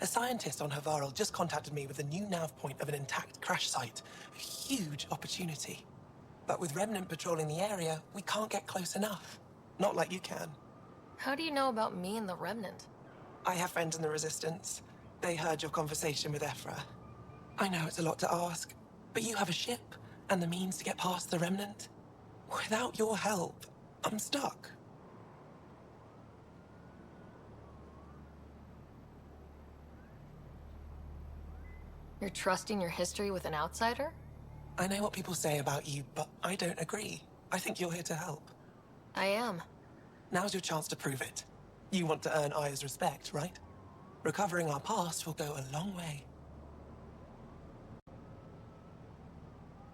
Speaker 3: A scientist on Havarl just contacted me with a new nav point of an intact crash site. A huge opportunity. But with Remnant patrolling the area, we can't get close enough. Not like you can.
Speaker 6: How do you know about me and the Remnant?
Speaker 3: I have friends in the Resistance. They heard your conversation with Ephra. I know it's a lot to ask, but you have a ship and the means to get past the Remnant. Without your help, I'm stuck.
Speaker 6: You're trusting your history with an outsider?
Speaker 3: I know what people say about you, but I don't agree. I think you're here to help.
Speaker 6: I am.
Speaker 3: Now's your chance to prove it. You want to earn Aya's respect, right? Recovering our past will go a long way.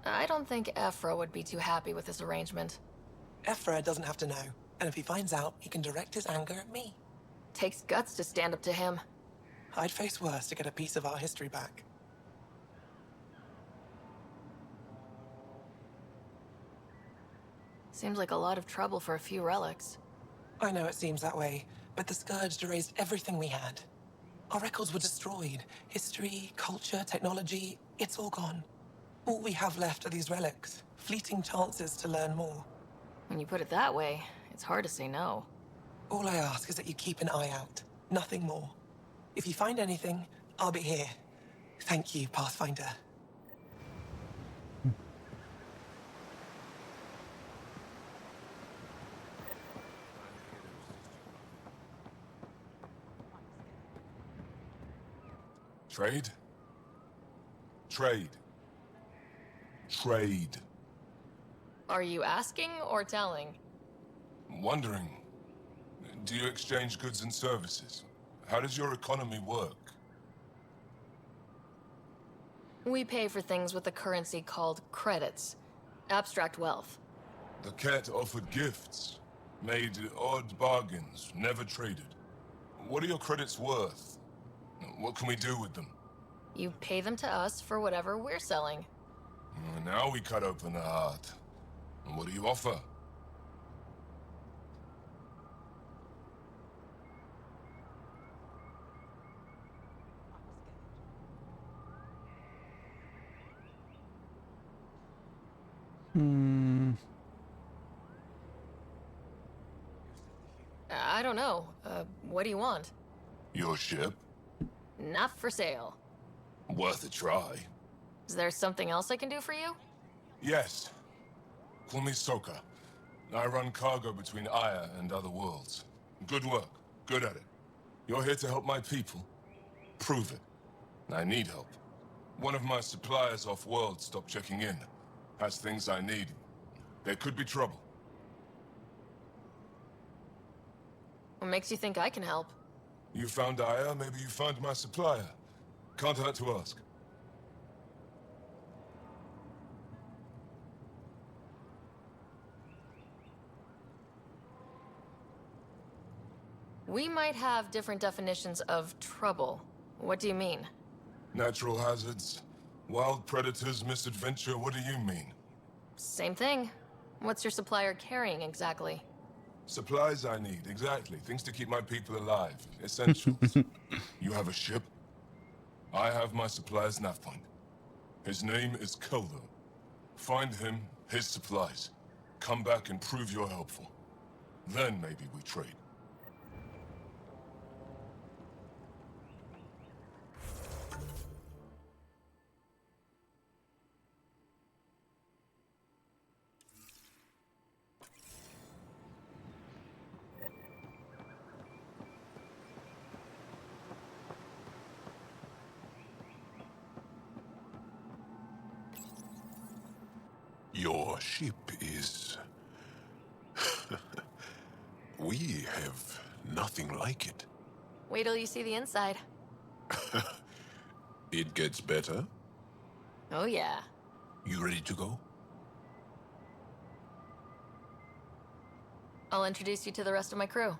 Speaker 6: I don't think Ephra would be too happy with this arrangement.
Speaker 3: Ephra doesn't have to know, and if he finds out, he can direct his anger at me.
Speaker 6: Takes guts to stand up to him.
Speaker 3: I'd face worse to get a piece of our history back.
Speaker 6: Seems like a lot of trouble for a few relics.
Speaker 3: I know it seems that way, but the Scourge erased everything we had. Our records were destroyed. History, culture, technology, it's all gone. All we have left are these relics. Fleeting chances to learn more.
Speaker 6: When you put it that way, it's hard to say no.
Speaker 3: All I ask is that you keep an eye out. Nothing more. If you find anything, I'll be here. Thank you, Pathfinder.
Speaker 20: Trade? Trade. Trade.
Speaker 6: Are you asking or telling?
Speaker 20: Wondering, do you exchange goods and services? How does your economy work?
Speaker 6: We pay for things with a currency called credits. Abstract wealth.
Speaker 20: The cat offered gifts, made odd bargains, never traded. What are your credits worth? What can we do with them?
Speaker 6: You pay them to us for whatever we're selling.
Speaker 20: Now we cut open the heart. What do you offer?
Speaker 6: I don't know. What do you want?
Speaker 20: Your ship?
Speaker 6: Not for sale.
Speaker 20: Worth a try.
Speaker 6: Is there something else I can do for you?
Speaker 20: Yes. Call me Soka. I run cargo between Aya and other worlds. Good work. Good at it. You're here to help my people. Prove it. I need help. One of my suppliers off-world stopped checking in. Has things I need. There could be trouble.
Speaker 6: What makes you think I can help?
Speaker 20: You found Aya, maybe you found my supplier. Can't hurt to ask.
Speaker 6: We might have different definitions of trouble. What do you mean?
Speaker 20: Natural hazards, wild predators, misadventure, what do you mean?
Speaker 6: Same thing. What's your supplier carrying exactly?
Speaker 20: Supplies I need, exactly. Things to keep my people alive. Essentials. You have a ship? I have my supplier's nav point. His name is Keldo. Find him, his supplies. Come back and prove you're helpful. Then maybe we trade. Your ship is... We have nothing like it.
Speaker 6: Wait till you see the inside.
Speaker 20: It gets better?
Speaker 6: Oh yeah.
Speaker 20: You ready to go?
Speaker 6: I'll introduce you to the rest of my crew.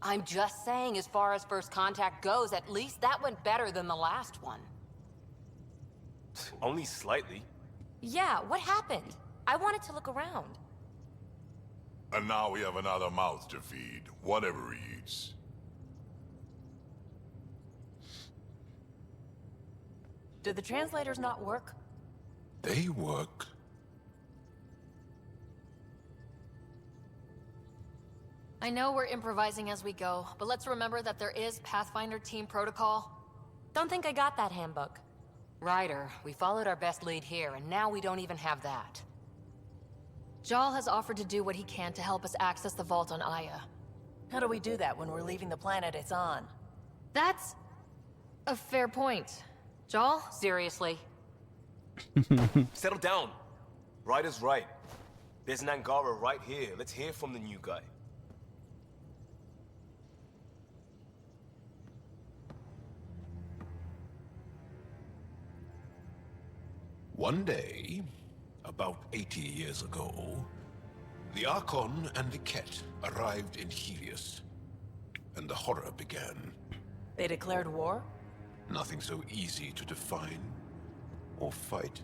Speaker 15: I'm just saying, as far as first contact goes, at least that went better than the last one.
Speaker 17: Only slightly.
Speaker 15: Yeah, what happened? I wanted to look around.
Speaker 12: And now we have another mouth to feed, whatever he eats.
Speaker 15: Did the translators not work?
Speaker 20: They work.
Speaker 6: I know we're improvising as we go, but let's remember that there is Pathfinder team protocol.
Speaker 7: Don't think I got that handbook. Ryder, we followed our best lead here, and now we don't even have that.
Speaker 6: Jal has offered to do what he can to help us access the vault on Aya.
Speaker 19: How do we do that when we're leaving the planet it's on?
Speaker 6: That's a fair point. Jal?
Speaker 7: Seriously?
Speaker 17: Settle down. Ryder's right. There's an Angara right here. Let's hear from the new guy.
Speaker 20: One day, about 80 years ago, the Archon and the Ket arrived in Helios, and the horror began.
Speaker 19: They declared war?
Speaker 20: Nothing so easy to define or fight.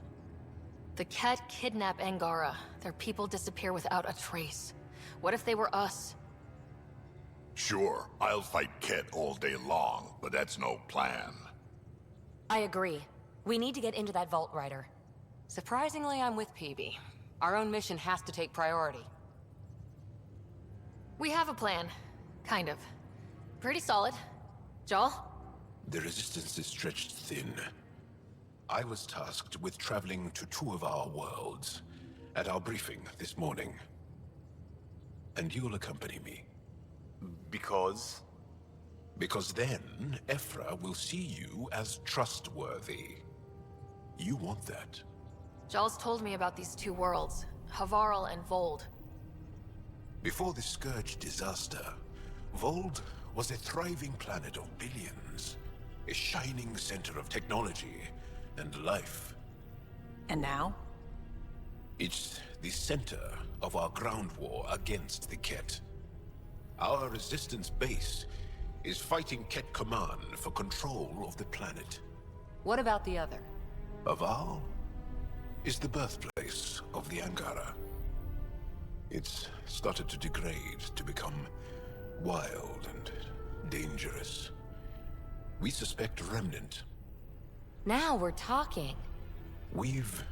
Speaker 6: The Ket kidnap Angara. Their people disappear without a trace. What if they were us?
Speaker 22: Sure, I'll fight Ket all day long, but that's no plan.
Speaker 7: I agree. We need to get into that vault, Ryder. Surprisingly, I'm with PB. Our own mission has to take priority.
Speaker 6: We have a plan. Kind of. Pretty solid. Jal?
Speaker 20: The resistance is stretched thin. I was tasked with traveling to two of our worlds at our briefing this morning. And you'll accompany me.
Speaker 17: Because?
Speaker 20: Because then, Ephra will see you as trustworthy. You want that.
Speaker 6: Jal's told me about these two worlds, Havarl and Vold.
Speaker 20: Before the Scourge disaster, Vold was a thriving planet of billions. A shining center of technology and life.
Speaker 19: And now?
Speaker 20: It's the center of our ground war against the Ket. Our resistance base is fighting Ket Command for control of the planet.
Speaker 7: What about the other?
Speaker 20: Havarl is the birthplace of the Angara. It's started to degrade, to become wild and dangerous. We suspect Remnant.
Speaker 7: Now we're talking.
Speaker 20: We've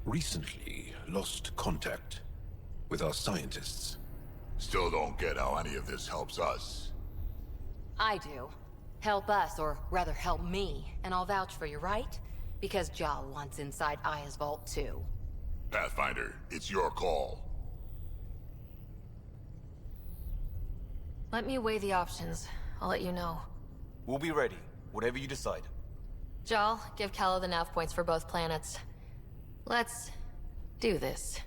Speaker 20: recently lost contact with our scientists.
Speaker 22: Still don't get how any of this helps us.
Speaker 7: I do. Help us, or rather help me, and I'll vouch for you, right? Because Jal wants inside Aya's vault too.
Speaker 22: Pathfinder, it's your call.
Speaker 6: Let me weigh the options. I'll let you know.
Speaker 17: We'll be ready, whatever you decide.
Speaker 6: Jal, give Callow the nav points for both planets. Let's do this.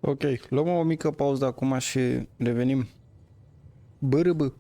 Speaker 1: Ok, luăm o mică pauză acum și revenim. Bărâbă.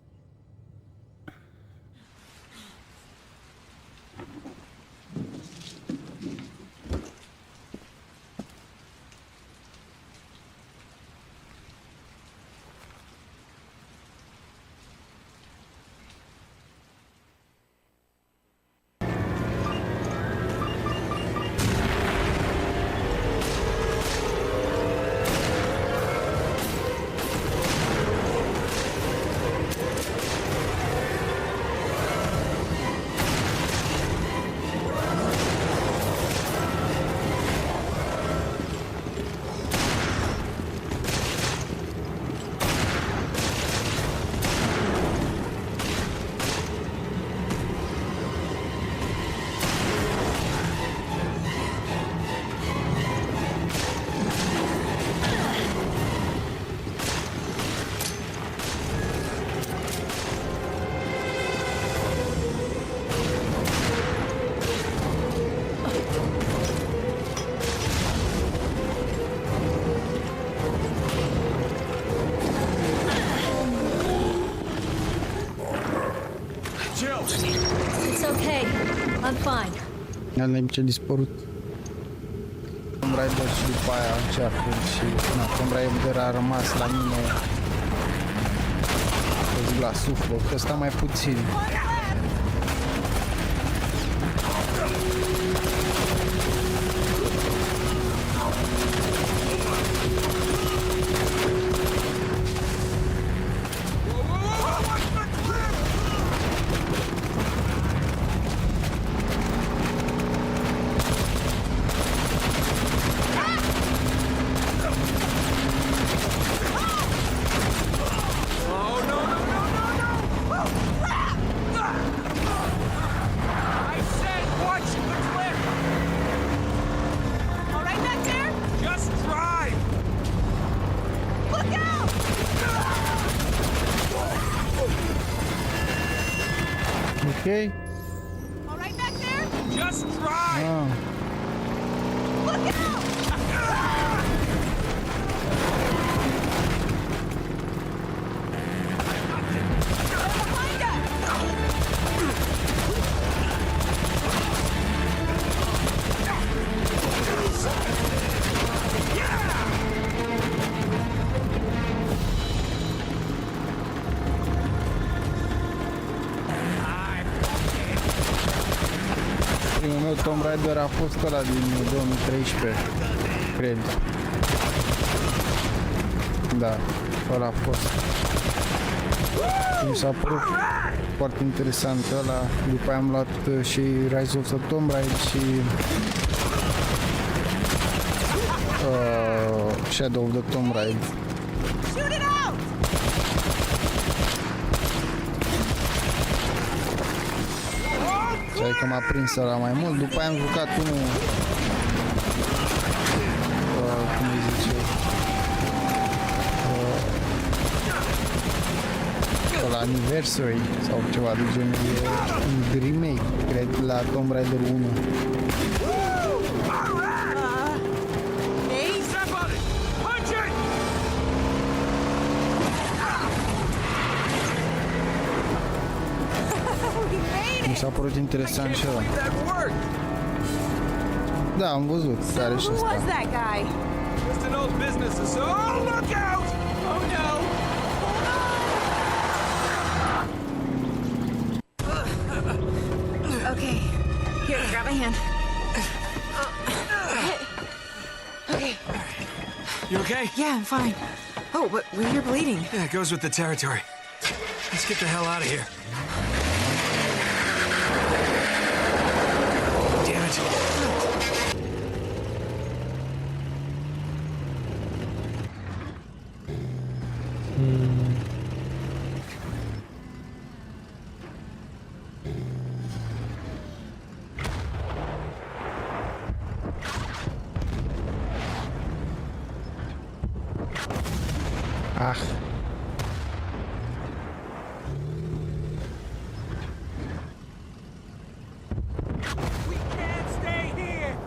Speaker 23: It's okay. I'm fine.
Speaker 1: Ne-am ce dispărut. Tomb Raider și după aia încearcă și Tomb Raider a rămas la mine. O zic la suflet, că ăsta mai puțin. Ok.
Speaker 8: Just try!
Speaker 1: Look
Speaker 8: out!
Speaker 1: Primul meu Tomb Raider a fost ăla din 2013, cred. Da, ăla a fost. Mi s-a părut foarte interesant ăla. După aia am luat și Rise of the Tomb Raider și Shadow of the Tomb Raider. Hai că m-a prins ăla mai mult. După aia am jucat unul cum îi zice la Anniversary sau ceva de genul, e un remake, cred, la Tomb Raider 1. Mi s-a părut interesant și ăla. Da, am văzut care și ăsta.
Speaker 8: Just an old business associate. Oh, look out! Oh no!
Speaker 23: Okay. Here, grab my hand. Okay.
Speaker 8: You okay?
Speaker 23: Yeah, I'm fine. Oh, but you're bleeding.
Speaker 8: Yeah, it goes with the territory. Let's get the hell out of here. Damn it.
Speaker 1: Ah.
Speaker 8: We can't stay here.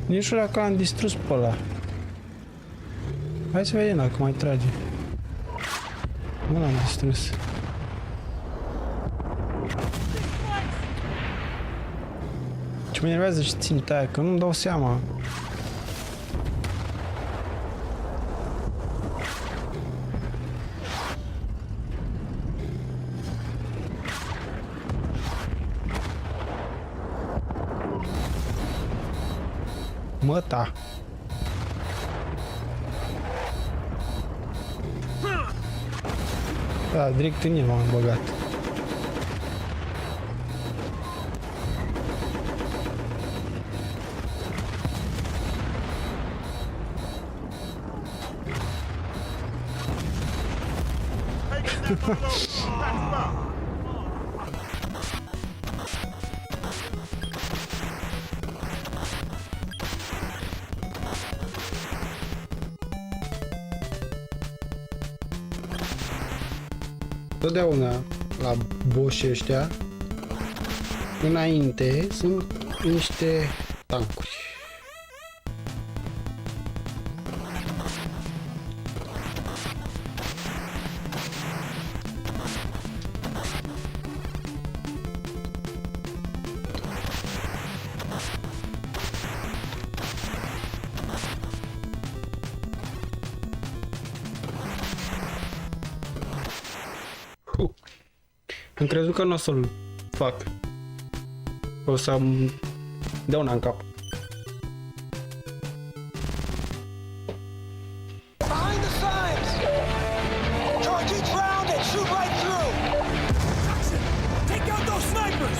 Speaker 1: Nici nu știu dacă am distrus pe ăla. Hai să vedem dacă mai trage. Nu l-am distrus. Ce mă enervează și ținta aia, că nu-mi dau seama. Măta. Da, direct în el m-am băgat. Totdeauna la boșii ăștia, înainte, sunt niște tancuri. Am crezut că nu o să-l fac. O să-mi dea una în cap.
Speaker 8: Behind the signs! Target's rounded! Shoot right through! Jackson, take out those snipers!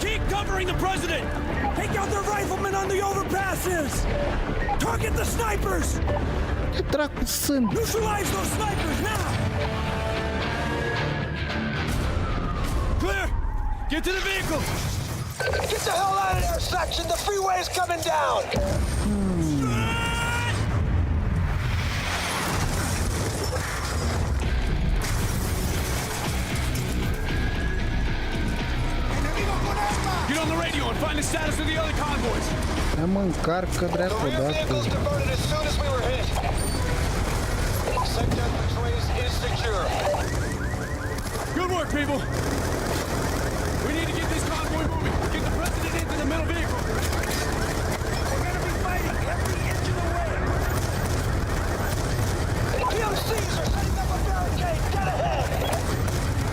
Speaker 8: Keep covering the president! Take out the riflemen on the overpasses! Target the snipers!
Speaker 1: Ce dracu sunt?
Speaker 8: Neutralize those snipers now! Clear! Get to the vehicle! Get the hell out of there, section! The freeway is coming down! Get on the radio and find the status of the other convoys!
Speaker 1: Ne mă încarcă dreapta odată.
Speaker 8: As soon as we were hit. Sector trace is secure. Good work, people! We need to get this convoy moving. Get the president into the middle vehicle. We're gonna be fighting every inch of the way. POCs are setting up a barricade. Get ahead.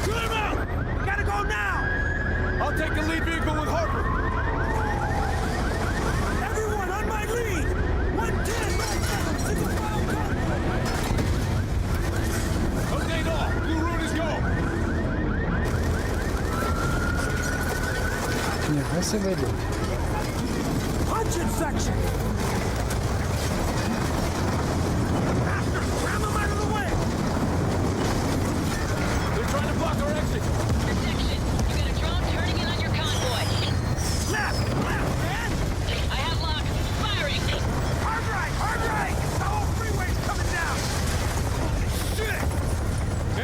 Speaker 8: Clear them out. Gotta go now. I'll take the lead vehicle with Harper. Everyone on my lead. 110 right now. Single file convoy. Update all. Blue route is go.
Speaker 1: Bine, hai să vedem.
Speaker 8: Punch it, section! Ram them out of the way! They're trying to block our exit!
Speaker 7: Section, you got a drone turning in on your convoy.
Speaker 8: Left, man!
Speaker 7: I have lock. Firing!
Speaker 8: Hard right! The whole freeway's coming down! Shit!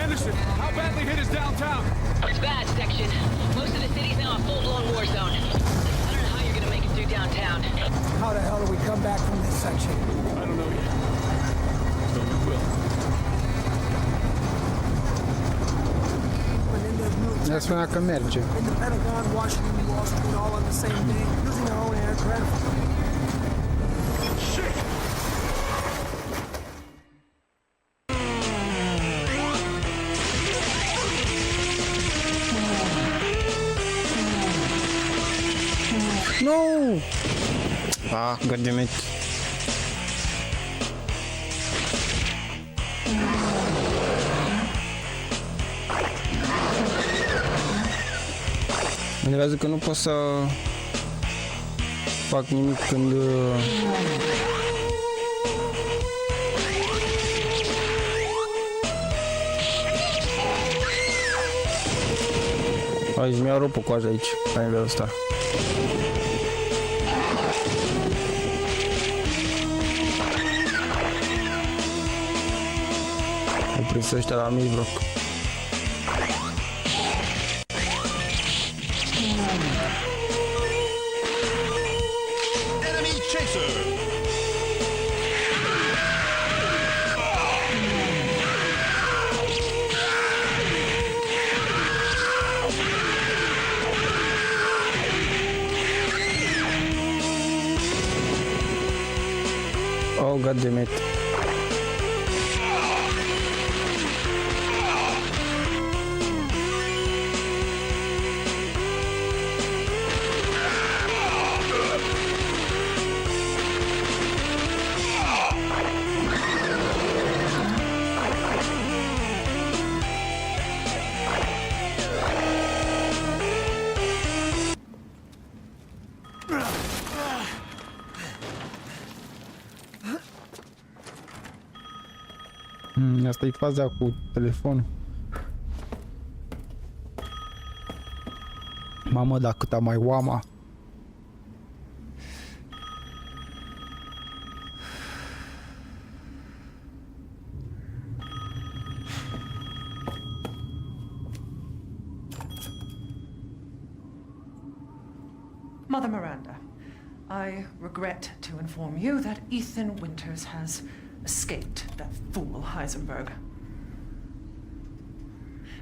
Speaker 8: Anderson, how badly hit is downtown?
Speaker 7: It's bad, Section. Most of the city's now a full-blown war zone. I don't know how you're gonna make it through downtown.
Speaker 8: How the hell do we come back from this section? I don't know yet. But we will.
Speaker 1: Ne spunea că merge.
Speaker 8: In the Pentagon, Washington, Wall Street, all on the same day, using our own aircraft. Shit!
Speaker 1: No! Ah, goddammit. Mă enervează că nu pot să fac nimic când aici mi-a rupt coaja aici, la nivelul ăsta. Opresc ăștia la mijloc.
Speaker 8: Enemy chaser!
Speaker 1: Oh, goddammit. Asta e faza cu telefonul. Mamă, dar cât mai oama.
Speaker 10: Mother Miranda, I regret to inform you that Ethan Winters has escaped that fool Heisenberg.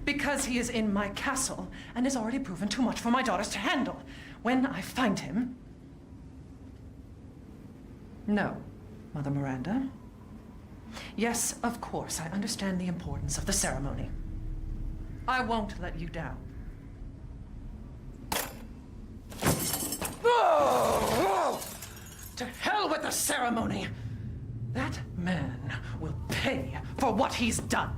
Speaker 10: Because he is in my castle and has already proven too much for my daughters to handle. When I find him... No, Mother Miranda. Yes, of course, I understand the importance of the ceremony. I won't let you down. To hell with the ceremony! That man will pay for what he's done.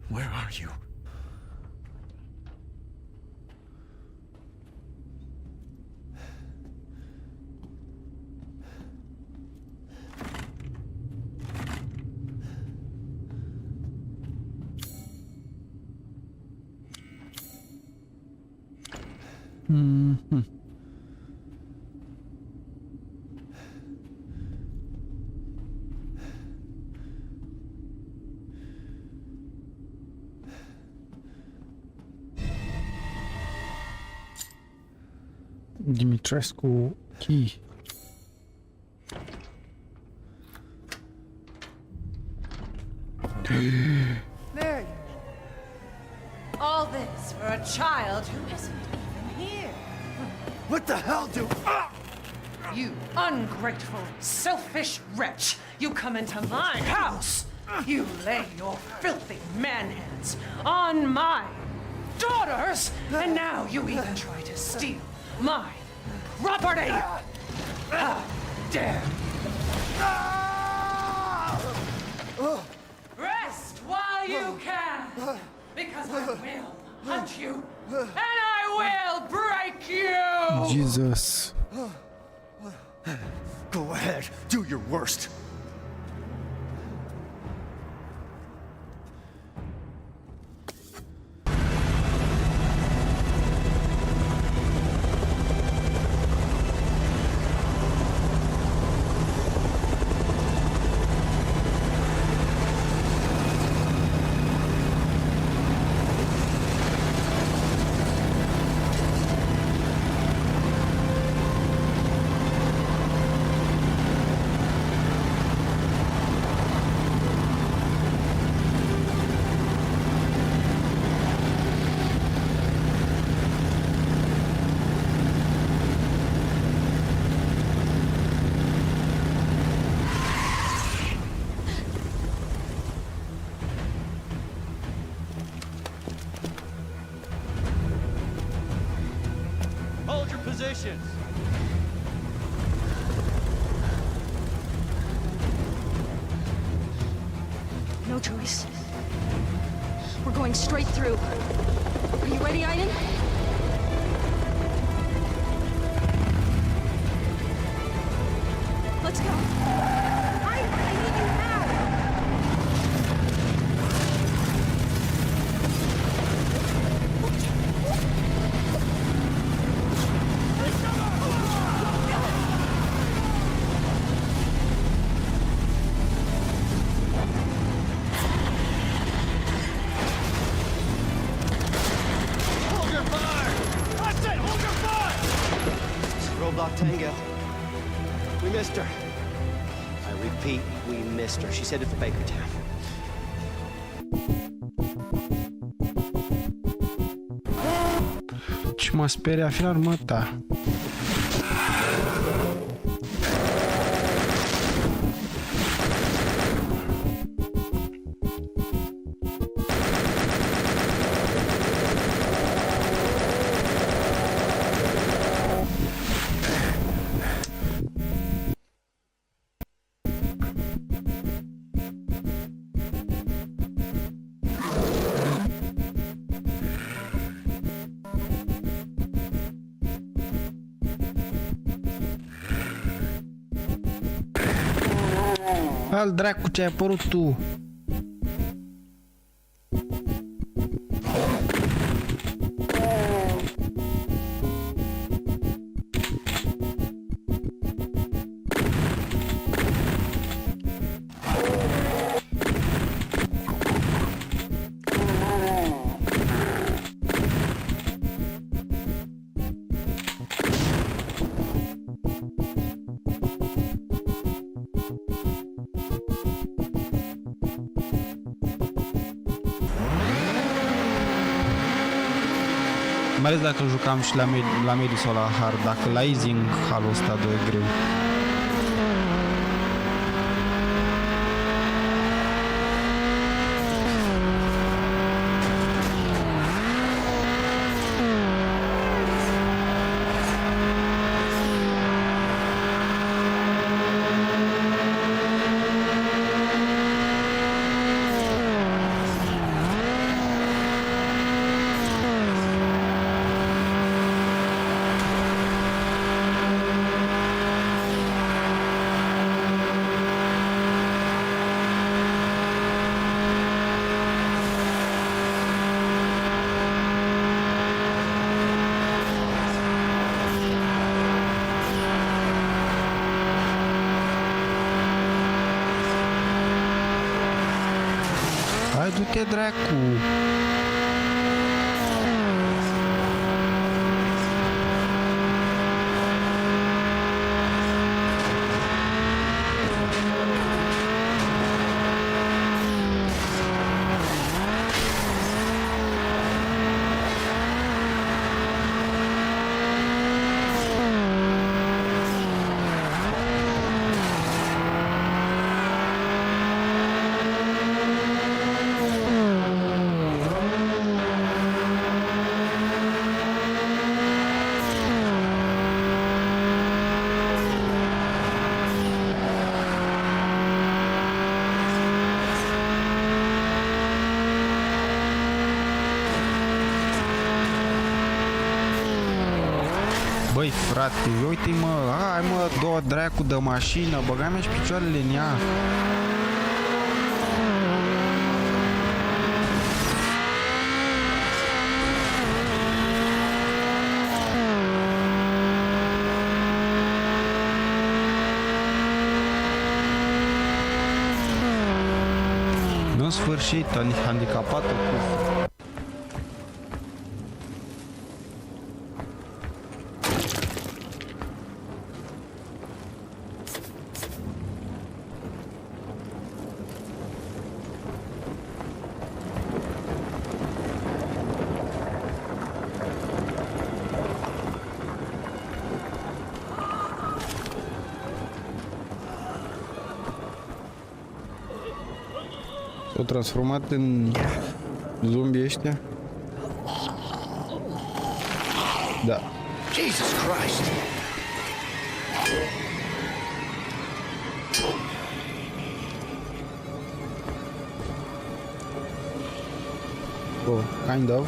Speaker 8: Where are you?
Speaker 1: Mhm. Dimitrescu key.
Speaker 10: There you are. All this for a child who isn't even here.
Speaker 8: What the hell do...
Speaker 10: You ungrateful, selfish wretch! You come into my house! You lay your filthy man-hands on my daughters! And now you even try to steal my property! How dare you! Rest while you can! Because I will hunt you! And I will break you!
Speaker 1: Jesus.
Speaker 8: Go ahead, do your worst.
Speaker 13: Hold your positions.
Speaker 23: No choice. We're going straight through. Are you ready, Aiden? Let's go. I need you now.
Speaker 13: Hold your fire! I said hold your fire!
Speaker 14: This is Roadblock Tango. We missed her. I repeat, we missed her. She's headed for Bakertown.
Speaker 1: Ce mă speria fi la armata. Al dracu ce ai apărut tu. Mai ales dacă jucam și la mediu sau la hard, dacă la easy în halul ăsta de greu. Du-te dracu! Băi, frate, uite mă, hai mă, două dracu de mașină, băgai-mi și picioarele în ea. În sfârșit, handicapată cu... S-au transformat în zombii ăștia? Da.
Speaker 13: Jesus Christ!
Speaker 1: Oh, kind of.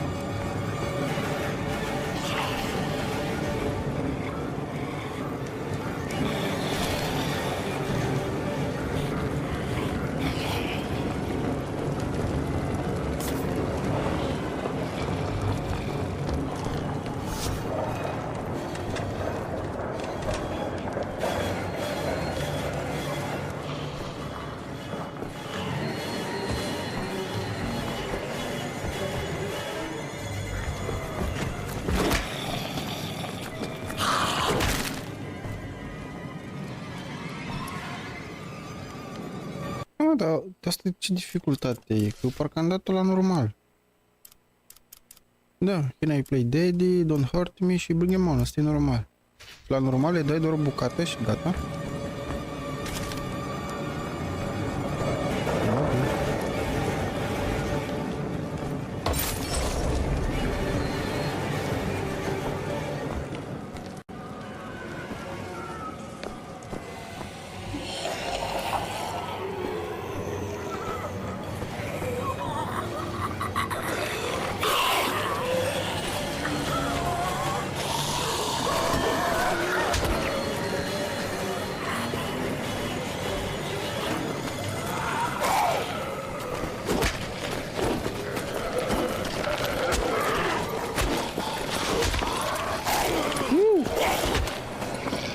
Speaker 1: Dar asta ce dificultate e? Că parcă am dat-o la normal. Da, can I play daddy, don't hurt me și bring him on, asta e normal. La normal le dai doar o bucată și gata.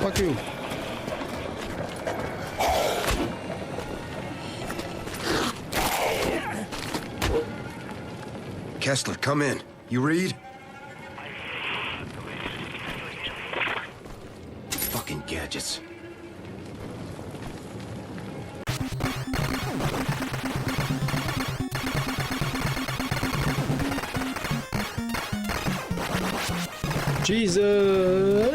Speaker 1: Fuck you.
Speaker 4: Kessler, come in. You read? Fucking gadgets.
Speaker 1: Jesus!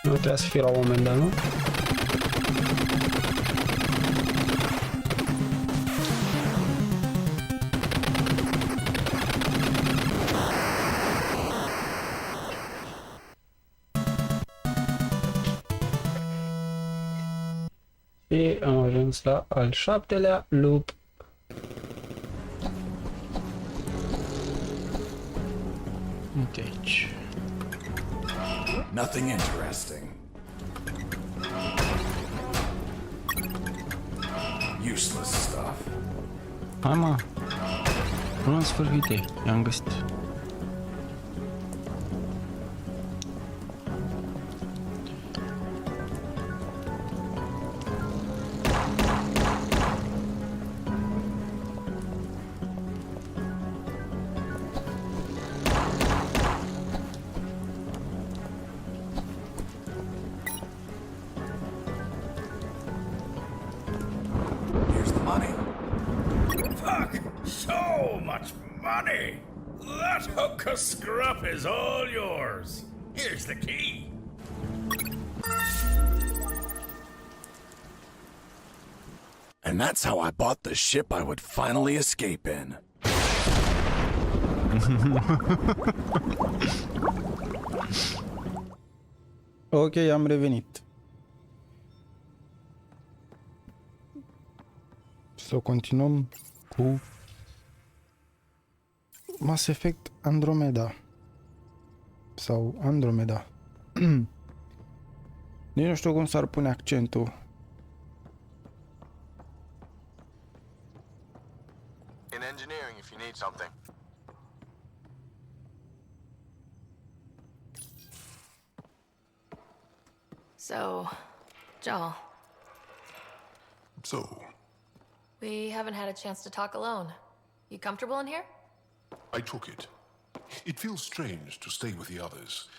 Speaker 1: Nu trebuia să fie la un moment dat, nu? Și am ajuns la al 7-lea loop. Uite aici.
Speaker 5: Nothing interesting. Useless stuff.
Speaker 1: Hai mă. Până în sfârșit, uite, i-am găsit.
Speaker 5: Here's the money.
Speaker 13: Fuck! So much money! That hunk of scruff is all yours. Here's the key.
Speaker 5: And that's how I bought the ship I would finally escape in.
Speaker 1: Ok, am revenit. Să continuăm cu Mass Effect Andromeda. Sau Andromeda. Nici nu știu cum s-ar pune accentul.
Speaker 16: In engineering if you need something.
Speaker 6: So, Joel,
Speaker 20: So,
Speaker 6: we haven't had a chance to talk alone. You comfortable in here?
Speaker 20: I took it. It feels strange to stay with the others.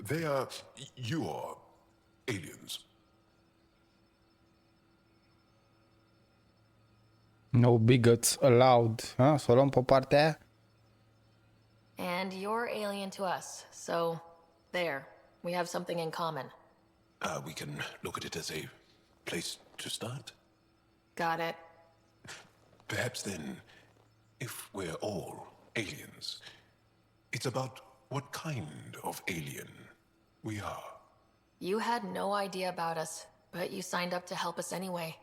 Speaker 20: They are... you are... aliens.
Speaker 1: No bigots allowed. Ha? Să o luăm pe partea aia?
Speaker 6: And you're alien to us, so there. We have something in common.
Speaker 20: We can look at it as a place to start.
Speaker 6: Got it.
Speaker 20: Perhaps then, if we're all aliens, it's about what kind of alien we are.
Speaker 6: You had no idea about us, but you signed up to help us anyway.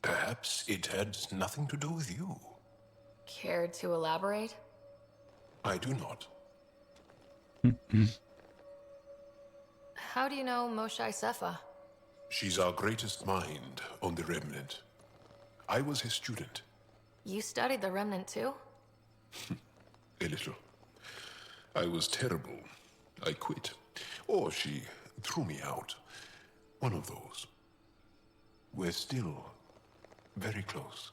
Speaker 20: Perhaps it had nothing to do with you.
Speaker 6: Care to elaborate?
Speaker 20: I do not.
Speaker 6: How do you know Moshae Sefa?
Speaker 20: She's our greatest mind on the Remnant. I was his student.
Speaker 6: You studied the Remnant too?
Speaker 20: A little. I was terrible. I quit. Or she threw me out. One of those. We're still very close.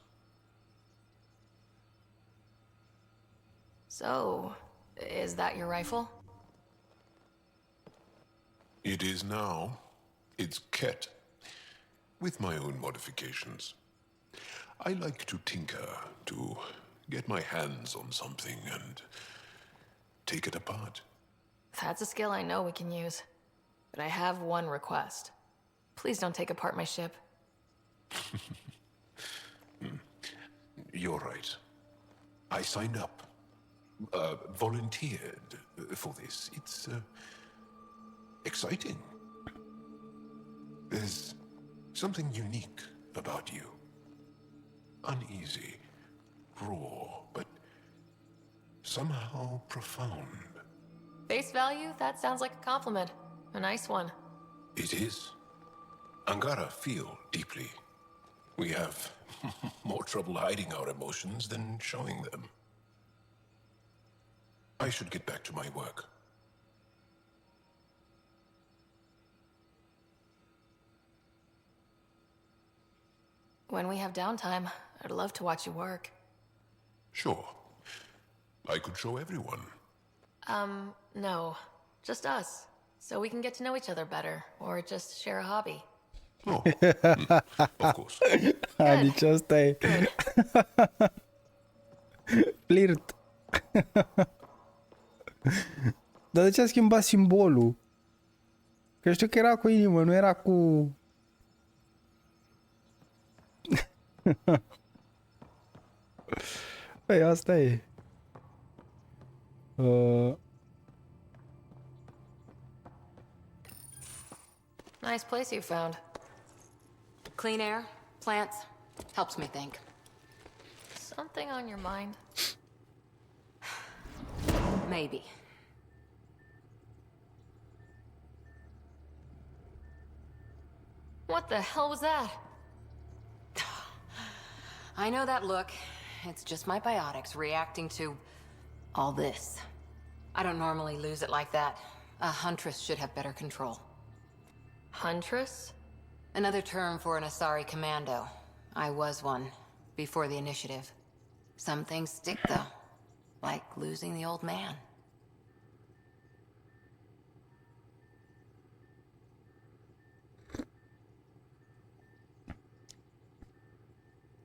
Speaker 6: So, is that your rifle?
Speaker 20: It is now. It's Ket. With my own modifications. I like to tinker, to get my hands on something and take it apart.
Speaker 6: That's a skill I know we can use. But I have one request. Please don't take apart my ship.
Speaker 20: You're right. I signed up. Volunteered for this. It's exciting. There's something unique about you. Uneasy, raw, but somehow profound.
Speaker 6: Face value? That sounds like a compliment. A nice one.
Speaker 20: It is. Angara feel deeply. We have more trouble hiding our emotions than showing them. I should get back to my work.
Speaker 6: When we have downtime, I'd love to watch you work.
Speaker 20: Sure. I could show everyone.
Speaker 6: No. Just us. So we can get to know each other better, or just share a hobby.
Speaker 20: Oh, of course.
Speaker 1: Nici asta e. Flirt. Dar de ce a schimbat simbolul? Că știu că era cu inimă, nu era cu... Păi, asta e.
Speaker 6: Nice place you found.
Speaker 7: Clean air, Plants helps me think.
Speaker 6: Something on your mind?
Speaker 7: Maybe.
Speaker 6: What the hell was that?
Speaker 7: I know that look. It's just my biotics reacting to all this. I don't normally lose it like that. A huntress should have better control.
Speaker 6: Huntress?
Speaker 7: Another term for an Asari commando. I was one, before the initiative. Some things stick, though. Like losing the old man.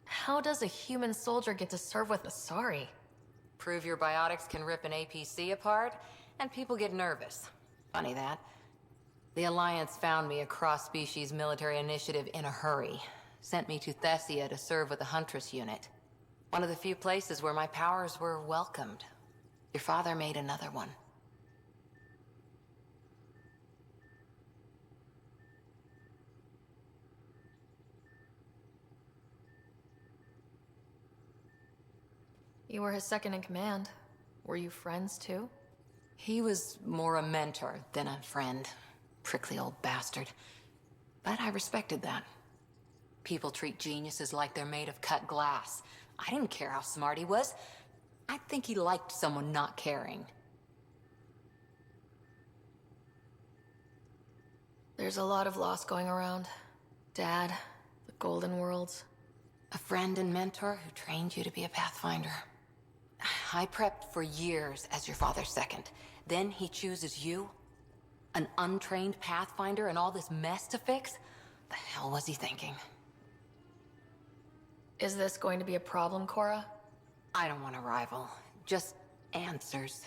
Speaker 6: How does a human soldier get to serve with Asari?
Speaker 7: Prove your biotics can rip an APC apart, and people get nervous. Funny that. The Alliance found me a cross-species military initiative in a hurry. Sent me to Thessia to serve with the Huntress unit. One of the few places where my powers were welcomed. Your father made another one.
Speaker 6: You were his second in command. Were you friends too?
Speaker 7: He was more a mentor than a friend. Prickly old bastard. But I respected that. People treat geniuses like they're made of cut glass. I didn't care how smart he was. I think he liked someone not caring.
Speaker 6: There's a lot of loss going around. Dad, the Golden Worlds.
Speaker 7: A friend and mentor who trained you to be a Pathfinder. I prepped for years as your father's second. Then he chooses you? An untrained Pathfinder and all this mess to fix? The hell was he thinking?
Speaker 6: Is this going to be a problem, Cora?
Speaker 7: I don't want a rival. Just answers.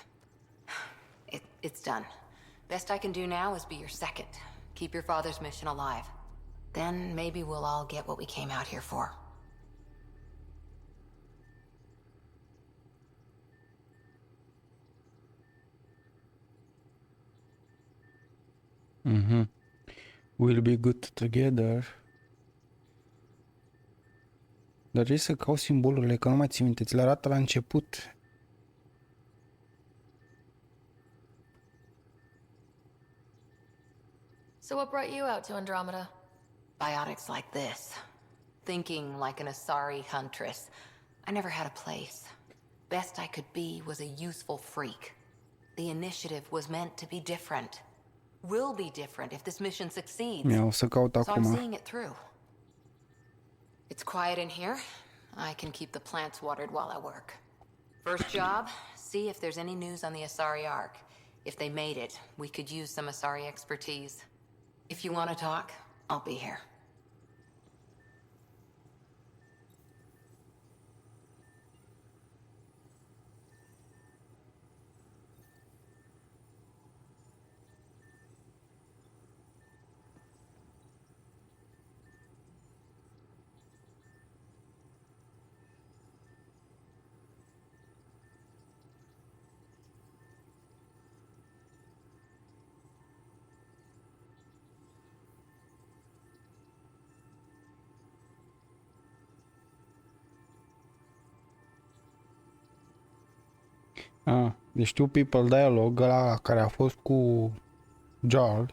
Speaker 7: It's done. Best I can do now is be your second. Keep your father's mission alive. Then maybe we'll all get what we came out here for.
Speaker 1: We'll be good together. Dar trebuie să caut simbolurile, că nu mai țin minte. Ți le arată la început.
Speaker 6: So what brought you out to Andromeda?
Speaker 7: Biotics like this. Thinking like an Asari huntress. I never had a place. Best I could be was a useful freak. The initiative was meant to be different. Will be different if this mission succeeds.
Speaker 1: O să caut
Speaker 7: So I'm
Speaker 1: acum.
Speaker 7: seeing it through. It's quiet in here. I can keep the plants watered while I work. First job, see if there's any news on the Asari Ark. If they made it, we could use some Asari expertise. If you want to talk, I'll be here.
Speaker 1: Deci two people dialogue, ăla care a fost cu Jarl.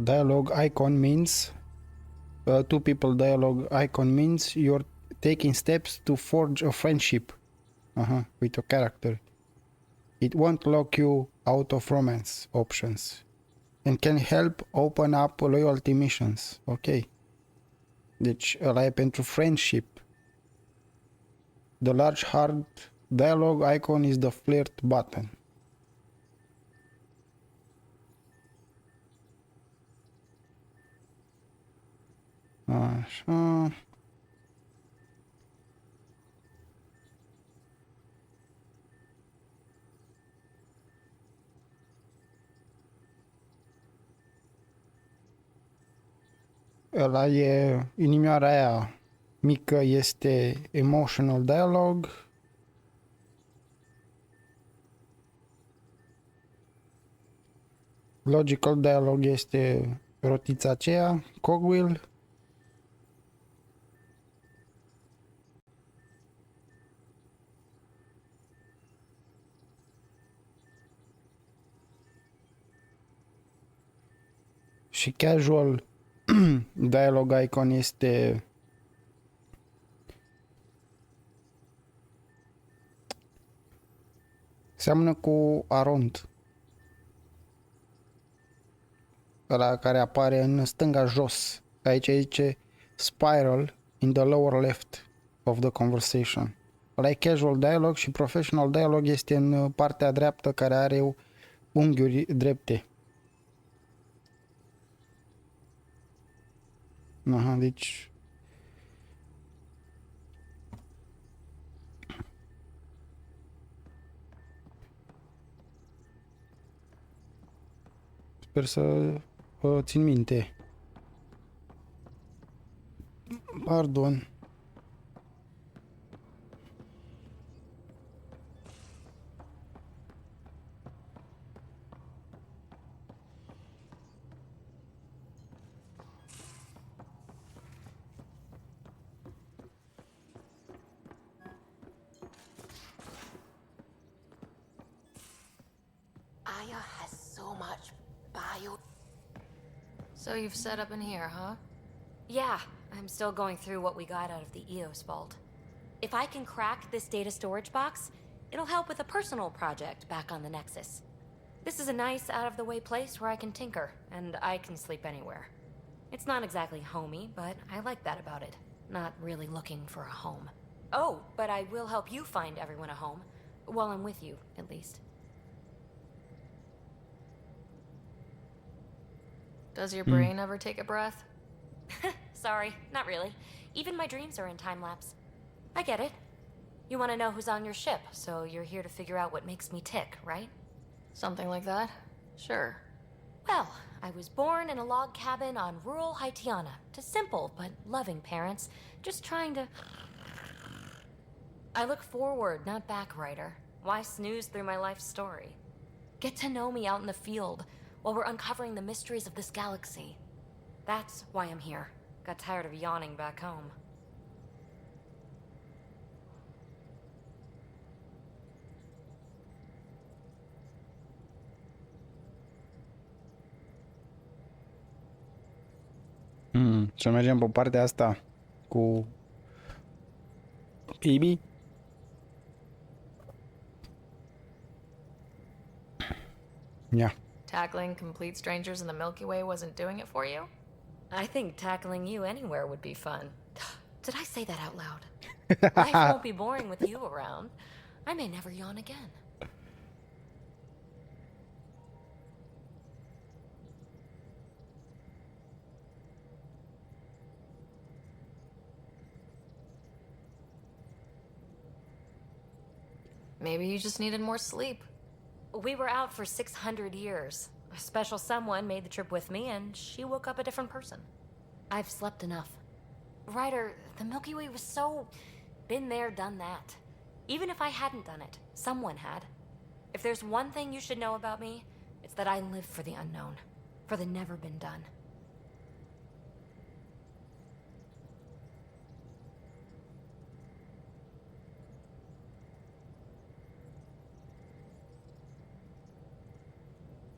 Speaker 1: Dialogue icon means two people dialogue icon means you're taking steps to forge a friendship with a character. It won't lock you out of romance options and can help open up loyalty missions. Ok. Deci ăla e pentru friendship. The large heart dialogue icon is the flirt button. Așa. Ăla e inimioara aia mică, este emotional dialogue. Logical dialogue este rotița aceea, cogwheel. și casual dialogue icon este seamănă cu Arond, ăla care apare în stânga jos. Aici zice spiral in the lower left of the conversation. Ăla e casual dialogue și professional dialogue este în partea dreaptă care are unghiuri drepte. Aha, deci sper să țin minte. Pardon.
Speaker 6: Aya has so much bio. So you've set up in here, huh?
Speaker 9: Yeah, I'm still going through what we got out of the EOS vault. If I can crack this data storage box, it'll help with a personal project back on the Nexus. This is a nice, out-of-the-way place where I can tinker, and I can sleep anywhere. It's not exactly homey, but I like that about it. Not really looking for a home. Oh, but I will help you find everyone a home. While I'm with you, at least.
Speaker 6: Does your brain ever take a breath?
Speaker 9: Sorry, not really. Even my dreams are in time-lapse. I get it. You want to know who's on your ship, so you're here to figure out what makes me tick, right?
Speaker 6: Something like that? Sure.
Speaker 9: Well, I was born in a log cabin on rural Haitiana to simple but loving parents, just trying to... I look forward, not back, Ryder. Why snooze through my life story? Get to know me out in the field while we're uncovering the mysteries of this galaxy. That's why I'm here. Got tired of yawning back home.
Speaker 1: Să mergem pe partea asta cu Bibi. Yeah.
Speaker 6: Tackling complete strangers in the Milky Way wasn't doing it for you?
Speaker 9: I think tackling you anywhere would be fun. Did I say that out loud? Life won't be boring with you around. I may never yawn again.
Speaker 6: Maybe you just needed more sleep.
Speaker 9: We were out for 600 years. A special someone made the trip with me, and she woke up a different person. I've slept enough. Ryder, the Milky Way was so... been there, done that. Even if I hadn't done it, someone had. If there's one thing you should know about me, it's that I live for the unknown. For the never been done.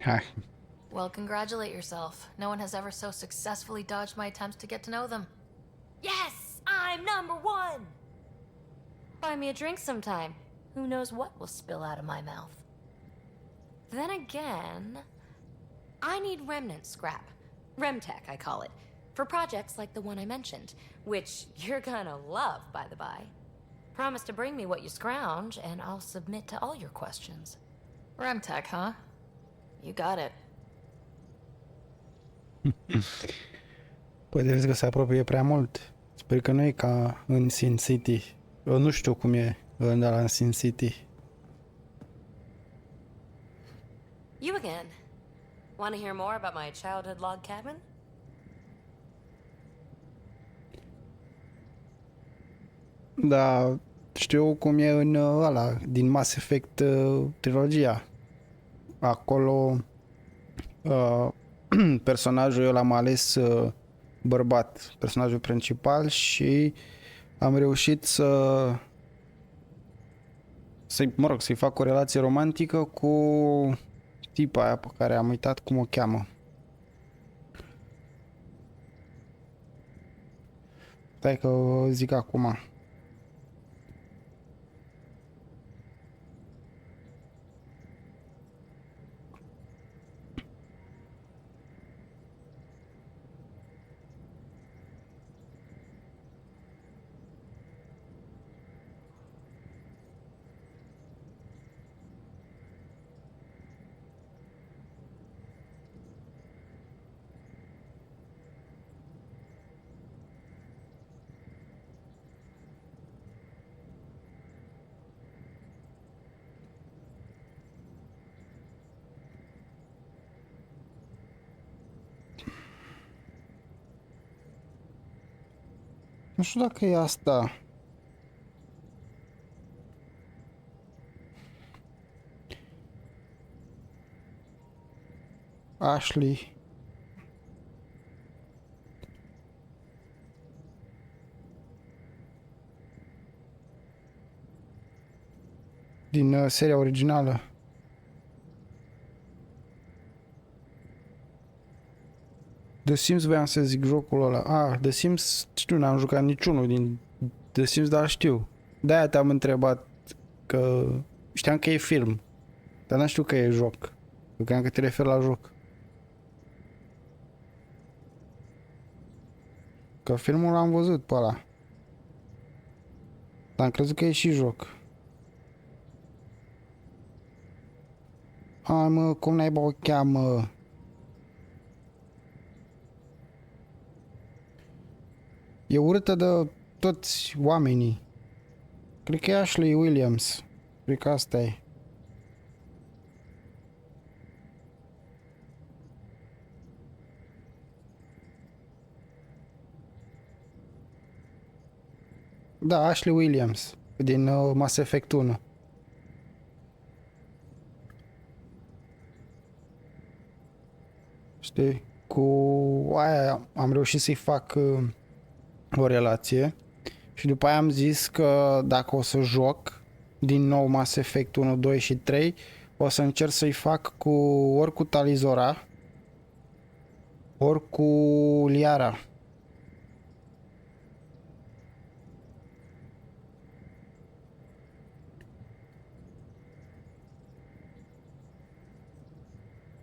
Speaker 1: Hai.
Speaker 6: Well, congratulate yourself. No one has ever so successfully dodged my attempts to get to know them.
Speaker 9: Yes! I'm number one! Buy me a drink sometime. Who knows what will spill out of my mouth. Then again... I need remnant scrap. Remtech, I call it. For projects like the one I mentioned. Which you're gonna love, by the by. Promise to bring me what you scrounge, and I'll submit to all your questions.
Speaker 6: Remtech, huh? You got it.
Speaker 1: Păi vezi că se apropie prea mult. Sper că nu e ca în Sin City. Eu nu știu cum e de la în Sin City.
Speaker 9: You again. Want to hear more about my childhood log cabin?
Speaker 1: Da, știu cum e în ăla, din Mass Effect trilogia. Acolo personajul eu l-am ales bărbat, personajul principal, și am reușit să-i fac o relație romantică cu tipa aia pe care am uitat cum o cheamă. Stai că zic acum. Nu știu dacă e asta. Ashley. Din seria originală. The Sims voiam să zic jocul ăla. The Sims, știu, n-am jucat niciunul din The Sims, dar știu. De-aia te-am întrebat că știam că e film, dar n știu că e joc. Eu credeam că te referi la joc. Că filmul l-am văzut pe ăla. Dar am crezut că e și joc. Hai mă, cum naiba o cheamă? E urâtă de toți oamenii. Cred că e Ashley Williams. Cred că asta e. Da, Ashley Williams. Din Mass Effect 1. Știi? Cu aia am reușit să-i fac o relație. Și după aia am zis că dacă o să joc din nou Mass Effect 1, 2 și 3, o să încerc să-i fac ori cu Talizora, ori cu Liara.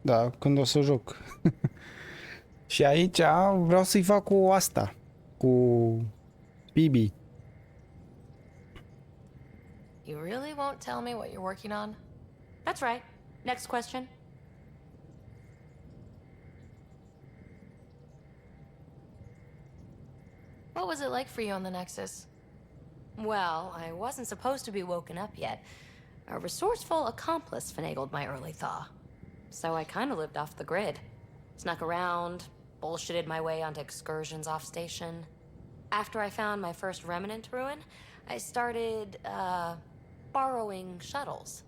Speaker 1: Da, când o să joc. Și aici vreau să-i fac cu asta, cu Bibi.
Speaker 6: You really won't tell me what you're working on?
Speaker 9: That's right. Next question.
Speaker 6: What was it like for you on the Nexus?
Speaker 9: Well, I wasn't supposed to be woken up yet. A resourceful accomplice finagled my early thaw. So I kind of lived off the grid. Snuck around, bullshitted my way onto excursions off station. After I found my first remnant ruin, I started, borrowing shuttles.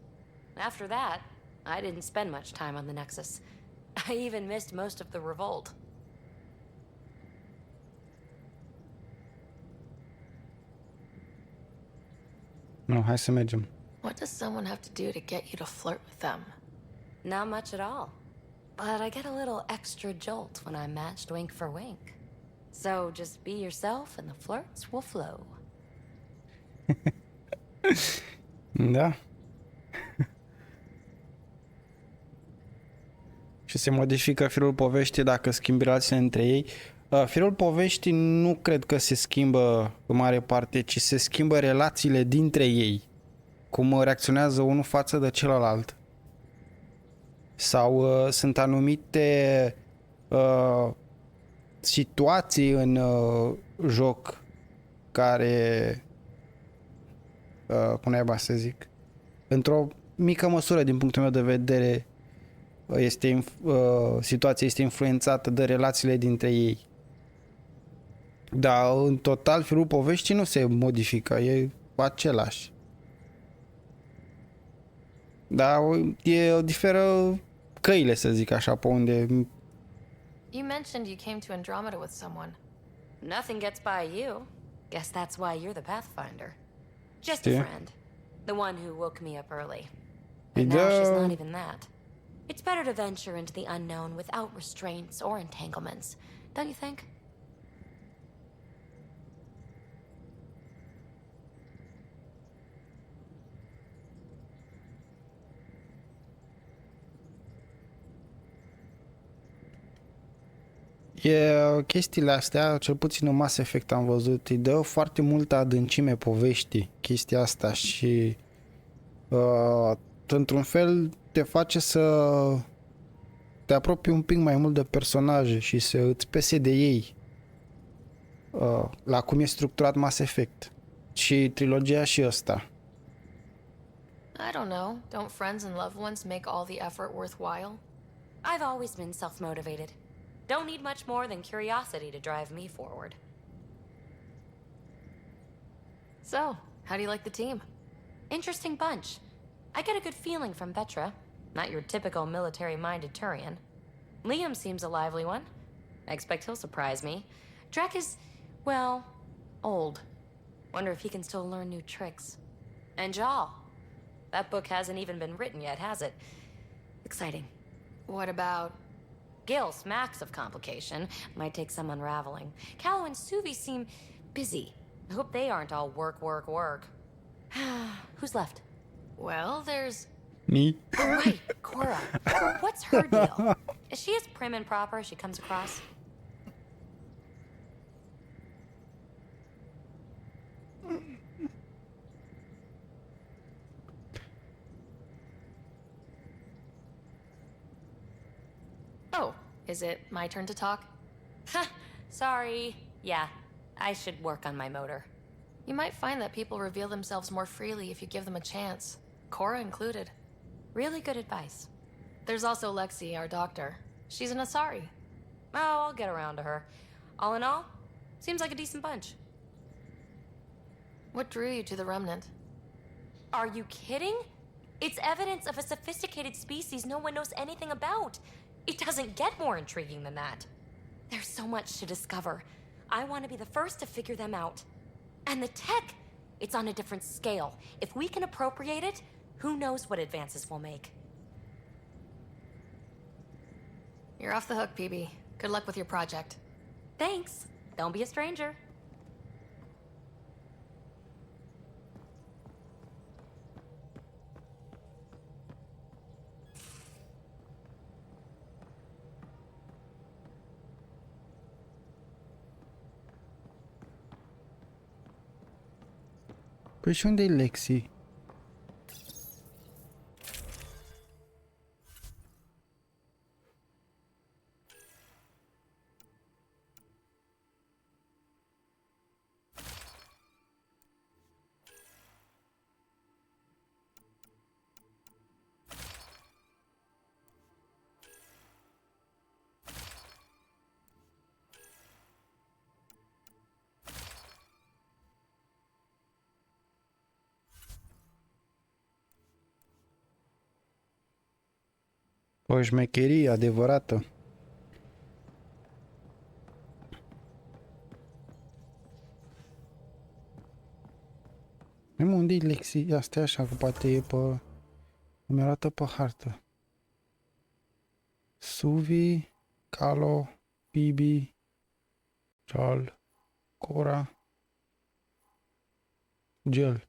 Speaker 9: After that, I didn't spend much time on the Nexus. I even missed most of the revolt.
Speaker 1: No, hai să mergem.
Speaker 6: What does someone have to do to get you to flirt with them?
Speaker 9: Not much at all. But I get a little extra jolt when I'm matched wink for wink. So just be yourself and the flirts will flow.
Speaker 1: Da. Și se modifică firul poveștii dacă schimbi relațiile între ei. Firul poveștii nu cred că se schimbă în mare parte, ci se schimbă relațiile dintre ei. Cum reacționează unul față de celălalt. Sau sunt anumite situații în joc care, cum naiba să zic, într-o mică măsură din punctul meu de vedere, situația este influențată de relațiile dintre ei. Dar în total firul poveștii nu se modifică, e același. Dar diferă căile, să zic așa, pe unde...
Speaker 6: You mentioned you came to Andromeda with someone.
Speaker 9: Nothing gets by you. Guess that's why you're the Pathfinder. Just
Speaker 1: Știi?
Speaker 9: a friend. The one who woke me up early. And now she's not even that. It's better to venture into the unknown without restraints or entanglements, don't you think?
Speaker 1: chestiile astea, cel puțin în Mass Effect am văzut, îi dă foarte multă adâncime poveștii, chestia asta și într-un fel te face să te apropii un pic mai mult de personaje și să îți pese de ei, la cum e structurat Mass Effect și trilogia și ăsta.
Speaker 6: I don't know. Don't friends and loved ones make all the effort worthwhile?
Speaker 9: I've always been self-motivated. Don't need much more than curiosity to drive me forward.
Speaker 6: So, how do you like the team?
Speaker 9: Interesting bunch. I get a good feeling from Vetra. Not your typical military-minded Turian. Liam seems a lively one. I expect he'll surprise me. Drek is, well, old. Wonder if he can still learn new tricks. And Jaal. That book hasn't even been written yet, has it? Exciting.
Speaker 6: What about...
Speaker 9: Gil smacks of complication. Might take some unraveling. Callow and Suvi seem busy. I hope they aren't all work, work, work. Who's left?
Speaker 6: Well, there's...
Speaker 1: Me?
Speaker 9: Oh, right, Cora. What's her deal? Is she as prim and proper as she comes across?
Speaker 6: Oh, is it my turn to talk?
Speaker 9: Sorry. Yeah, I should work on my motor.
Speaker 6: You might find that people reveal themselves more freely if you give them a chance. Cora included.
Speaker 9: Really good advice.
Speaker 6: There's also Lexi, our doctor. She's an Asari.
Speaker 9: Oh, I'll get around to her. All in all, seems like a decent bunch.
Speaker 6: What drew you to the Remnant?
Speaker 9: Are you kidding? It's evidence of a sophisticated species no one knows anything about. It doesn't get more intriguing than that. There's so much to discover. I want to be the first to figure them out. And the tech, it's on a different scale. If we can appropriate it, who knows what advances we'll make.
Speaker 6: You're off the hook, PB. Good luck with your project.
Speaker 9: Thanks. Don't be a stranger.
Speaker 1: Păi și unde e Lexi? O șmecherie adevărată. Unde e Lexi? Ia stai așa, că poate e pe... Mi arată pe hartă. Suvi, Calo, Bibi, Jaal, Cora, Gel.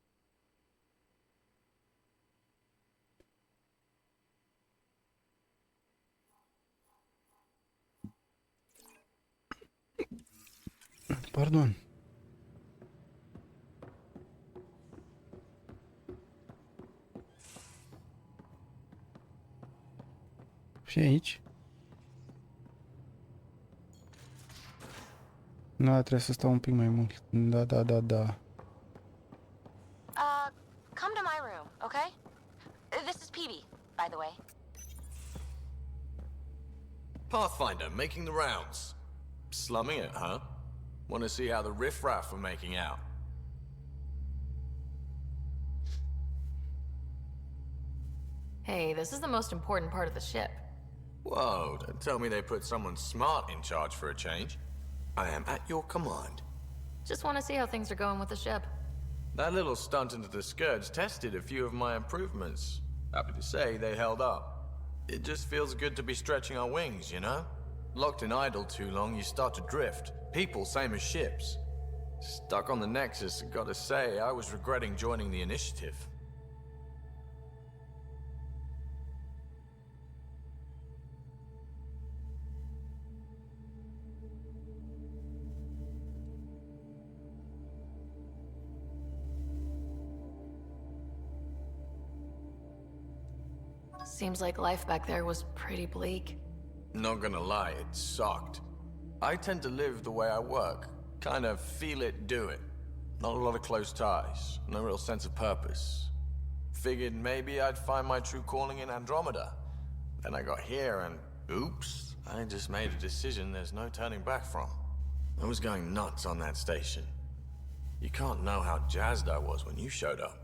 Speaker 1: Pardon. Și aici? Nu, trebuie să stau un pic mai mult. Da.
Speaker 9: Come to my room, okay? This is PB, by the way.
Speaker 11: Pathfinder, making the rounds. Slumming it, huh? Want to see how the riffraff are making out?
Speaker 6: Hey, this is the most important part of the ship.
Speaker 11: Whoa, don't tell me they put someone smart in charge for a change. I am at your command.
Speaker 6: Just want to see how things are going with the ship.
Speaker 11: That little stunt into the Scourge tested a few of my improvements. Happy to say they held up. It just feels good to be stretching our wings, you know? Locked in idle too long, you start to drift. People, same as ships. Stuck on the Nexus, gotta say, I was regretting joining the Initiative.
Speaker 6: Seems like life back there was pretty bleak.
Speaker 11: Not gonna lie, it sucked. I tend to live the way I work. Kind of feel it, do it. Not a lot of close ties, no real sense of purpose. Figured maybe I'd find my true calling in Andromeda. Then I got here and, oops, I just made a decision there's no turning back from. I was going nuts on that station. You can't know how jazzed I was when you showed up.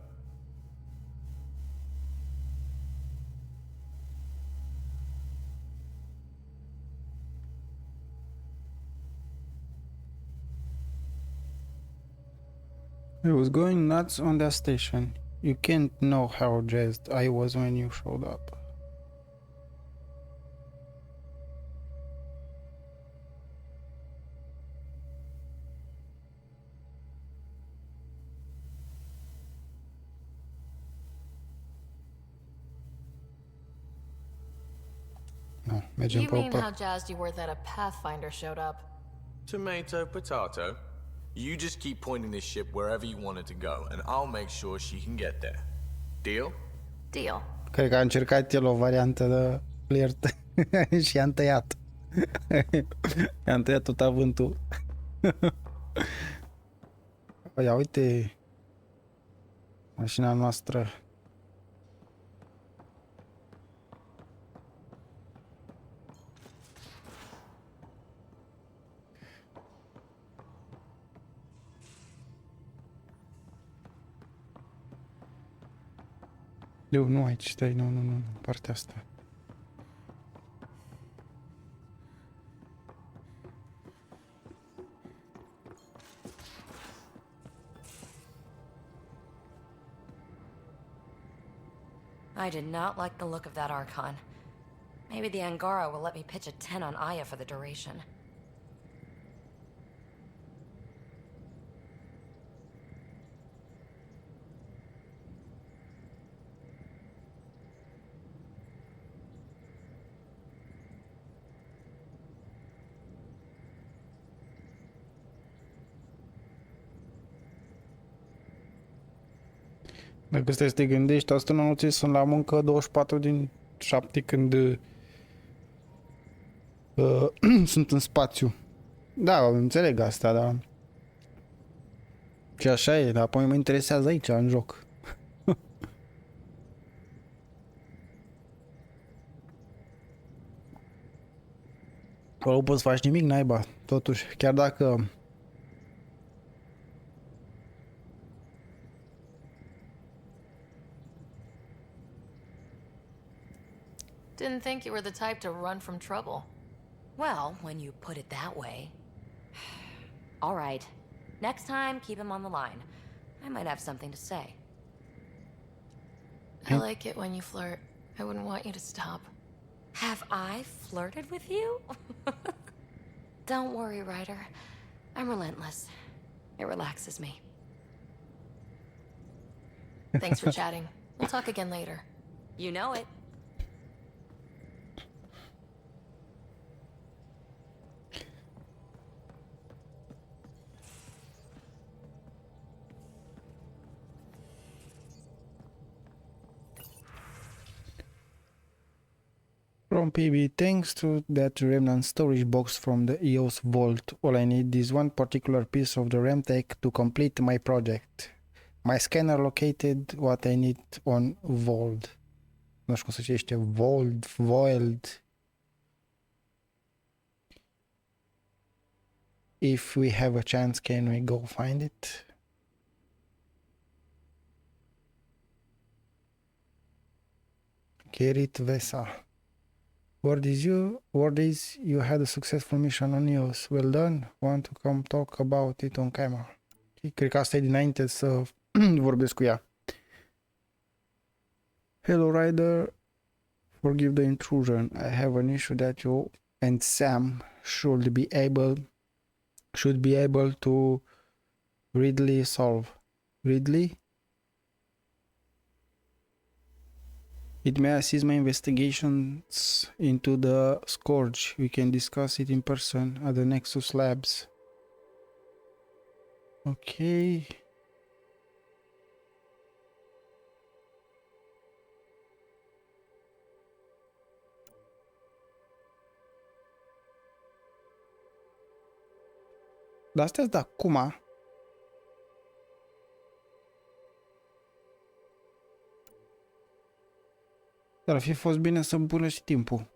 Speaker 1: I was going nuts on that station. You can't know how jazzed I was when you showed up. No, mergem
Speaker 6: You
Speaker 1: pe o
Speaker 6: mean how jazzed you were that a Pathfinder showed up?
Speaker 11: Tomato, potato. You just keep pointing this ship wherever you want it to go, and I'll make sure she can get there. Deal?
Speaker 6: Deal.
Speaker 1: Cred că a încercat el o variantă de flirt și i-am tăiat. I-am tăiat tot avântul. Ia uite mașina noastră. Nu aici, stai, nu, partea asta.
Speaker 9: I did not like the look of that Archon. Maybe the Angara will let me pitch a 10 on Aya for the duration.
Speaker 1: Dacă stai să te gândești, astronauții sunt la muncă 24 din 7 când sunt în spațiu. Da, înțeleg asta, dar și așa e, dar apoi mă interesează aici, în joc. Nu poți să faci nimic, naiba, totuși, chiar dacă
Speaker 6: Didn't think you were the type to run from trouble.
Speaker 9: Well, when you put it that way. All right. Next time, keep him on the line. I might have something to say.
Speaker 6: I like it when you flirt. I wouldn't want you to stop.
Speaker 9: Have I flirted with you? Don't worry, Ryder. I'm relentless. It relaxes me.
Speaker 6: Thanks for chatting. We'll talk again later.
Speaker 9: You know it.
Speaker 1: From PB, thanks to that remnant storage box from the EOS vault, all I need is one particular piece of the RAM tech to complete my project. My scanner located what I need on Vold. Nu știu cum se citește, Vold. If we have a chance, can we go find it? Gerrit Vesa. Word is you had a successful mission on EOS. Well done. Want to come talk about it on camera. Cred că asta e dinainte să vorbesc cu ea. Hello Ryder. Forgive the intrusion. I have an issue that you and Sam should be able to readily solve. Readily? It may assist my investigations into the Scourge. We can discuss it in person at the Nexus Labs. Okay. Dar astea de acum. Dar ar fi fost bine să-mi pună și timpul.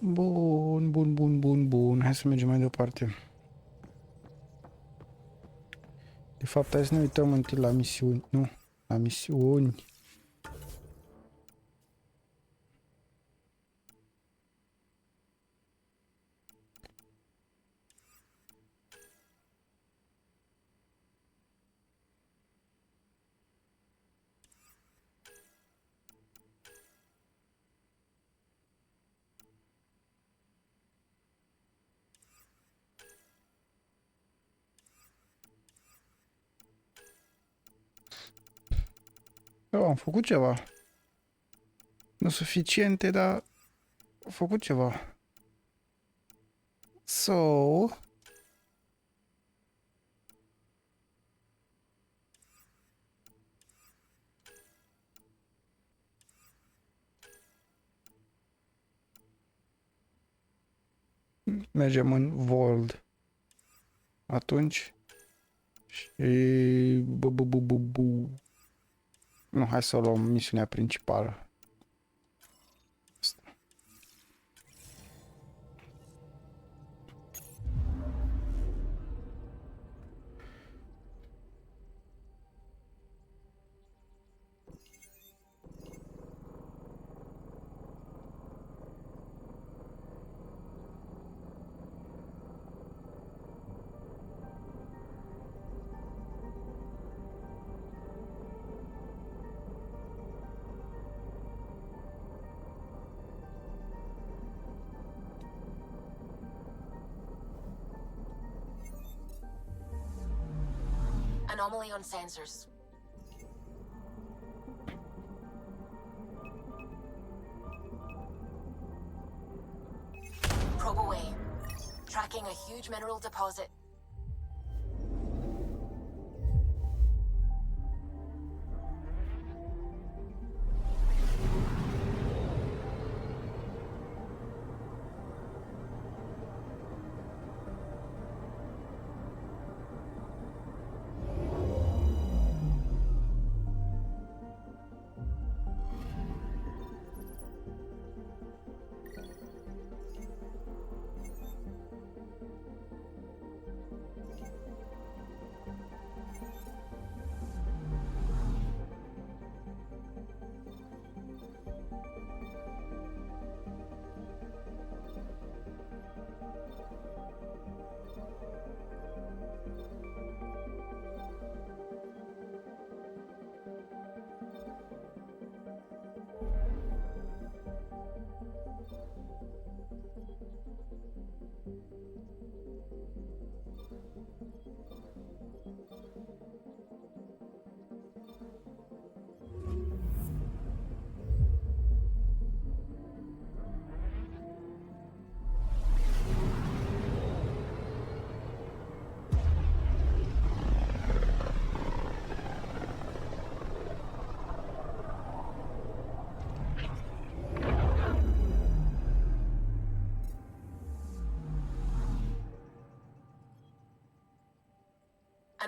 Speaker 1: Bun, bun, bun, bun, bun. Hai să mergem mai departe. De fapt, hai să ne uităm întâi la misiuni. Nu, la misiuni. Eu am făcut ceva. Nu suficiente, dar am făcut ceva. So... Mergem în World. Atunci. Și... Nu, hai să luăm misiunea principală.
Speaker 6: Anomaly on sensors. Probe away. Tracking a huge mineral deposit.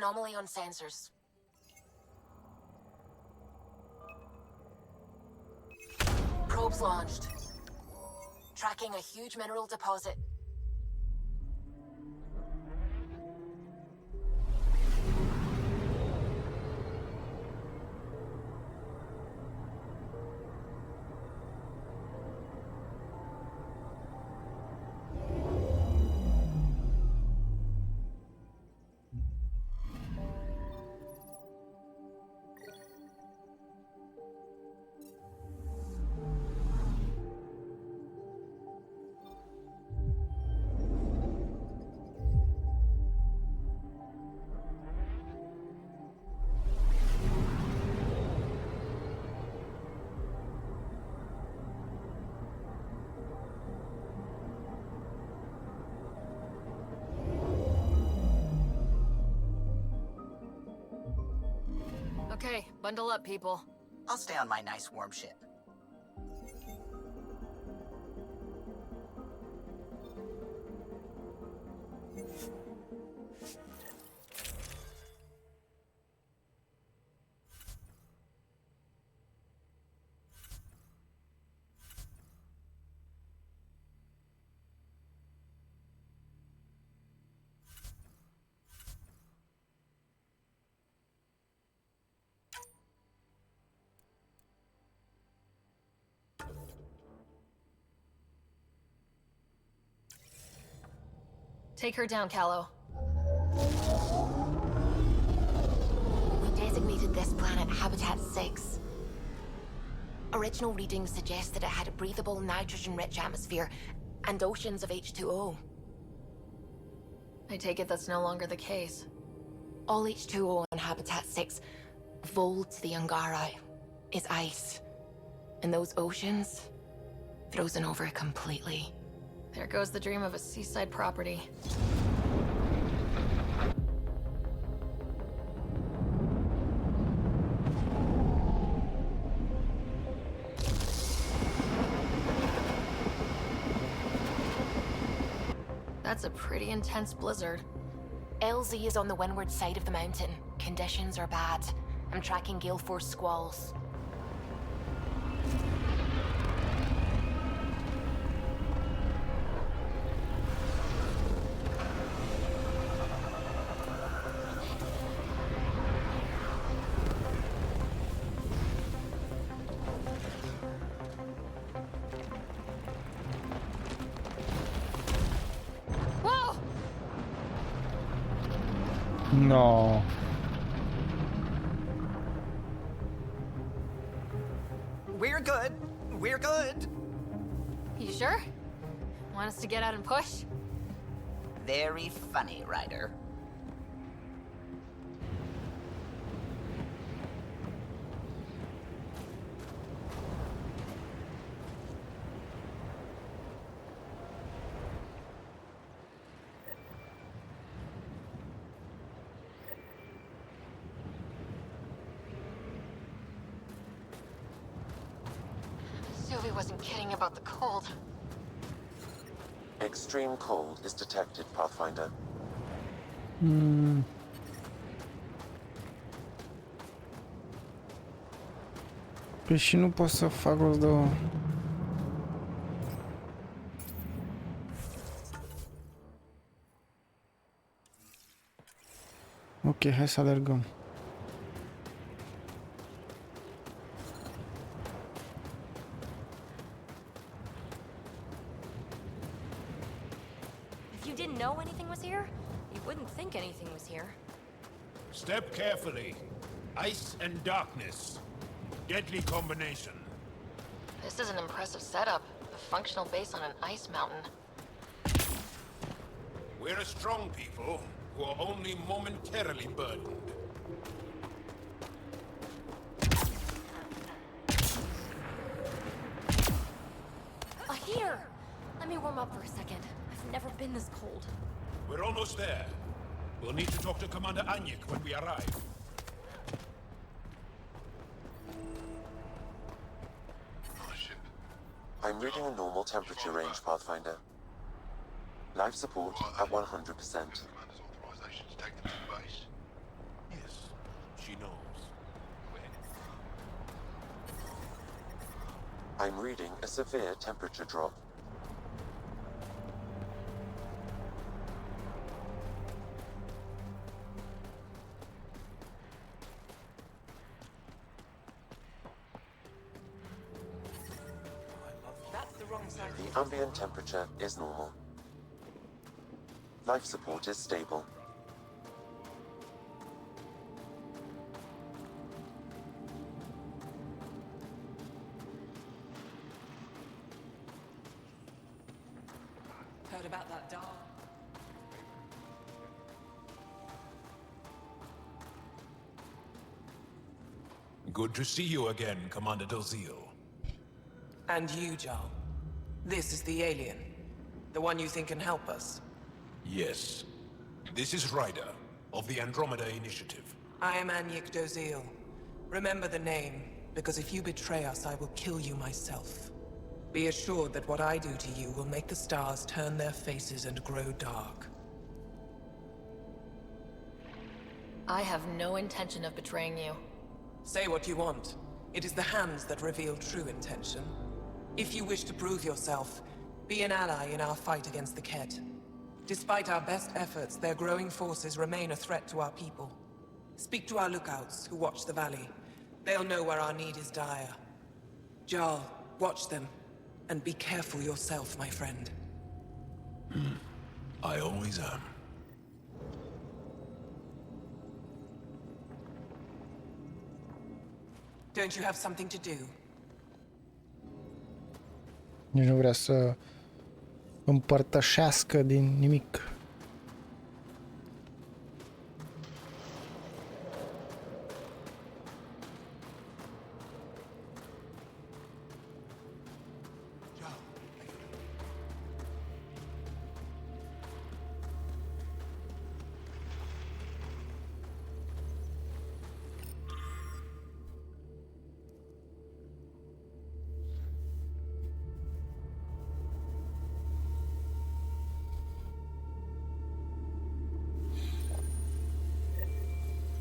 Speaker 6: Anomaly on sensors. Probes launched. Tracking a huge mineral deposit. Okay, bundle up, people.
Speaker 2: I'll stay on my nice warm ship.
Speaker 6: Take her down, Callow.
Speaker 18: We designated this planet Habitat 6. Original readings suggest that it had a breathable, nitrogen-rich atmosphere and oceans of H2O.
Speaker 6: I take it that's no longer the case.
Speaker 18: All H2O on Habitat 6, vol to the Angara, is ice. And those oceans, frozen over completely.
Speaker 6: There goes the dream of a seaside property. That's a pretty intense blizzard.
Speaker 18: LZ is on the windward side of the mountain. Conditions are bad. I'm tracking gale force squalls.
Speaker 1: No.
Speaker 2: We're good. We're good.
Speaker 6: You sure? Want us to get out and push?
Speaker 2: Very funny, Ryder.
Speaker 6: Sylvie wasn't kidding about the cold.
Speaker 21: Extreme cold is detected, Pathfinder.
Speaker 1: Păi și nu pot să fac rost de o... Ok, hai să alergăm.
Speaker 9: If you didn't know anything was here, you wouldn't think anything was here.
Speaker 13: Step carefully. Ice and darkness. Deadly combination.
Speaker 6: This is an impressive setup. A functional base on an ice mountain.
Speaker 13: We're a strong people who are only momentarily burdened.
Speaker 9: Here! Let me warm up for a second. I've never been this cold.
Speaker 13: We're almost there. We'll need to talk to Commander Anyik when we arrive.
Speaker 21: I'm reading a normal temperature range, Pathfinder. Life support at 100%. I'm reading a severe temperature drop.
Speaker 19: That's the wrong side.
Speaker 21: The ambient temperature is normal. Life support is stable.
Speaker 19: Heard about that dog?
Speaker 20: Good to see you again, Commander Dozil.
Speaker 3: And you, Jarl. This is the alien. The one you think can help us.
Speaker 20: Yes. This is Ryder, of the Andromeda Initiative.
Speaker 3: I am Anyik Dozil. Remember the name, because if you betray us, I will kill you myself. Be assured that what I do to you will make the stars turn their faces and grow dark.
Speaker 6: I have no intention of betraying you.
Speaker 3: Say what you want. It is the hands that reveal true intention. If you wish to prove yourself, be an ally in our fight against the Ket. Despite our best efforts, their growing forces remain a threat to our people. Speak to our lookouts, who watch the valley. They'll know where our need is dire. Jarl, watch them. And be careful yourself, my friend.
Speaker 20: I always am.
Speaker 3: Don't you have something to do?
Speaker 1: Nici nu vrea să împărtășească din nimic.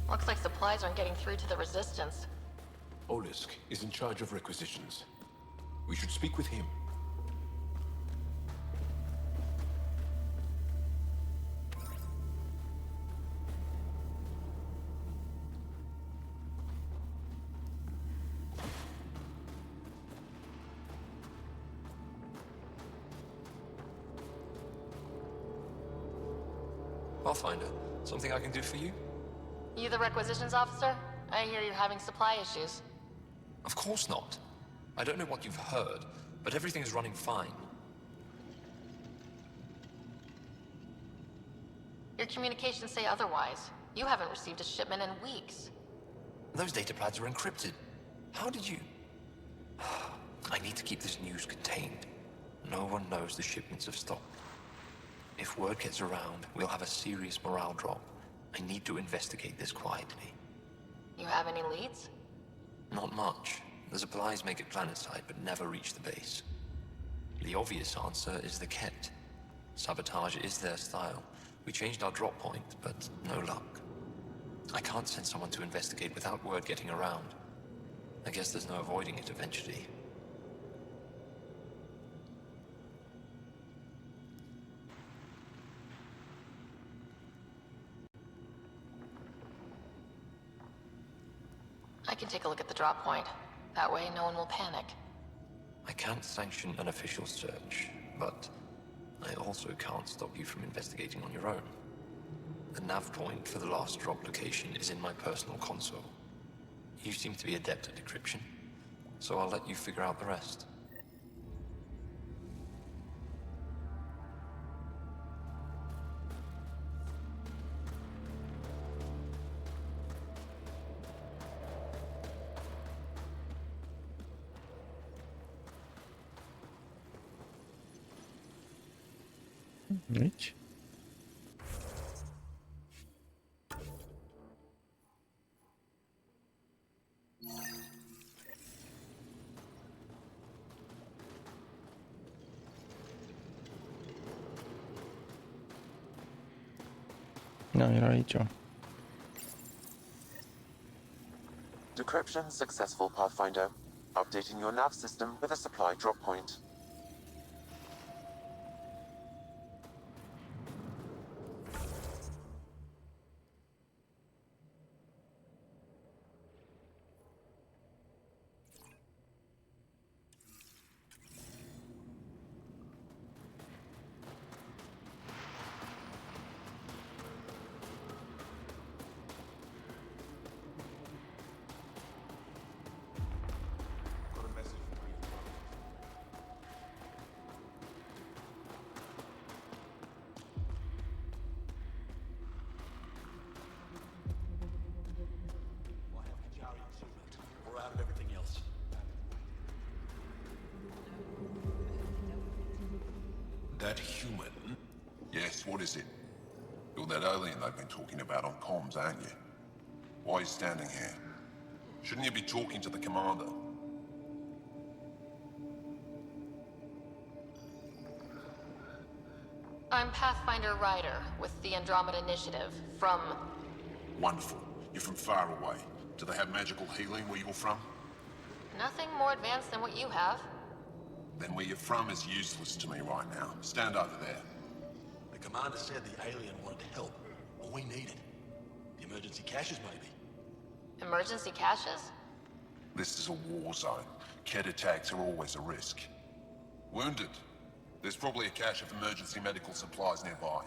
Speaker 6: Looks like supplies aren't getting through to the Resistance.
Speaker 20: Olisk is in charge of requisitions. We should speak with him.
Speaker 12: Pathfinder, something I can do for you?
Speaker 6: You the requisitions officer? I hear you're having supply issues.
Speaker 12: Of course not. I don't know what you've heard, but everything's running fine.
Speaker 6: Your communications say otherwise. You haven't received a shipment in weeks.
Speaker 12: Those data pads are encrypted. How did you... I need to keep this news contained. No one knows the shipments have stopped. If word gets around, we'll have a serious morale drop. I need to investigate this quietly.
Speaker 6: You have any leads?
Speaker 12: Not much. The supplies make it planetside, but never reach the base. The obvious answer is the Ket. Sabotage is their style. We changed our drop point, but no luck. I can't send someone to investigate without word getting around. I guess there's no avoiding it eventually.
Speaker 6: I can take a look at the drop point. That way, no one will panic.
Speaker 12: I can't sanction an official search, but I also can't stop you from investigating on your own. The nav point for the last drop location is in my personal console. You seem to be adept at decryption, so I'll let you figure out the rest.
Speaker 1: Aici. Nu, era aici.
Speaker 21: Decryption successful, Pathfinder. Updating your nav system with a supply drop point.
Speaker 13: We're out of everything else.
Speaker 20: That human? Yes, what is it? You're that alien they've been talking about on comms, aren't you? Why are you standing here? Shouldn't you be talking to the commander?
Speaker 6: I'm Pathfinder Ryder with the Andromeda Initiative from...
Speaker 20: Wonderful. You're from far away. Do they have magical healing where you're from?
Speaker 6: Nothing more advanced than what you have.
Speaker 20: Then where you're from is useless to me right now. Stand over there.
Speaker 13: The commander said the alien wanted to help. What we needed. The emergency caches, maybe.
Speaker 6: Emergency caches?
Speaker 20: This is a war zone. Kett attacks are always a risk. Wounded? There's probably a cache of emergency medical supplies nearby.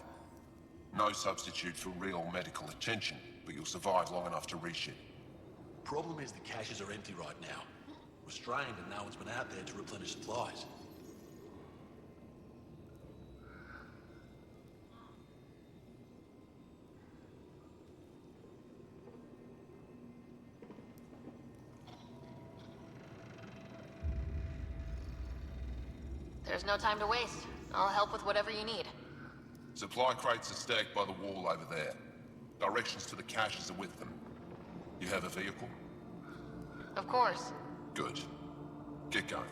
Speaker 20: No substitute for real medical attention, but you'll survive long enough to reach it.
Speaker 13: Problem is the caches are empty right now. We're strained and no one's been out there to replenish supplies.
Speaker 6: There's no time to waste. I'll help with whatever you need.
Speaker 20: Supply crates are stacked by the wall over there. Directions to the caches are with them. You have a vehicle?
Speaker 6: Of course.
Speaker 20: Good. Get going.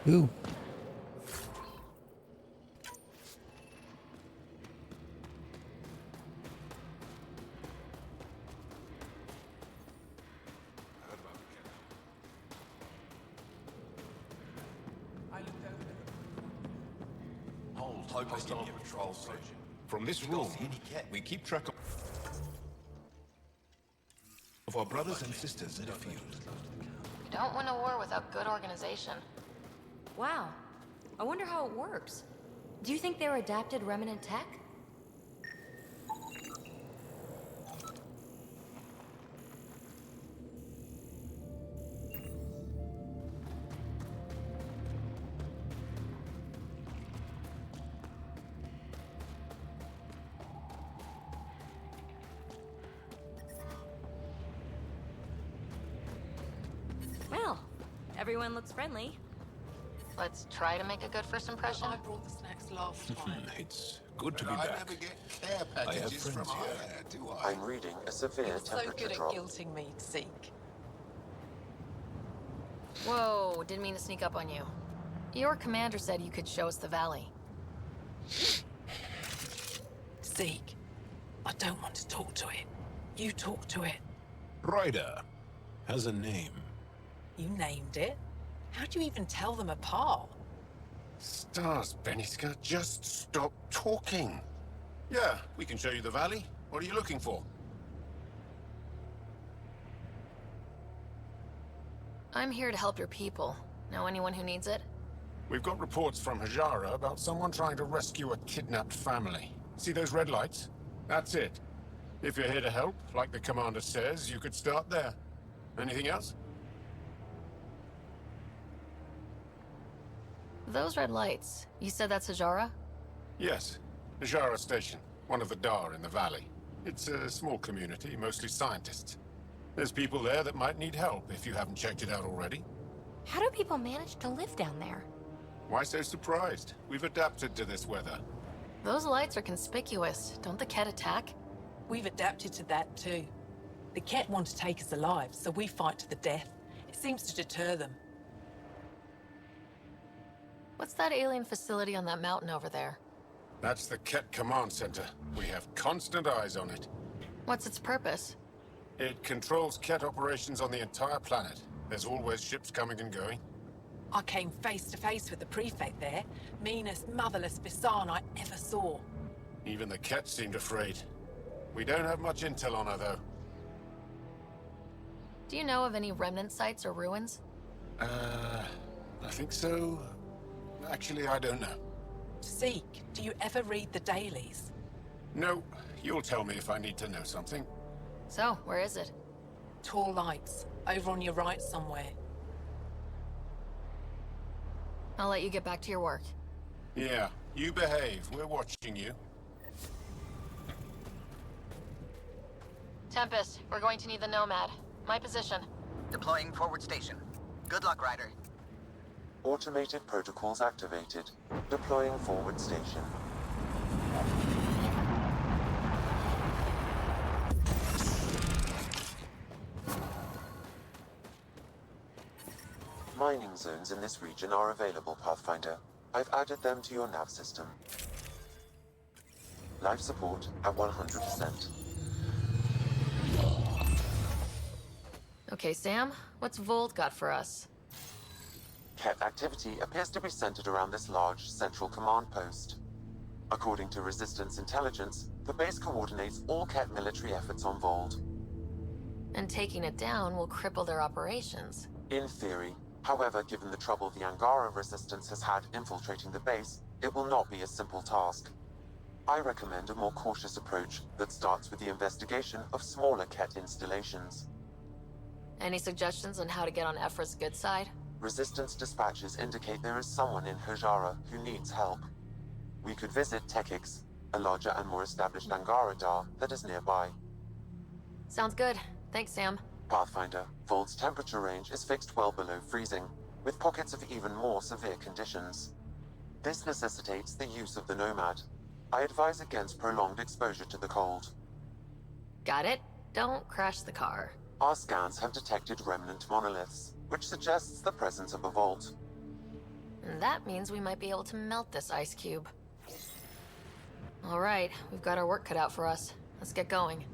Speaker 1: Ooh.
Speaker 13: Hostile patrol station.
Speaker 20: From this room, we keep track of our brothers and sisters in the field.
Speaker 6: You don't win a war without good organization.
Speaker 9: Wow. I wonder how it works. Do you think they're adapted remnant tech? Well, everyone looks friendly.
Speaker 6: Let's try to make a good first impression.
Speaker 19: I brought the snacks last time.
Speaker 20: It's good to be back. I have friends here.
Speaker 21: I'm reading a severe
Speaker 19: You're so
Speaker 21: temperature
Speaker 19: good at
Speaker 21: drop.
Speaker 19: guilting me, Zeke.
Speaker 6: Whoa, didn't mean to sneak up on you. Your commander said you could show us the valley.
Speaker 19: Zeke, I don't want to talk to it. You talk to it.
Speaker 20: Ryder has a name.
Speaker 19: You named it. How do you even tell them apart?
Speaker 4: Stars, Beniska, just stop talking. Yeah, we can show you the valley. What are you looking for?
Speaker 6: I'm here to help your people. Know anyone who needs it?
Speaker 4: We've got reports from Hajara about someone trying to rescue a kidnapped family. See those red lights? That's it. If you're here to help, like the commander says, you could start there. Anything else?
Speaker 6: Those red lights, you said that's Hajara?
Speaker 4: Yes. Hajara Station, one of the Dar in the valley. It's a small community, mostly scientists. There's people there that might need help if you haven't checked it out already.
Speaker 9: How do people manage to live down there?
Speaker 4: Why so surprised? We've adapted to this weather.
Speaker 6: Those lights are conspicuous. Don't the Kett attack?
Speaker 19: We've adapted to that too. The Kett want to take us alive, so we fight to the death. It's seems to deter them.
Speaker 6: What's that alien facility on that mountain over there?
Speaker 4: That's the Ket Command Center. We have constant eyes on it.
Speaker 6: What's its purpose?
Speaker 4: It controls Ket operations on the entire planet. There's always ships coming and going.
Speaker 19: I came face to face with the prefect there. Meanest, motherless Bisan I ever saw.
Speaker 4: Even the Ket seemed afraid. We don't have much intel on her, though.
Speaker 6: Do you know of any remnant sites or ruins?
Speaker 4: I think so. Actually, I don't know.
Speaker 19: Zeke, do you ever read the dailies?
Speaker 4: No, you'll tell me if I need to know something.
Speaker 6: So, where is it?
Speaker 19: Tall lights, over on your right somewhere.
Speaker 6: I'll let you get back to your work.
Speaker 4: Yeah, you behave. We're watching you.
Speaker 6: Tempest, we're going to need the Nomad. My position.
Speaker 2: Deploying forward station. Good luck, Ryder.
Speaker 21: Automated protocols activated. Deploying forward station. Mining zones in this region are available, Pathfinder. I've added them to your nav system. Life support at 100%.
Speaker 6: Okay, Sam, what's Vold got for us?
Speaker 21: Ket activity appears to be centered around this large central command post. According to Resistance intelligence, the base coordinates all Ket military efforts on Vold.
Speaker 6: And taking it down will cripple their operations.
Speaker 21: In theory. However, given the trouble the Angara Resistance has had infiltrating the base, it will not be a simple task. I recommend a more cautious approach that starts with the investigation of smaller Ket installations.
Speaker 6: Any suggestions on how to get on Ephra's good side?
Speaker 21: Resistance dispatches indicate there is someone in Hajara who needs help. We could visit Tekix, a larger and more established Angara Dar that is nearby.
Speaker 6: Sounds good. Thanks, Sam.
Speaker 21: Pathfinder, Vold's temperature range is fixed well below freezing, with pockets of even more severe conditions. This necessitates the use of the Nomad. I advise against prolonged exposure to the cold.
Speaker 6: Got it. Don't crash the car.
Speaker 21: Our scans have detected remnant monoliths, which suggests the presence of a vault.
Speaker 6: And that means we might be able to melt this ice cube. All right, we've got our work cut out for us. Let's get going.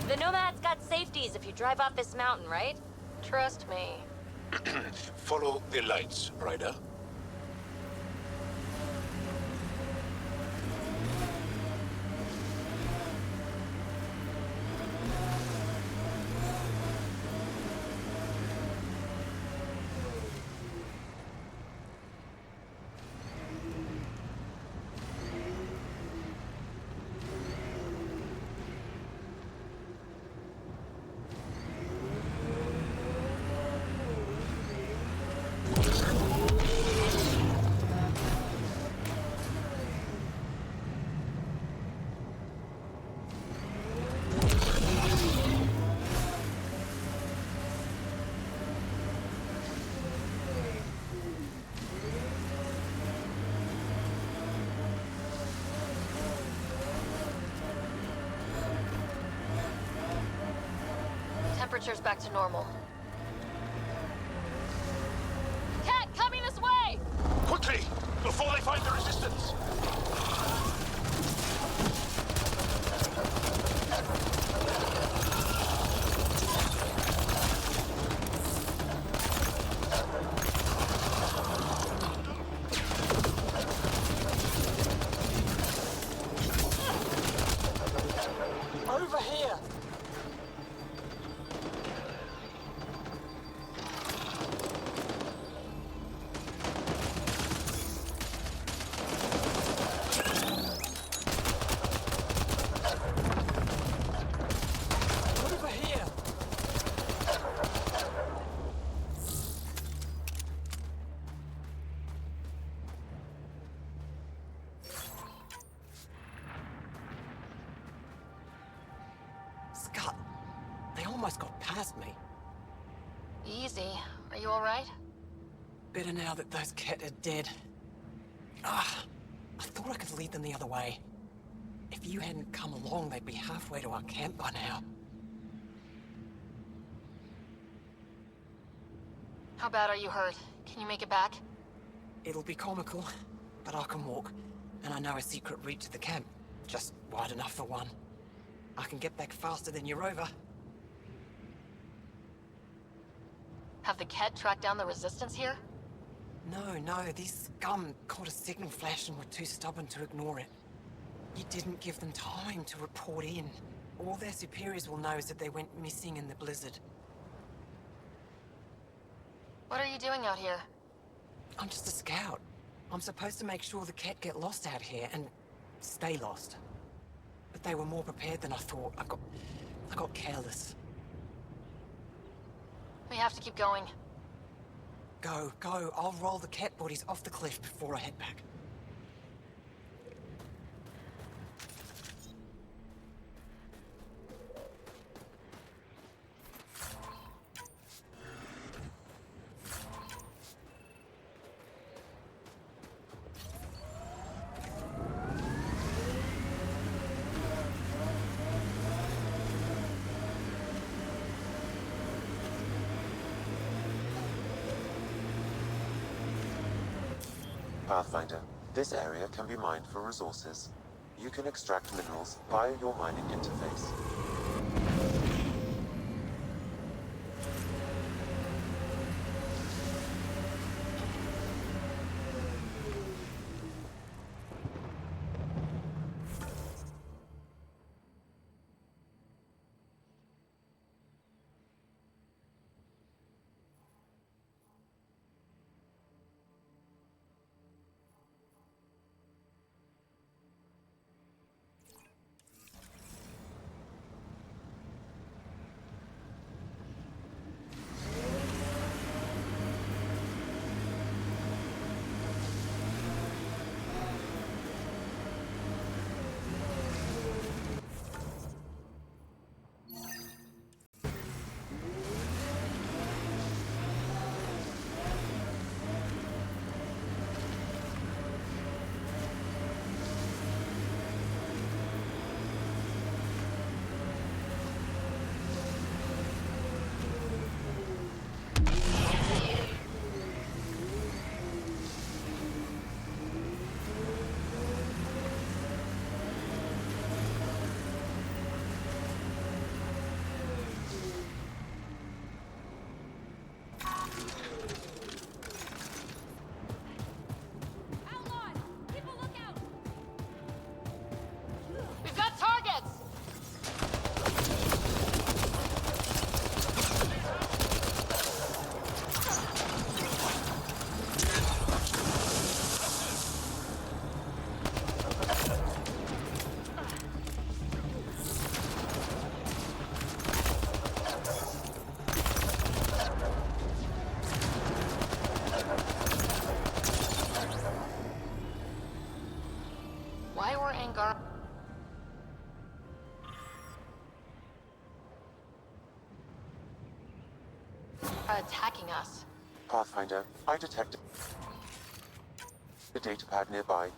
Speaker 9: The Nomad's got safeties if you drive off this mountain, right?
Speaker 6: Trust me.
Speaker 20: Follow the lights, Ryder.
Speaker 6: Temperature's back to normal. Cat, coming this way!
Speaker 20: Quickly, before they find the resistance!
Speaker 8: Over here!
Speaker 19: gut. They almost got past me.
Speaker 6: Easy. Are you alright?
Speaker 19: Better now that those Ket are dead. Ah, I thought I could lead them the other way. If you hadn't come along, they'd be halfway to our camp by now.
Speaker 6: How bad are you hurt? Can you make it back?
Speaker 19: It'll be comical, but I can walk. And I know a secret route to the camp. Just wide enough for one. I can get back faster than your rover.
Speaker 6: Have the Ket tracked down the resistance here?
Speaker 19: No, these scum caught a signal flash and were too stubborn to ignore it. You didn't give them time to report in. All their superiors will know is that they went missing in the blizzard.
Speaker 6: What are you doing out here?
Speaker 19: I'm just a scout. I'm supposed to make sure the Ket get lost out here and stay lost. But they were more prepared than I thought. I got careless.
Speaker 6: We have to keep going.
Speaker 19: Go. I'll roll the Ket bodies off the cliff before I head back.
Speaker 21: Pathfinder, this area can be mined for resources. You can extract minerals via your mining interface.
Speaker 6: We've got targets! Why were Angar... attacking us?
Speaker 21: Pathfinder, I detected the data pad nearby.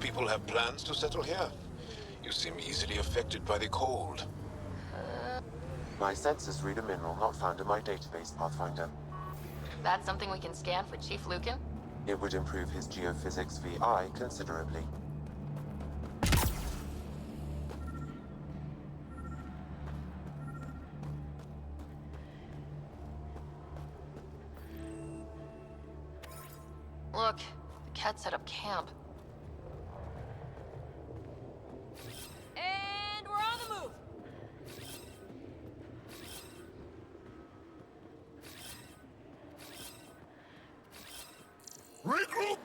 Speaker 20: people have plans to settle here? You seem easily affected by the cold.
Speaker 21: My sensors read a mineral not found in my database, Pathfinder.
Speaker 6: That's something we can scan for Chief Lucan?
Speaker 21: It would improve his geophysics VI considerably.
Speaker 6: Look, the cat set up camp.
Speaker 9: And we're on the move!
Speaker 20: Regroup!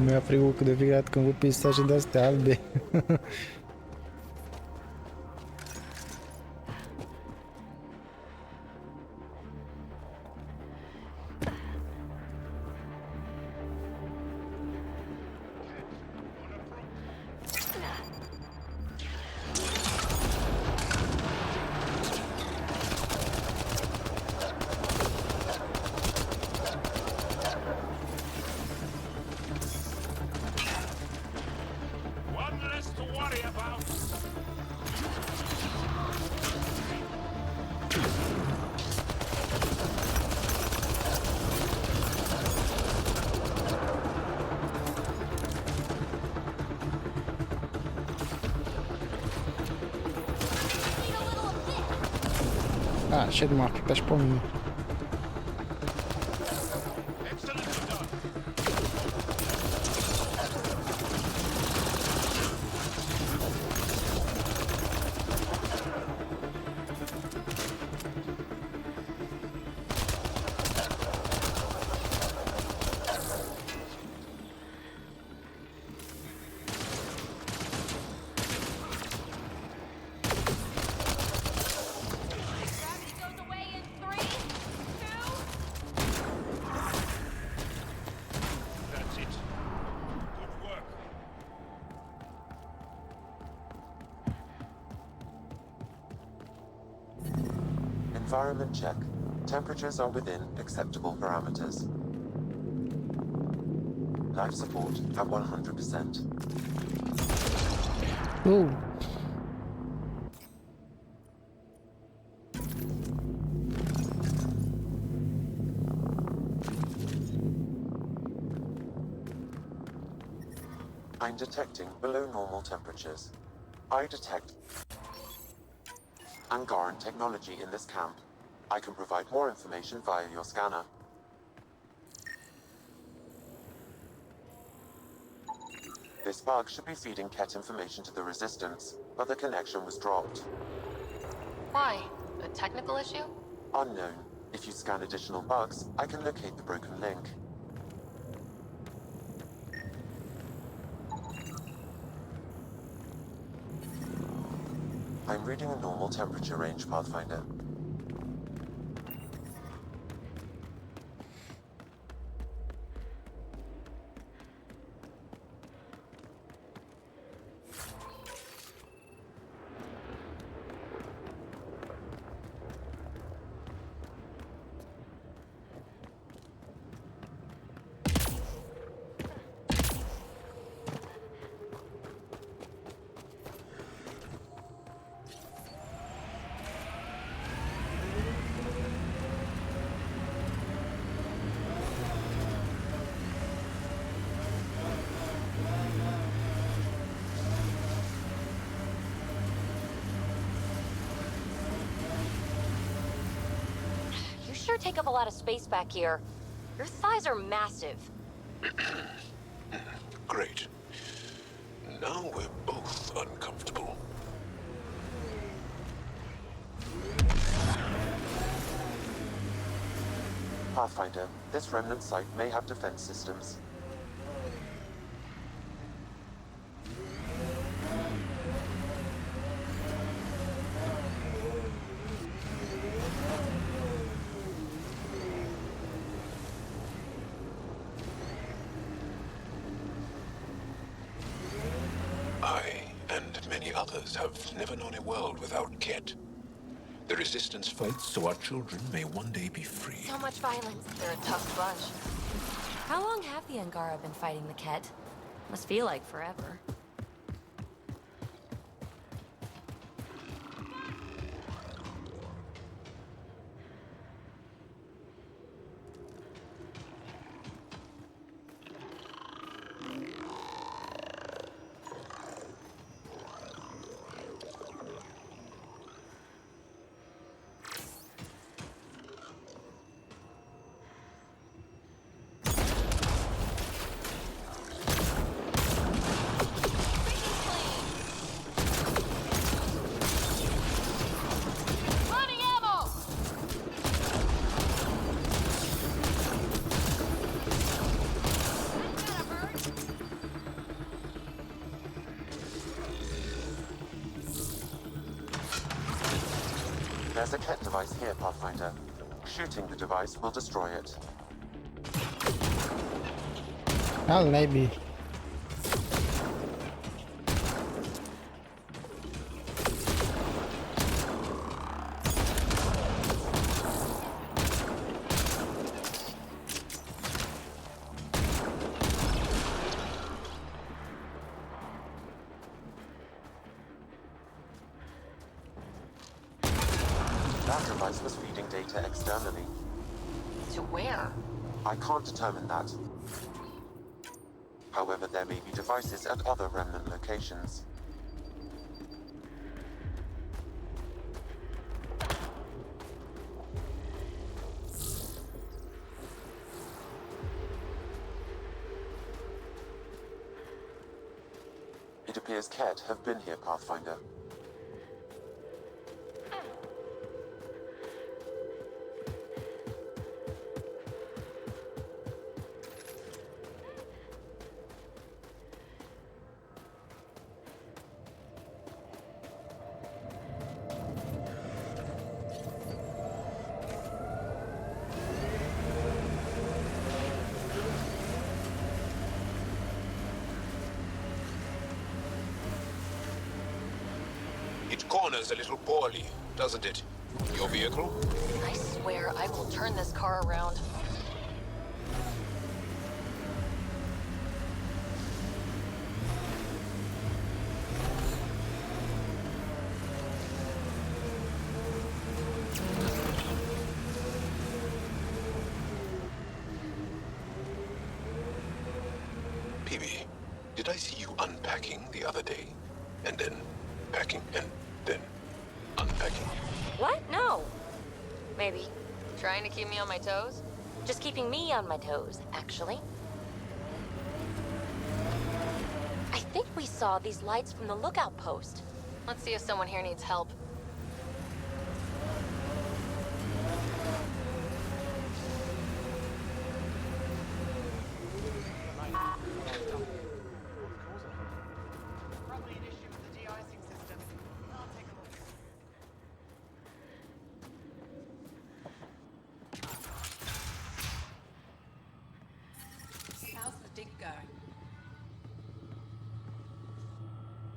Speaker 1: Mi-a frică de fiecare dată când văd peisaje de-astea albe.
Speaker 13: One less to worry about.
Speaker 1: Așa de m-a afectat și pe mine.
Speaker 21: Environment check. Temperatures are within acceptable parameters. Life support at 100%.
Speaker 1: Oh.
Speaker 21: I'm detecting below normal temperatures. I detect Angaran technology in this camp. I can provide more information via your scanner. This bug should be feeding Ket information to the Resistance, but the connection was dropped.
Speaker 6: Why? A technical issue?
Speaker 21: Unknown. If you scan additional bugs, I can locate the broken link. I'm reading a normal temperature range, Pathfinder.
Speaker 9: You sure take up a lot of space back here. Your thighs are massive.
Speaker 20: Great. Now we're both uncomfortable.
Speaker 21: Pathfinder, this remnant site may have defense systems.
Speaker 20: I and many others have never known a world without Ket. The Resistance fights so our children may one day be free.
Speaker 9: So much violence. They're a tough bunch. How long have the Angara been fighting the Ket? Must feel like forever.
Speaker 21: There's a Ket device here, Pathfinder. Shooting the device will destroy it.
Speaker 1: Well, maybe.
Speaker 21: That device was feeding data externally.
Speaker 18: To where?
Speaker 21: I can't determine that. However, there may be devices at other remnant locations. It appears Ket have been here, Pathfinder.
Speaker 20: It corners a little poorly, doesn't it? Your vehicle?
Speaker 6: I swear I will turn this car around.
Speaker 20: PB, did I see you unpacking the other day? And then packing and then unpacking?
Speaker 9: What? No. Maybe.
Speaker 6: Trying to keep me on my toes?
Speaker 9: Just keeping me on my toes, actually. I think we saw these lights from the lookout post.
Speaker 6: Let's see if someone here needs help.
Speaker 3: How's the dig going?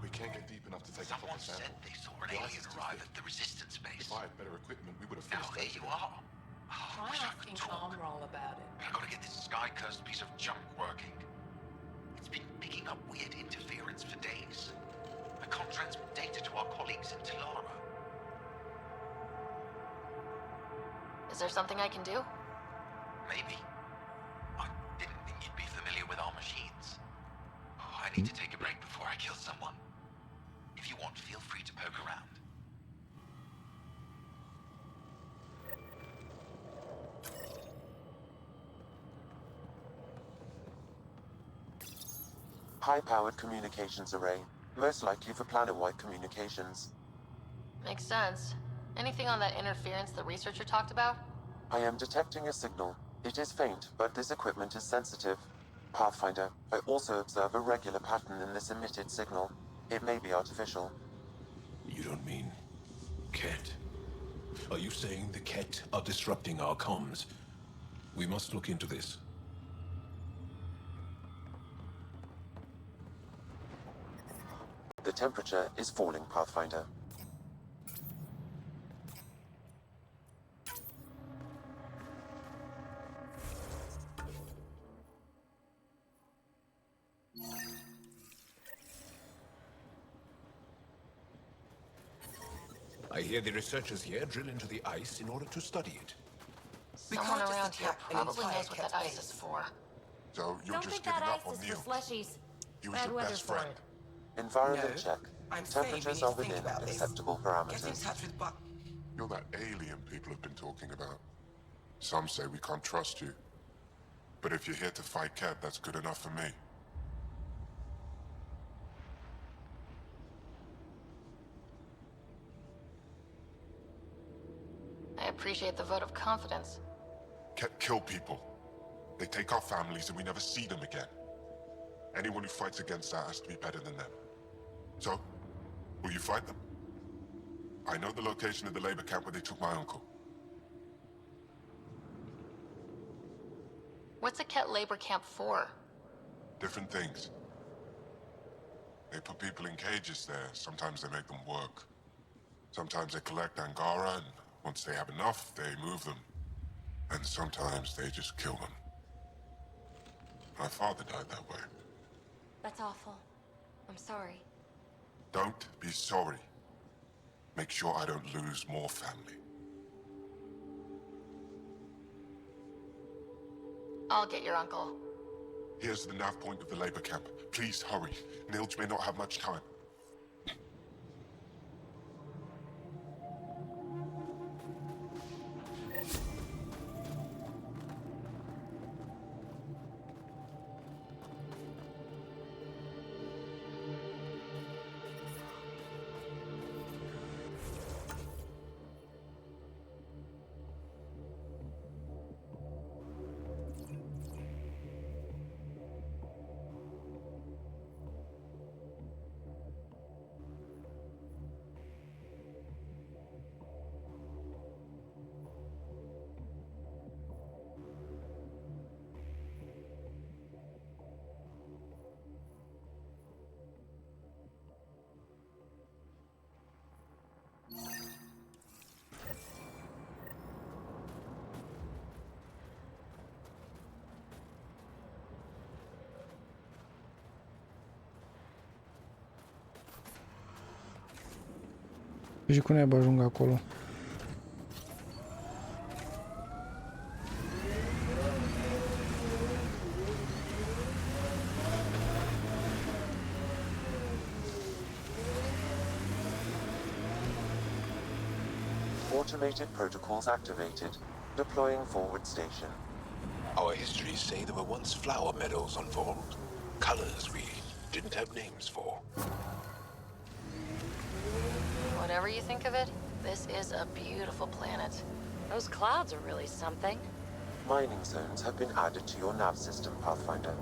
Speaker 15: We can't get deep enough to take a proper sample.
Speaker 2: Said they saw an alien arrive at the Resistance base.
Speaker 15: If I had better equipment, we would have
Speaker 2: Now
Speaker 15: finished
Speaker 2: here you
Speaker 15: that.
Speaker 2: are. Oh, I wish I could
Speaker 3: Asking
Speaker 2: talk.
Speaker 3: Armroll about it.
Speaker 2: I gotta get this sky-cursed piece of junk working. It's been picking up weird interference for days. I can't transmit data to our colleagues in Talara.
Speaker 6: Is there something I can do?
Speaker 2: Maybe. I didn't think you'd be familiar with our machines. Oh, I need to take a break before I kill someone. If you want, feel free to poke around.
Speaker 21: High-powered communications array, most likely for planet-wide communications.
Speaker 6: Makes sense. Anything on that interference the researcher talked about?
Speaker 21: I am detecting a signal. It is faint, but this equipment is sensitive. Pathfinder, I also observe a regular pattern in this emitted signal. It may be artificial.
Speaker 20: You don't mean Ket? Are you saying the Ket are disrupting our comms? We must look into this.
Speaker 21: The temperature is falling, Pathfinder.
Speaker 20: I hear the researchers here drill into the ice in order to study it.
Speaker 6: Someone around here probably knows what that ice is for.
Speaker 15: So you're
Speaker 9: Don't
Speaker 15: just
Speaker 9: think that
Speaker 15: giving up
Speaker 9: ice
Speaker 15: on
Speaker 9: is
Speaker 15: Neil.
Speaker 9: for slushies.
Speaker 15: He was
Speaker 9: Bad
Speaker 15: your
Speaker 9: weather
Speaker 15: best
Speaker 9: for
Speaker 15: friend.
Speaker 9: it.
Speaker 21: Environment
Speaker 19: No,
Speaker 21: check.
Speaker 19: I'm saying we
Speaker 21: Temperatures
Speaker 19: need
Speaker 21: are
Speaker 19: to think
Speaker 21: within
Speaker 19: about this.
Speaker 21: acceptable
Speaker 19: Get in
Speaker 21: parameters.
Speaker 19: touch with Buck.
Speaker 15: You're that alien people have been talking about. Some say we can't trust you. But if you're here to fight Ket, that's good enough for me.
Speaker 6: I appreciate the vote of confidence.
Speaker 15: Ket kill people. They take our families and we never see them again. Anyone who fights against that has to be better than them. So, will you fight them? I know the location of the labor camp where they took my uncle.
Speaker 6: What's a Ket labor camp for?
Speaker 15: Different things. They put people in cages there. Sometimes they make them work. Sometimes they collect Angara, and once they have enough, they move them. And sometimes they just kill them. My father died that way.
Speaker 9: That's awful. I'm sorry.
Speaker 15: Don't be sorry. Make sure I don't lose more family.
Speaker 6: I'll get your uncle.
Speaker 15: Here's the nav point of the labor camp. Please hurry. Nilj may not have much time.
Speaker 1: Și cu naiba ajung acolo.
Speaker 21: Automated protocols activated. Deploying forward station.
Speaker 20: Our histories say there were once flower meadows on Vold. Colors we didn't have names for.
Speaker 6: Whatever you think of it, this is a beautiful planet.
Speaker 9: Those clouds are really something.
Speaker 21: Mining zones have been added to your nav system, Pathfinder.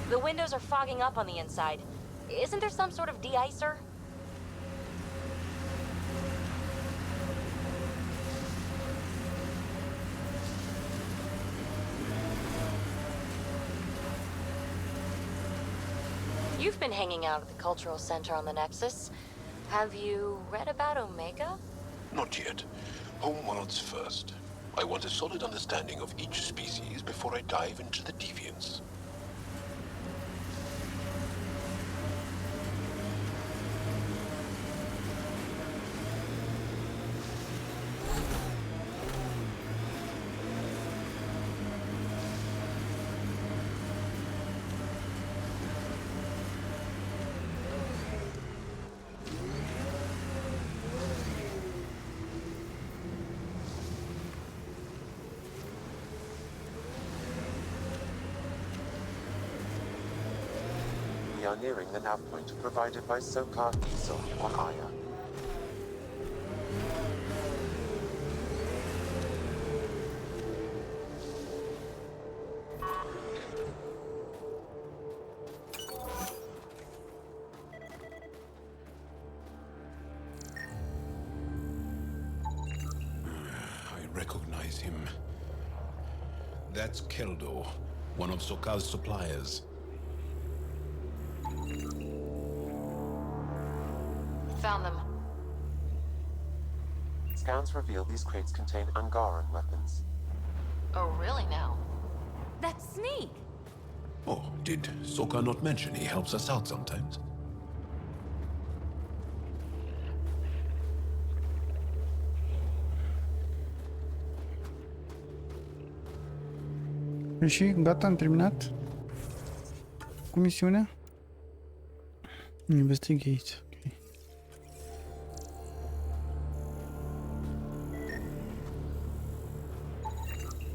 Speaker 9: The windows are fogging up on the inside. Isn't there some sort of de-icer? You've been hanging out at the Cultural Center on the Nexus. Have you read about Omega?
Speaker 20: Not yet. Homeworlds first. I want a solid understanding of each species before I dive into the deviants.
Speaker 21: are nearing the nav point provided by SOCAR ESO on Aya.
Speaker 20: I recognize him. That's Keldo, one of SOCAR's suppliers.
Speaker 7: Found them.
Speaker 21: Scans reveal these crates contain Angaran weapons.
Speaker 7: Oh, really now?
Speaker 9: That's Sneak!
Speaker 20: Oh, did SOCAR not mention he helps us out sometimes?
Speaker 1: Și gata, am terminat cu misiunea. Investigate. Okay.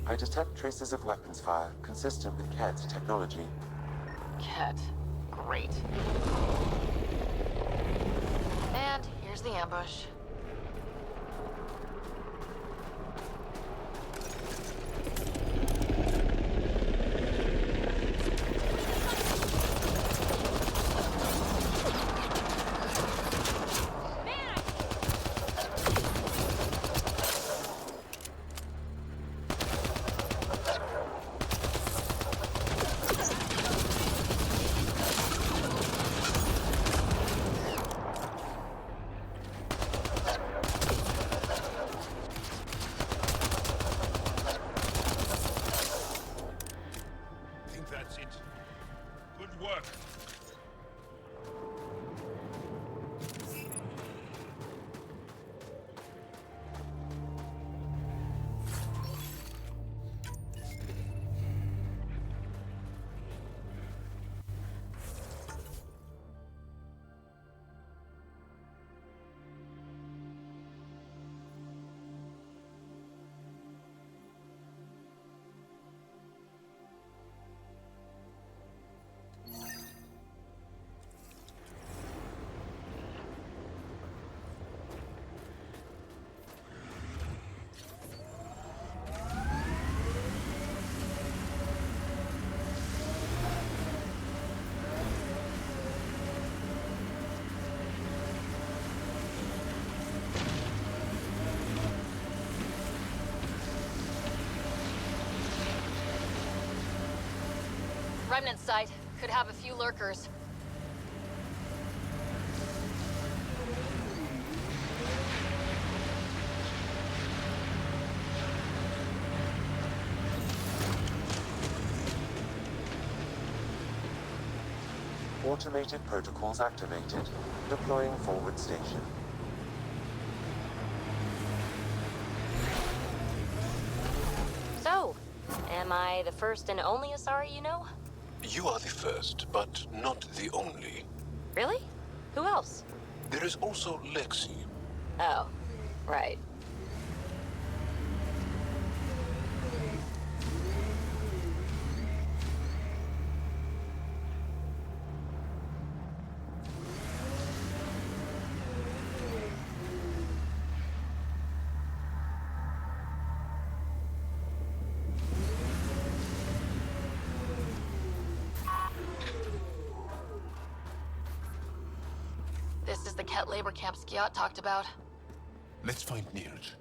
Speaker 21: I detect traces of weapons fire consistent with CAD's technology.
Speaker 7: Cat. Great. And here's the ambush.
Speaker 6: Remnant site. Could have a few lurkers.
Speaker 21: Automated protocols activated. Deploying forward station.
Speaker 9: So, am I the first and only Asari you know?
Speaker 20: You are the first, but not the only.
Speaker 9: Really? Who else?
Speaker 20: There is also Lexi.
Speaker 9: Oh, right.
Speaker 6: This is the Ket labor camp Skiat talked about.
Speaker 20: Let's find Nirj.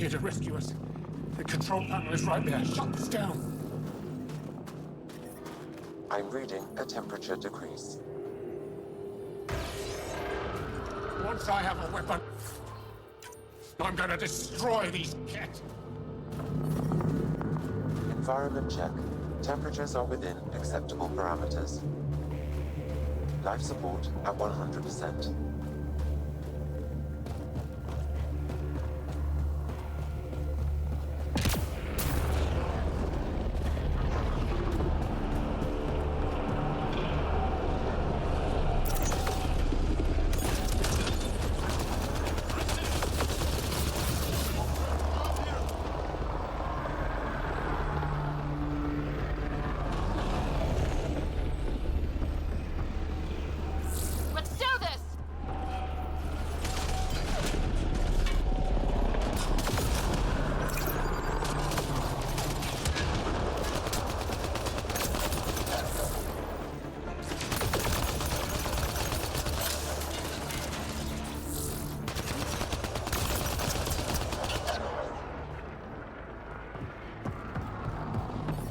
Speaker 4: here to rescue us. The control panel is right there. Shut this down.
Speaker 21: I'm reading a temperature decrease.
Speaker 4: Once I have a weapon, I'm gonna destroy these cats.
Speaker 21: Environment check. Temperatures are within acceptable parameters. Life support at 100%.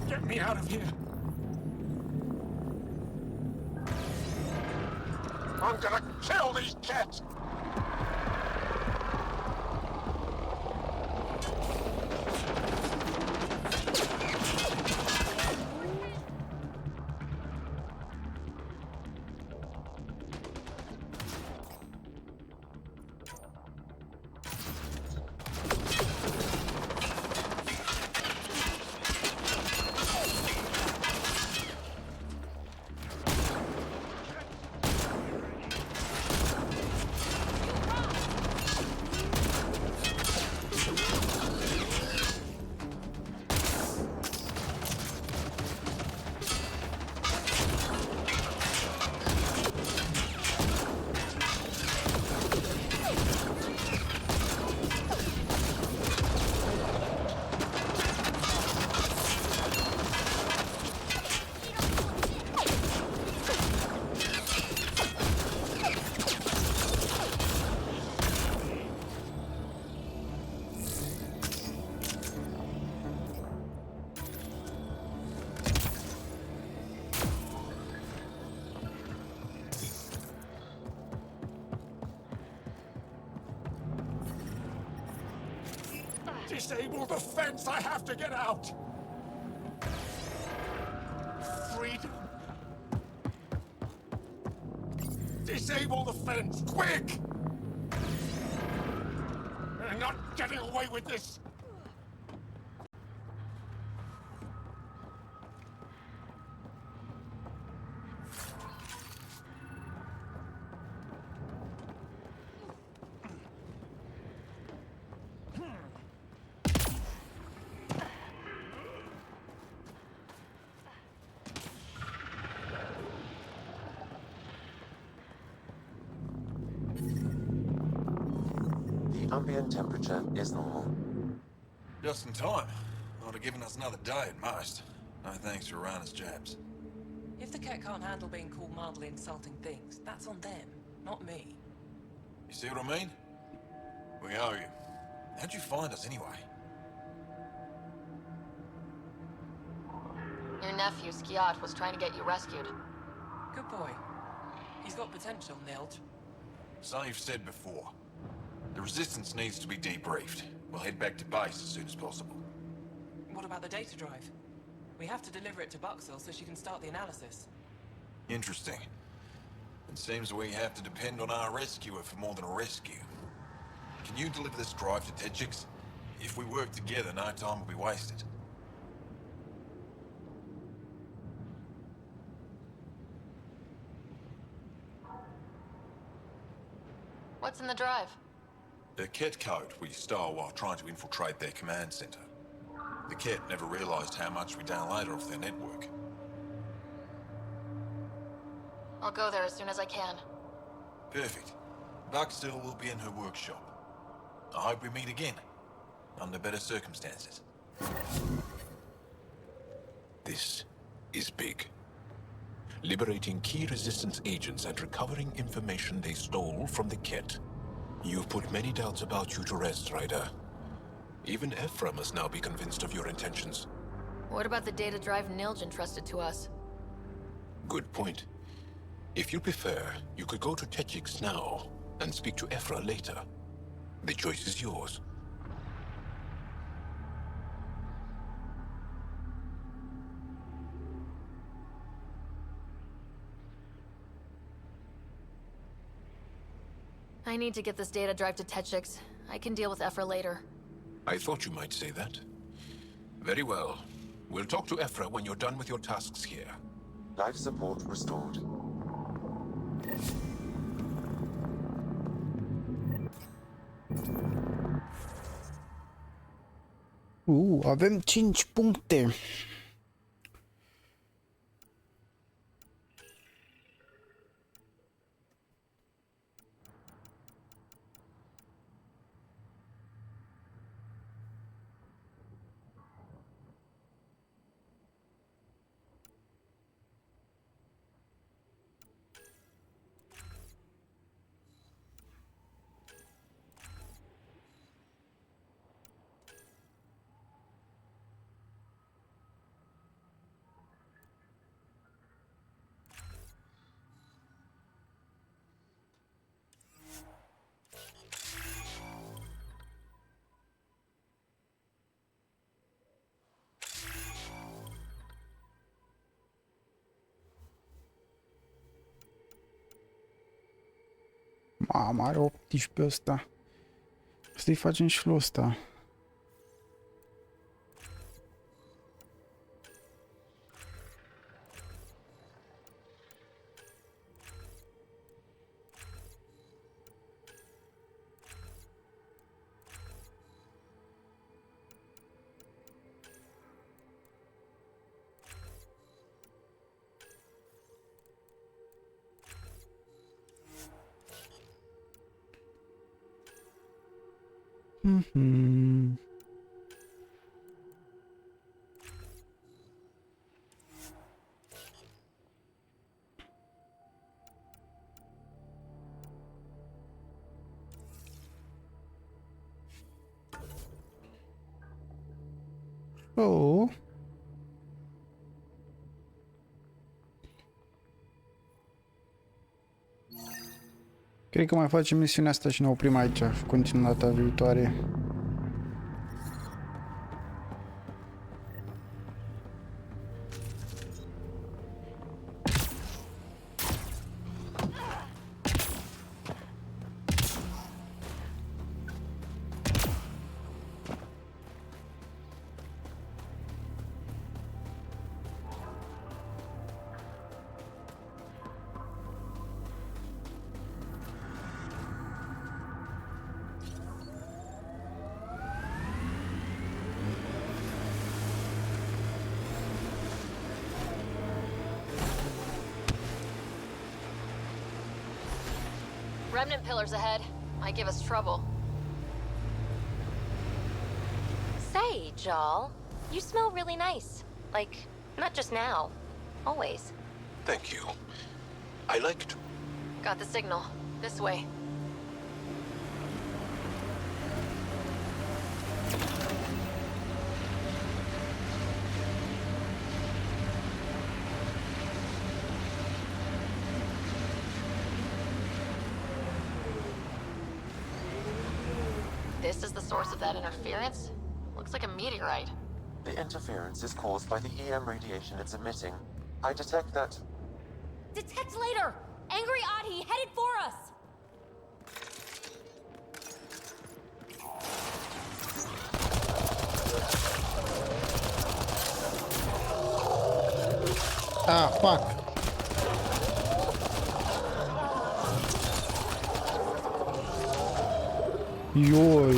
Speaker 4: Get me out of here. I'm gonna kill these cats. Disable the fence! I have to get out! Freedom! Disable the fence! Quick! They're not getting away with this!
Speaker 21: Ambient temperature is normal.
Speaker 5: Just in time. Would have given us another day at most. No thanks to Rana's jabs.
Speaker 3: If the cat can't handle being called mildly insulting things, that's on them, not me.
Speaker 5: You see what I mean? We owe you. How'd you find us anyway?
Speaker 6: Your nephew, Skiat, was trying to get you rescued.
Speaker 3: Good boy. He's got potential, Nilge.
Speaker 5: So you've said before. The Resistance needs to be debriefed. We'll head back to base as soon as possible.
Speaker 3: What about the data drive? We have to deliver it to Buxel so she can start the analysis.
Speaker 5: Interesting. It seems we have to depend on our rescuer for more than a rescue. Can you deliver this drive to Tetchix? If we work together, no time will be wasted.
Speaker 6: What's in the drive?
Speaker 5: The Ket code we stole while trying to infiltrate their command center. The Ket never realized how much we downloaded off their network.
Speaker 6: I'll go there as soon as I can.
Speaker 5: Perfect. Buxel will be in her workshop. I hope we meet again. Under better circumstances.
Speaker 20: This is big. Liberating key Resistance agents and recovering information they stole from the Ket. You've put many doubts about you to rest, Ryder. Even Ephra must now be convinced of your intentions.
Speaker 6: What about the data drive Nilj entrusted to us?
Speaker 20: Good point. If you prefer, you could go to Techix now and speak to Ephra later. The choice is yours.
Speaker 6: I need to get this data drive to Techix. I can deal with Ephra later.
Speaker 20: I thought you might say that. Very well. We'll talk to Ephra when you're done with your tasks here.
Speaker 21: Life support restored.
Speaker 1: Avem 5 puncte. Mamă, are 18 ăsta. Să-i facem și lui ăsta. Oh. Cred că mai facem misiunea asta și ne oprim aici și continuăm data viitoare.
Speaker 6: Remnant pillars ahead. Might give us trouble.
Speaker 9: Say, Jal, you smell really nice. Like, not just now. Always.
Speaker 20: Thank you. I like to.
Speaker 6: Got the signal. This way. This is the source of that interference? Looks like a meteorite.
Speaker 21: The interference is caused by the EM radiation it's emitting. I detect that...
Speaker 9: Detect later! Angry Ahi headed for us!
Speaker 1: Ah, fuck. Ioi.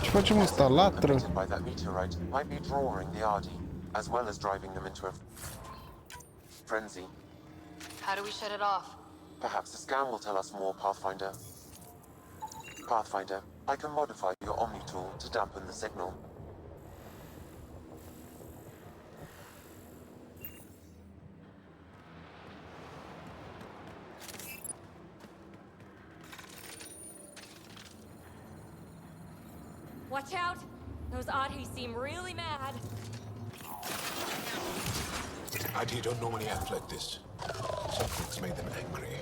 Speaker 1: Ce facem asta? Latră?
Speaker 21: By that meteorite might be drawing the Ardi, as well as driving them into a frenzy.
Speaker 6: How do we shut it off?
Speaker 21: Perhaps the scan will tell us more, Pathfinder. Pathfinder, I can modify your Omni tool to dampen the signal.
Speaker 9: Watch out! Those Audis seem really mad.
Speaker 20: Adi don't normally act like this. Something's made them angry.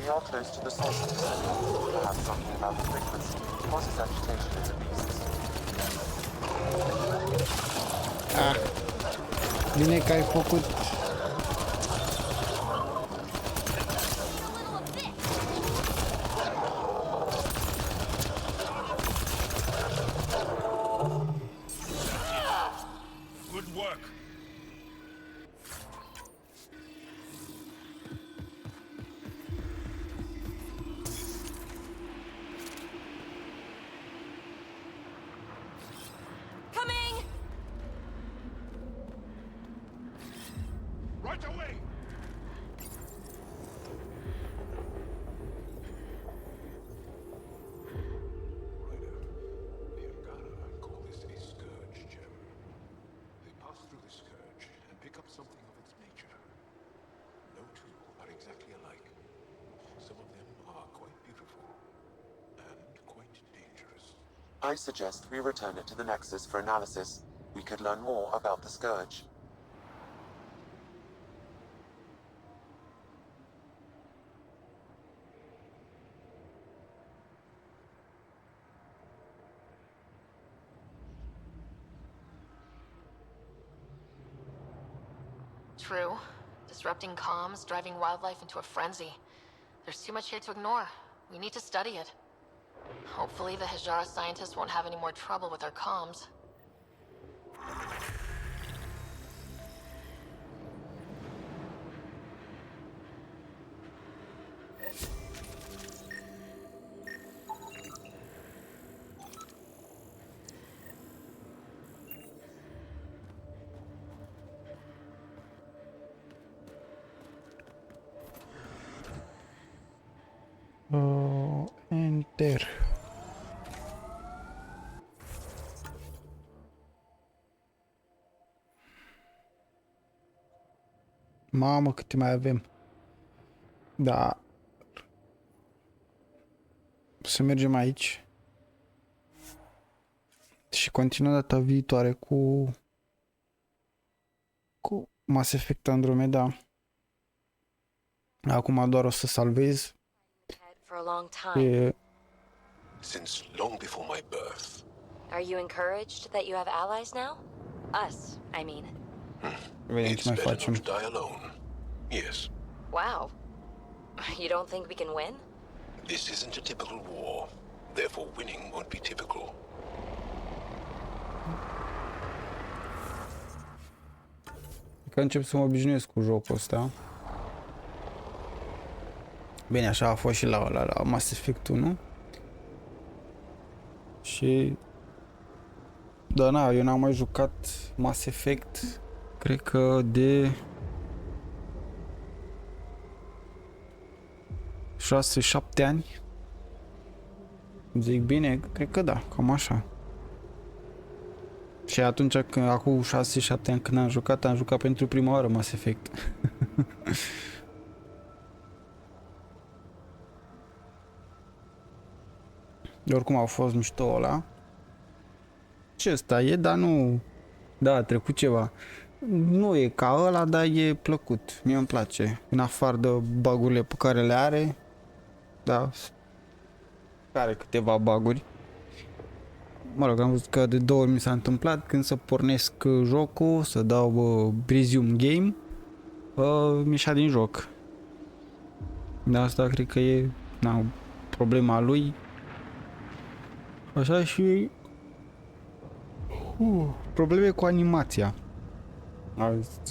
Speaker 21: We are close to the source of the signal. Perhaps something about the frequency causes agitation in the beasts.
Speaker 1: Ah. Bine că ai făcut.
Speaker 20: Good work.
Speaker 9: Coming!
Speaker 20: Right away. The Angara call this a scourge gem. They pass through the scourge and pick up something of its nature. No two are exactly alike. Some of them are quite beautiful and quite dangerous.
Speaker 21: I suggest we return it to the Nexus for analysis. We could learn more about the Scourge.
Speaker 6: True. Disrupting comms, driving wildlife into a frenzy. There's too much here to ignore. We need to study it. Hopefully the Hijara scientists won't have any more trouble with our comms.
Speaker 1: Enter. Mamă, câte mai avem. Da. Să mergem aici. Și continuăm data viitoare cu Mass Effect Andromeda. Acum doar o să salvez.
Speaker 9: For a long time.
Speaker 20: Since long before my birth.
Speaker 9: Are you encouraged that you have allies now? Us, I mean.
Speaker 1: Vedem ce mai
Speaker 20: Better
Speaker 1: facem.
Speaker 20: not to die alone. Yes.
Speaker 9: Wow. You don't think we can win?
Speaker 20: This isn't a typical war. Therefore, winning won't be typical.
Speaker 1: Că încep să mă obișnuiesc cu jocul ăsta. Bine, așa a fost și la Mass Effect 1. Și... Da, na, eu n-am mai jucat Mass Effect, cred că de... 6-7 ani. Zic bine, cred că da, cam așa. Și atunci, când, acum 6-7 ani când am jucat pentru prima oară Mass Effect. Oricum a fost mișto ăla. Ce ăsta e, dar nu... Da, a trecut ceva. Nu e ca ăla, dar e plăcut. Mie îmi place. În afară de bug-urile pe care le are. Da. Are câteva bug-uri. Mă rog, am văzut că de 2 ori mi s-a întâmplat când să pornesc jocul, să dau resume game, mi ieșea din joc. De asta cred că e problema lui. Așa și probleme cu animația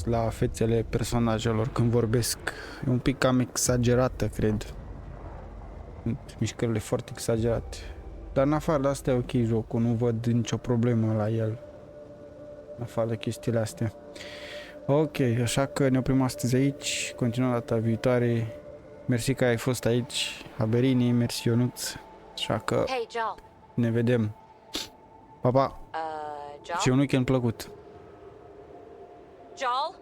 Speaker 1: la fețele personajelor când vorbesc. E un pic cam exagerată, cred. Mișcările foarte exagerate. Dar în afară de asta e ok jocul, nu văd nicio problemă la el. În afară de chestiile astea. Ok, așa că ne oprim astăzi aici, continuăm data viitoare. Mersi că ai fost aici, Haberini, mersi Ionuț. Așa că
Speaker 9: Hey, Joel.
Speaker 1: ne vedem. Pa, pa!
Speaker 9: Joel?
Speaker 1: Și un weekend plăcut!
Speaker 9: Joel?